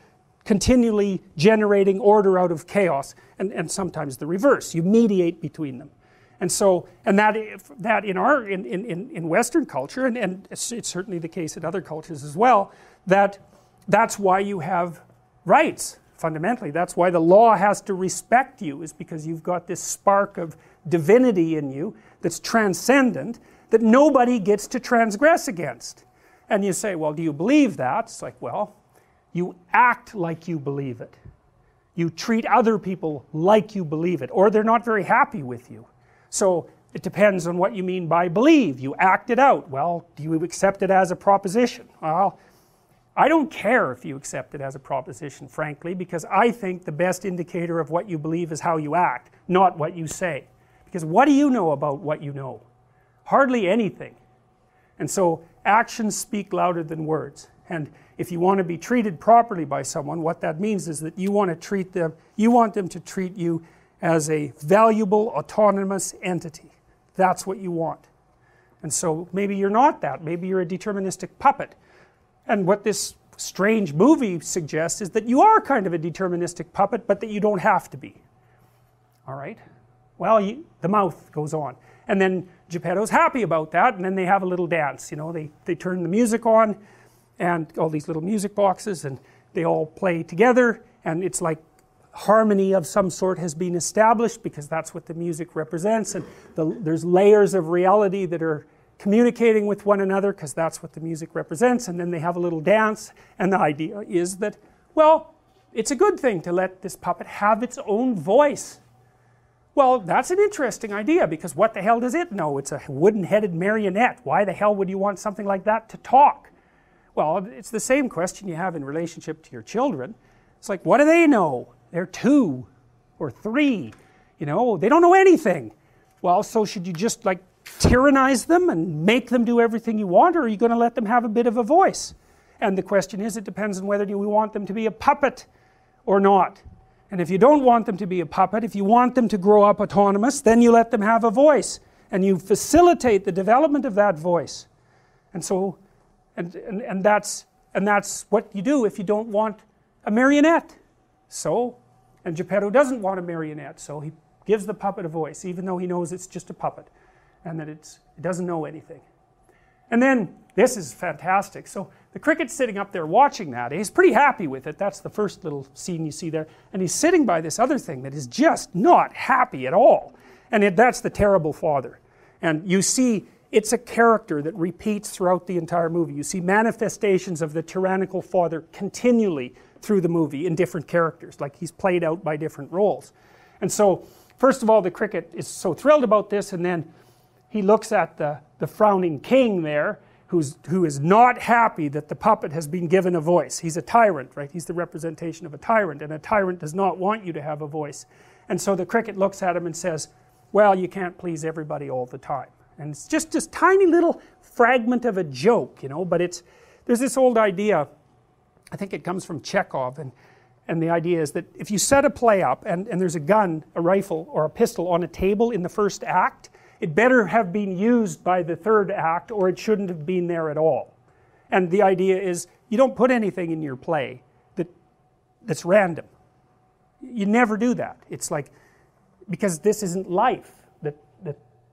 continually generating order out of chaos, and sometimes the reverse. You mediate between them. And so, and that in Western culture, and it's certainly the case in other cultures as well, that's why you have rights, fundamentally. That's why the law has to respect you, is because you've got this spark of divinity in you that's transcendent, that nobody gets to transgress against. And you say, well, do you believe that? It's like, well, you act like you believe it. You treat other people like you believe it, or they're not very happy with you. So it depends on what you mean by believe. You act it out. Well, do you accept it as a proposition? Well, I don't care if you accept it as a proposition, frankly, because I think the best indicator of what you believe is how you act, not what you say. Because what do you know about what you know? Hardly anything. And so actions speak louder than words. And if you want to be treated properly by someone, what that means is that you want them to treat you as a valuable, autonomous entity. That's what you want. And so maybe you're not that. Maybe you're a deterministic puppet. And what this strange movie suggests is that you are kind of a deterministic puppet, but that you don't have to be. All right? Well, the mouth goes on. And then Geppetto's happy about that, and then they have a little dance. You know, they turn the music on, and all these little music boxes, and they all play together, and it's like harmony of some sort has been established, because that's what the music represents, and there's layers of reality that are communicating with one another, because that's what the music represents. And then they have a little dance, and the idea is that, well, it's a good thing to let this puppet have its own voice. Well, that's an interesting idea, because what the hell does it know? It's a wooden-headed marionette. Why the hell would you want something like that to talk? Well, it's the same question you have in relationship to your children. It's like, what do they know? They're 2 or 3. You know, they don't know anything. Well, so should you just like tyrannize them and make them do everything you want, or are you going to let them have a bit of a voice? And the question is, it depends on whether you want them to be a puppet or not. And if you don't want them to be a puppet, if you want them to grow up autonomous, then you let them have a voice, and you facilitate the development of that voice. And so, and that's what you do if you don't want a marionette. So, and Geppetto doesn't want a marionette, so he gives the puppet a voice, even though he knows it's just a puppet, and that it doesn't know anything. And then, this is fantastic. So the cricket's sitting up there watching that. He's pretty happy with it. That's the first little scene you see there. And he's sitting by this other thing that is just not happy at all. And that's the terrible father. And you see, it's a character that repeats throughout the entire movie. You see manifestations of the tyrannical father continually through the movie in different characters, like he's played out by different roles. And so, first of all, the cricket is so thrilled about this, and then he looks at the frowning king there, who is not happy that the puppet has been given a voice. He's a tyrant, right? He's the representation of a tyrant, and a tyrant does not want you to have a voice. And so the cricket looks at him and says, well, you can't please everybody all the time. And it's just this tiny little fragment of a joke, you know, but there's this old idea, I think it comes from Chekhov, and the idea is that if you set a play up and there's a gun, a rifle, or a pistol on a table in the first act, it better have been used by the third act, or it shouldn't have been there at all. And the idea is, you don't put anything in your play that's random. You never do that. It's like, because this isn't life.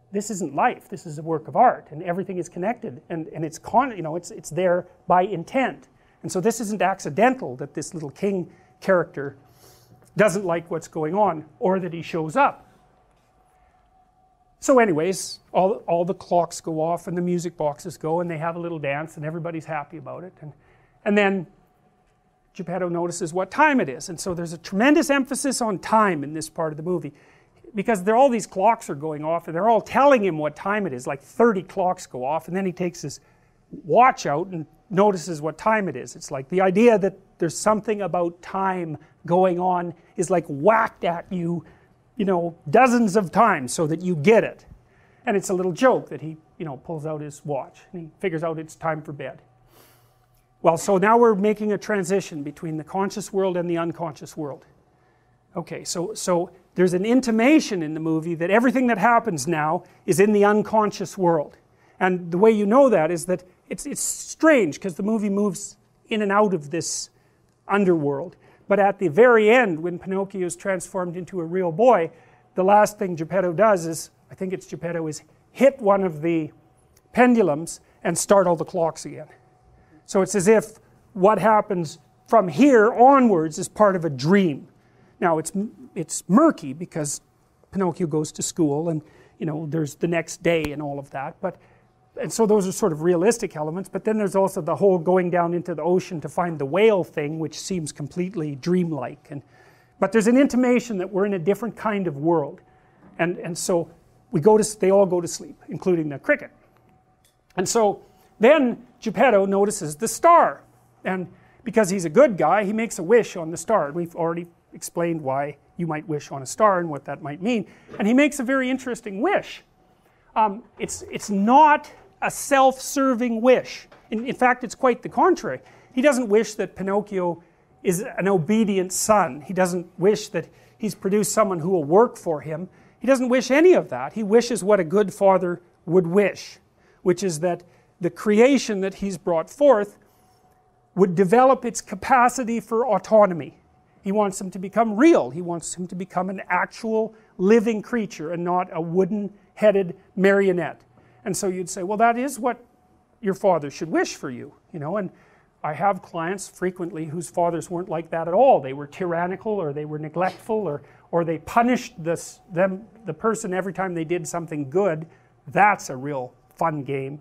This isn't life. This is a work of art, and everything is connected, and it's there by intent. And so this isn't accidental that this little king character doesn't like what's going on, or that he shows up. So anyways, all the clocks go off, and the music boxes go, and they have a little dance, and everybody's happy about it. And then Geppetto notices what time it is. And so there's a tremendous emphasis on time in this part of the movie, because all these clocks are going off, and they're all telling him what time it is. Like 30 clocks go off, and then he takes his watch out and notices what time it is. It's like the idea that there's something about time going on is like whacked at you, you know, dozens of times so that you get it. And it's a little joke that he, you know, pulls out his watch and he figures out it's time for bed. Well, so now we're making a transition between the conscious world and the unconscious world. Okay, so there's an intimation in the movie that everything that happens now is in the unconscious world. And the way you know that is that it's strange because the movie moves in and out of this underworld. But at the very end, when Pinocchio is transformed into a real boy, the last thing Geppetto does is, I think it's Geppetto, is hit one of the pendulums and start all the clocks again. So it's as if what happens from here onwards is part of a dream. Now it's murky because Pinocchio goes to school and, you know, there's the next day and all of that. And so those are sort of realistic elements, but then there's also the whole going down into the ocean to find the whale thing, which seems completely dreamlike. But there's an intimation that we're in a different kind of world. And so they all go to sleep, including the cricket. And so then Geppetto notices the star. And because he's a good guy, he makes a wish on the star. And we've already explained why you might wish on a star and what that might mean. And he makes a very interesting wish. It's not a self-serving wish. In fact, it's quite the contrary. He doesn't wish that Pinocchio is an obedient son. He doesn't wish that he's produced someone who will work for him. He doesn't wish any of that. He wishes what a good father would wish, which is that the creation that he's brought forth would develop its capacity for autonomy. He wants him to become real. He wants him to become an actual living creature and not a wooden-headed marionette. And so you'd say, well, that is what your father should wish for you, you know. And I have clients frequently whose fathers weren't like that at all. They were tyrannical, or they were neglectful, or they punished the person every time they did something good. That's a real fun game.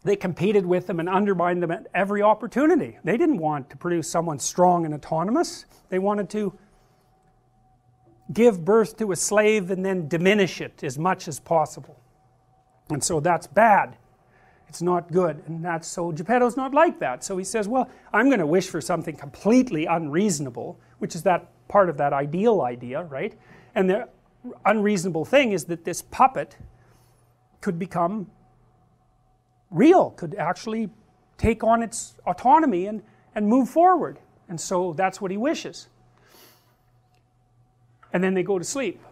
They competed with them and undermined them at every opportunity. They didn't want to produce someone strong and autonomous. They wanted to give birth to a slave and then diminish it as much as possible. And so that's bad. It's not good. And so Geppetto's not like that. So he says, well, I'm going to wish for something completely unreasonable, which is that part of that ideal idea, right? And the unreasonable thing is that this puppet could become real, could actually take on its autonomy and move forward. And so that's what he wishes. And then they go to sleep.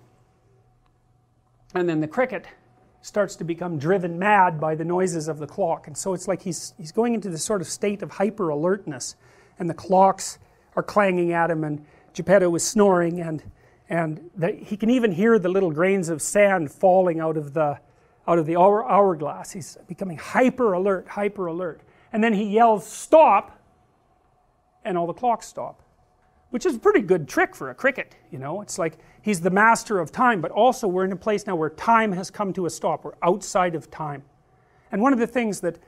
And then the cricket starts to become driven mad by the noises of the clock. And so it's like he's going into this sort of state of hyper alertness. And the clocks are clanging at him, and Geppetto is snoring, and he can even hear the little grains of sand falling out of the hourglass. He's becoming hyper alert. And then he yells, "Stop!" and all the clocks stop. Which is a pretty good trick for a cricket, you know. It's like he's the master of time, but also we're in a place now where time has come to a stop. We're outside of time. And one of the things that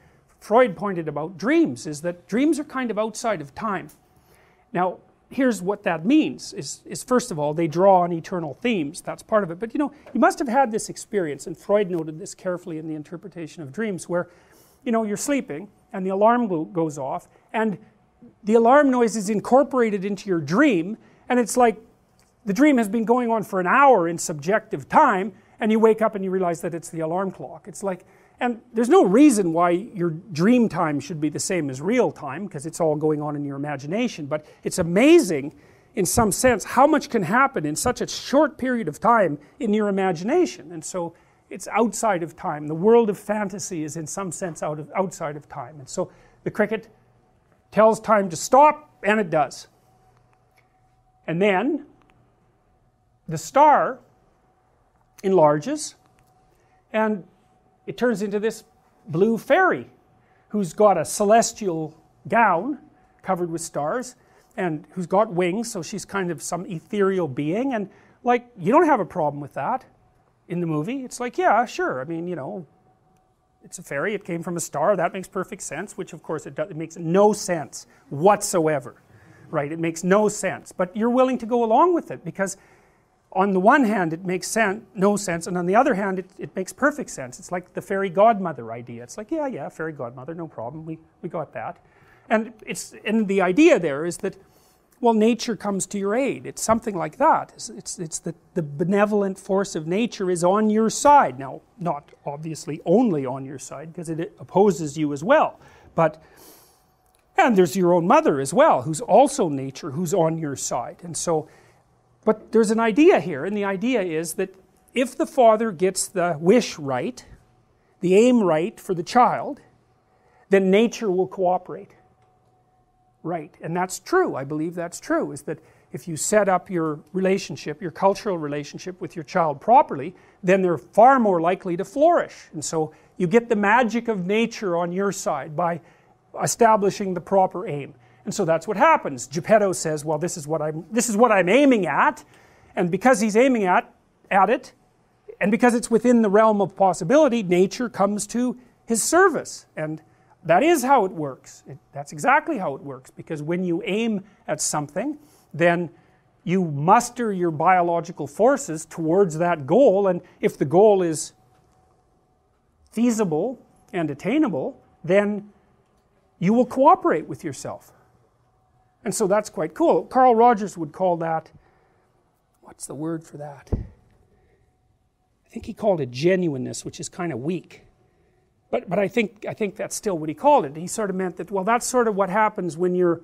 Freud pointed about dreams is that dreams are kind of outside of time. Now, here's what that means, is first of all, they draw on eternal themes. That's part of it. But you know, you must have had this experience, and Freud noted this carefully in the interpretation of dreams, where, you know, you're sleeping, and the alarm goes off, and the alarm noise is incorporated into your dream, and it's like the dream has been going on for an hour in subjective time, and you wake up and you realize that it's the alarm clock. It's like, and there's no reason why your dream time should be the same as real time, because it's all going on in your imagination, but it's amazing in some sense how much can happen in such a short period of time in your imagination. And so it's outside of time. The world of fantasy is in some sense outside of time. And so the cricket tells time to stop, and it does. And then the star enlarges, and it turns into this blue fairy who's got a celestial gown covered with stars and who's got wings, so she's kind of some ethereal being. And like, you don't have a problem with that in the movie. It's like, yeah, sure, I mean, you know, it's a fairy, it came from a star, that makes perfect sense, which of course it makes no sense whatsoever, right? It makes no sense, but you're willing to go along with it because on the one hand it makes no sense, and on the other hand it makes perfect sense. It's like the fairy godmother idea. It's like, yeah, fairy godmother, no problem, we got that. And the idea there is that well, nature comes to your aid. It's something like that. It's the benevolent force of nature is on your side. Now, not obviously only on your side, because it opposes you as well. And there's your own mother as well, who's also nature, who's on your side. And so, but there's an idea here, and the idea is that if the father gets the wish right, the aim right for the child, then nature will cooperate. Right, and that's true. I believe that's true, is that if you set up your relationship, your cultural relationship with your child properly, then they're far more likely to flourish. And so you get the magic of nature on your side by establishing the proper aim. And so that's what happens. Geppetto says, well, this is what I'm aiming at, and because he's aiming at it, and because it's within the realm of possibility, nature comes to his service. And that is how it works. That's exactly how it works, because when you aim at something, then you muster your biological forces towards that goal, and if the goal is feasible and attainable, then you will cooperate with yourself. And so that's quite cool. Carl Rogers would call that, what's the word for that? I think he called it genuineness, which is kind of weak. But I think that's still what he called it. He sort of meant that, well, that's sort of what happens when your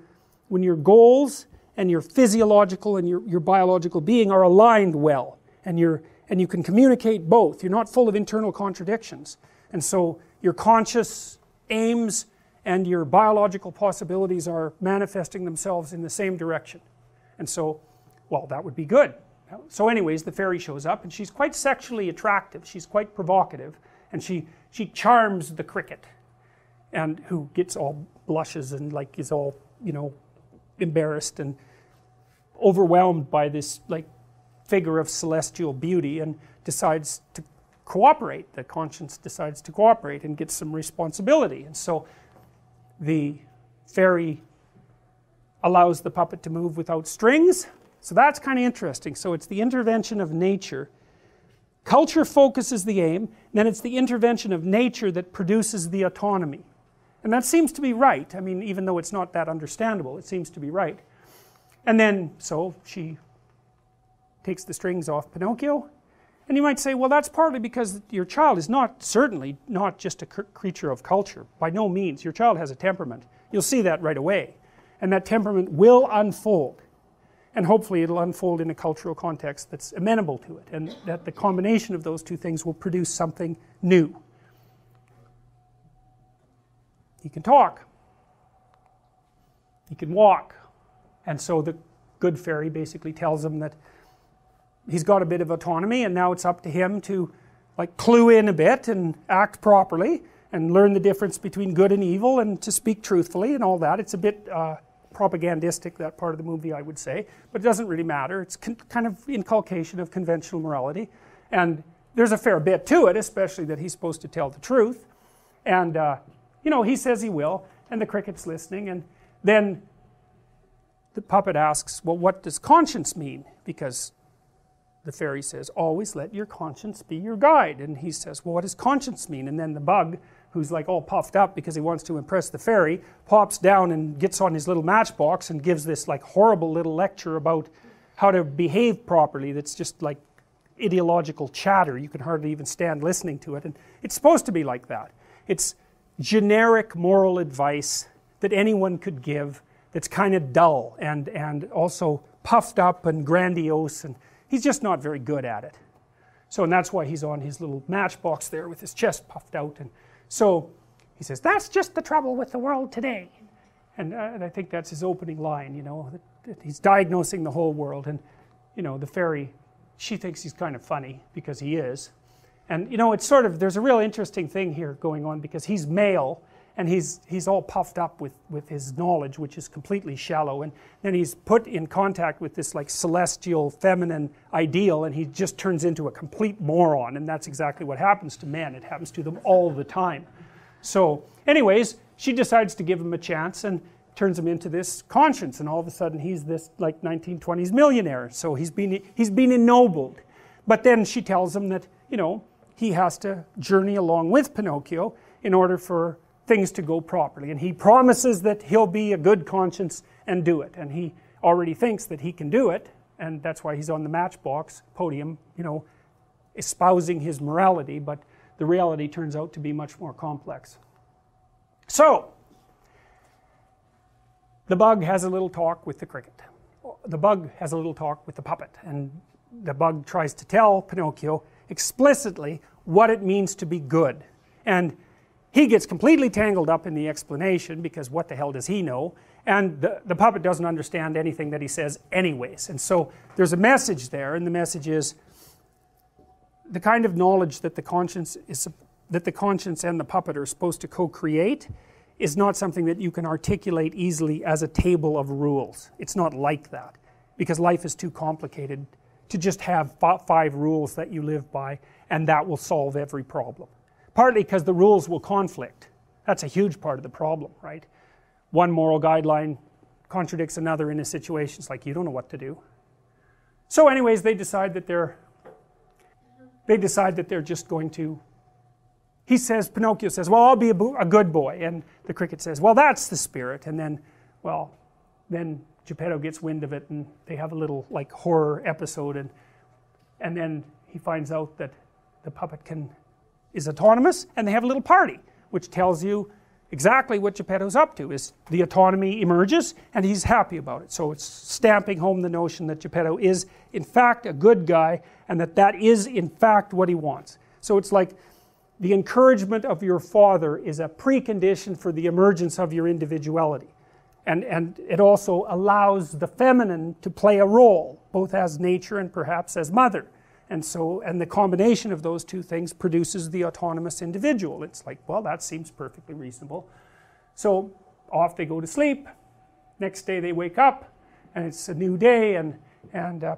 goals and your physiological and your biological being are aligned well, and you can communicate both. You're not full of internal contradictions. And so your conscious aims and your biological possibilities are manifesting themselves in the same direction. And so, well, that would be good. So anyways, the fairy shows up, and she's quite sexually attractive. She's quite provocative, and she charms the cricket, and who gets all blushes and like is all, you know, embarrassed and overwhelmed by this like figure of celestial beauty, and decides to cooperate. The conscience decides to cooperate and gets some responsibility. And so the fairy allows the puppet to move without strings. So that's kind of interesting. So it's the intervention of nature. Culture focuses the aim, then it's the intervention of nature that produces the autonomy. And that seems to be right. I mean, even though it's not that understandable, it seems to be right. And then, so she takes the strings off Pinocchio. And you might say, well, that's partly because your child is certainly not just a creature of culture. By no means. Your child has a temperament. You'll see that right away. And that temperament will unfold. And hopefully it'll unfold in a cultural context that's amenable to it, and that the combination of those two things will produce something new. He can talk. He can walk. And so the good fairy basically tells him that he's got a bit of autonomy, and now it's up to him to like clue in a bit and act properly and learn the difference between good and evil and to speak truthfully and all that. It's a bit propagandistic, that part of the movie, I would say, but it doesn't really matter. It's kind of inculcation of conventional morality, and there's a fair bit to it, especially that he's supposed to tell the truth. And you know, he says he will, and the cricket's listening, and then the puppet asks, well, what does conscience mean? Because the fairy says, always let your conscience be your guide. And he says, well, what does conscience mean? And then the bug, who's like all puffed up because he wants to impress the fairy, pops down and gets on his little matchbox and gives this like horrible little lecture about how to behave properly. That's just like ideological chatter. You can hardly even stand listening to it. And it's supposed to be like that. It's generic moral advice that anyone could give that's kind of dull and also puffed up and grandiose, and he's just not very good at it. So, and that's why he's on his little matchbox there with his chest puffed out. And so he says, that's just the trouble with the world today. And I think that's his opening line, you know, that he's diagnosing the whole world. And, you know, the fairy, she thinks he's kind of funny because he is. And, you know, it's sort of, there's a real interesting thing here going on because he's male and he's all puffed up with his knowledge, which is completely shallow. And then he's put in contact with this like celestial feminine ideal, and he just turns into a complete moron. And that's exactly what happens to men. It happens to them all the time. So anyways, she decides to give him a chance and turns him into this conscience, and all of a sudden he's this like 1920s millionaire. So he's been ennobled. But then she tells him that, you know, he has to journey along with Pinocchio in order for things to go properly, and he promises that he'll be a good conscience and do it. And he already thinks that he can do it, and that's why he's on the Matchbox podium, you know, espousing his morality, but the reality turns out to be much more complex. So, the bug has a little talk with the cricket. The bug has a little talk with the puppet, and the bug tries to tell Pinocchio explicitly what it means to be good. And he gets completely tangled up in the explanation, because what the hell does he know? And the puppet doesn't understand anything that he says anyways. And so there's a message there, and the message is the kind of knowledge that the conscience and the puppet are supposed to co-create is not something that you can articulate easily as a table of rules. It's not like that, because life is too complicated to just have 5 rules that you live by and that will solve every problem. Partly because the rules will conflict. That's a huge part of the problem, right? One moral guideline contradicts another in a situation. It's like you don't know what to do. So anyways, they decide that they're just going to, Pinocchio says, well, I'll be a good boy, and the cricket says, well, that's the spirit. And then, well, then Geppetto gets wind of it, and they have a little like horror episode, and then he finds out that the puppet is autonomous, and they have a little party, which tells you exactly what Geppetto's up to. Is the autonomy emerges, and he's happy about it. So it's stamping home the notion that Geppetto is in fact a good guy, and that is in fact what he wants. So it's like the encouragement of your father is a precondition for the emergence of your individuality. And it also allows the feminine to play a role, both as nature and perhaps as mother. And the combination of those two things produces the autonomous individual. It's like, well, that seems perfectly reasonable. So off they go to sleep. Next day they wake up, and it's a new day, and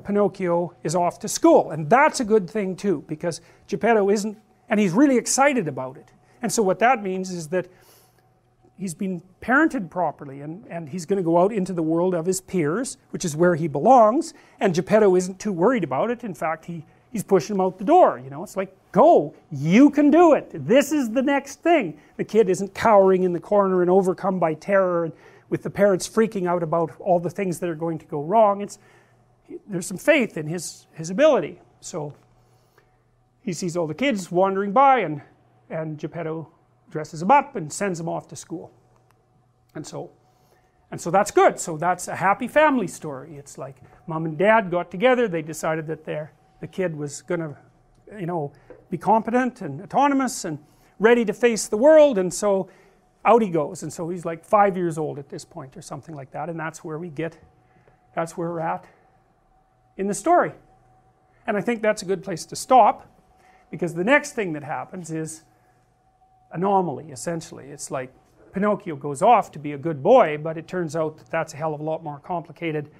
Pinocchio is off to school. And that's a good thing too, because Geppetto isn't, and he's really excited about it. And so what that means is that he's been parented properly, and he's going to go out into the world of his peers, which is where he belongs, and Geppetto isn't too worried about it. In fact, he's pushing him out the door, you know. It's like, go, you can do it, this is the next thing. The kid isn't cowering in the corner and overcome by terror, and with the parents freaking out about all the things that are going to go wrong. There's some faith in his ability. So he sees all the kids wandering by, and Geppetto dresses him up and sends him off to school. And so that's good. So that's a happy family story. It's like mom and dad got together, they decided that the kid was going to, you know, be competent and autonomous and ready to face the world, and so out he goes. And so he's like 5 years old at this point or something like that, and that's where we're at in the story. And I think that's a good place to stop, because the next thing that happens is anomaly, essentially. It's like Pinocchio goes off to be a good boy, but it turns out that that's a hell of a lot more complicated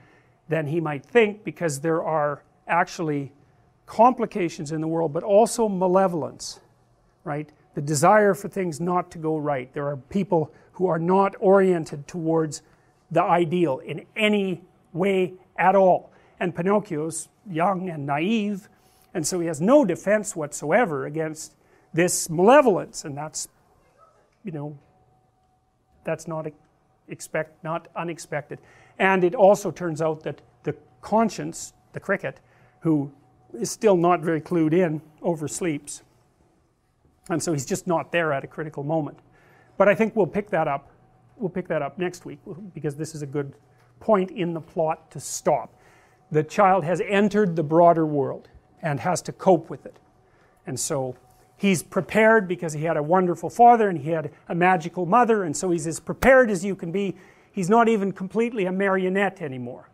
than he might think, because there are actually complications in the world, but also malevolence, right? The desire for things not to go right. There are people who are not oriented towards the ideal in any way at all. And Pinocchio's young and naive, and so he has no defense whatsoever against this malevolence, and that's, you know, that's not unexpected. And it also turns out that the conscience, the cricket, who is still not very clued in, oversleeps, and so he's just not there at a critical moment. But I think we'll pick that up next week, because this is a good point in the plot to stop. The child has entered the broader world and has to cope with it, and so he's prepared because he had a wonderful father and he had a magical mother, and so he's as prepared as you can be. He's not even completely a marionette anymore.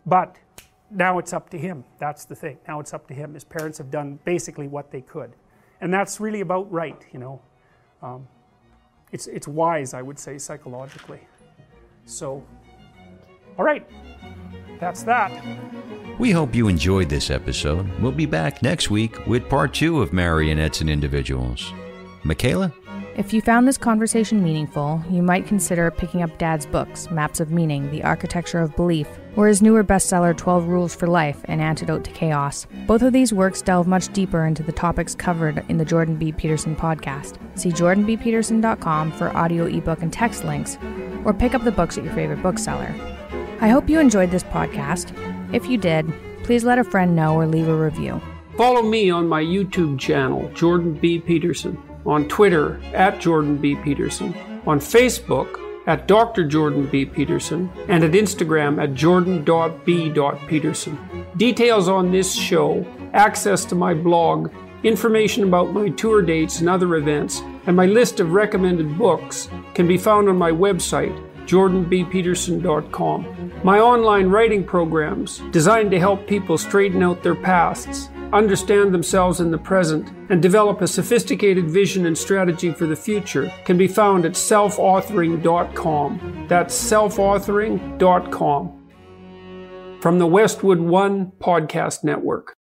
But now it's up to him. That's the thing. Now it's up to him. His parents have done basically what they could. And that's really about right, you know. It's wise, I would say, psychologically. So, all right. That's that. We hope you enjoyed this episode. We'll be back next week with part 2 of Marionettes and Individuals. Michaela? If you found this conversation meaningful, you might consider picking up Dad's books, Maps of Meaning, The Architecture of Belief, or his newer bestseller, 12 Rules for Life, An Antidote to Chaos. Both of these works delve much deeper into the topics covered in the Jordan B. Peterson podcast. See jordanbpeterson.com for audio, ebook, and text links, or pick up the books at your favorite bookseller. I hope you enjoyed this podcast. If you did, please let a friend know or leave a review. Follow me on my YouTube channel, Jordan B. Peterson, on Twitter @Jordan B. Peterson, on Facebook @Dr. Jordan B. Peterson, and at Instagram @Jordan.B.Peterson. Details on this show, access to my blog, information about my tour dates and other events, and my list of recommended books can be found on my website, jordanbpeterson.com. My online writing programs, designed to help people straighten out their pasts, understand themselves in the present, and develop a sophisticated vision and strategy for the future, can be found at selfauthoring.com. That's selfauthoring.com. From the Westwood One Podcast Network.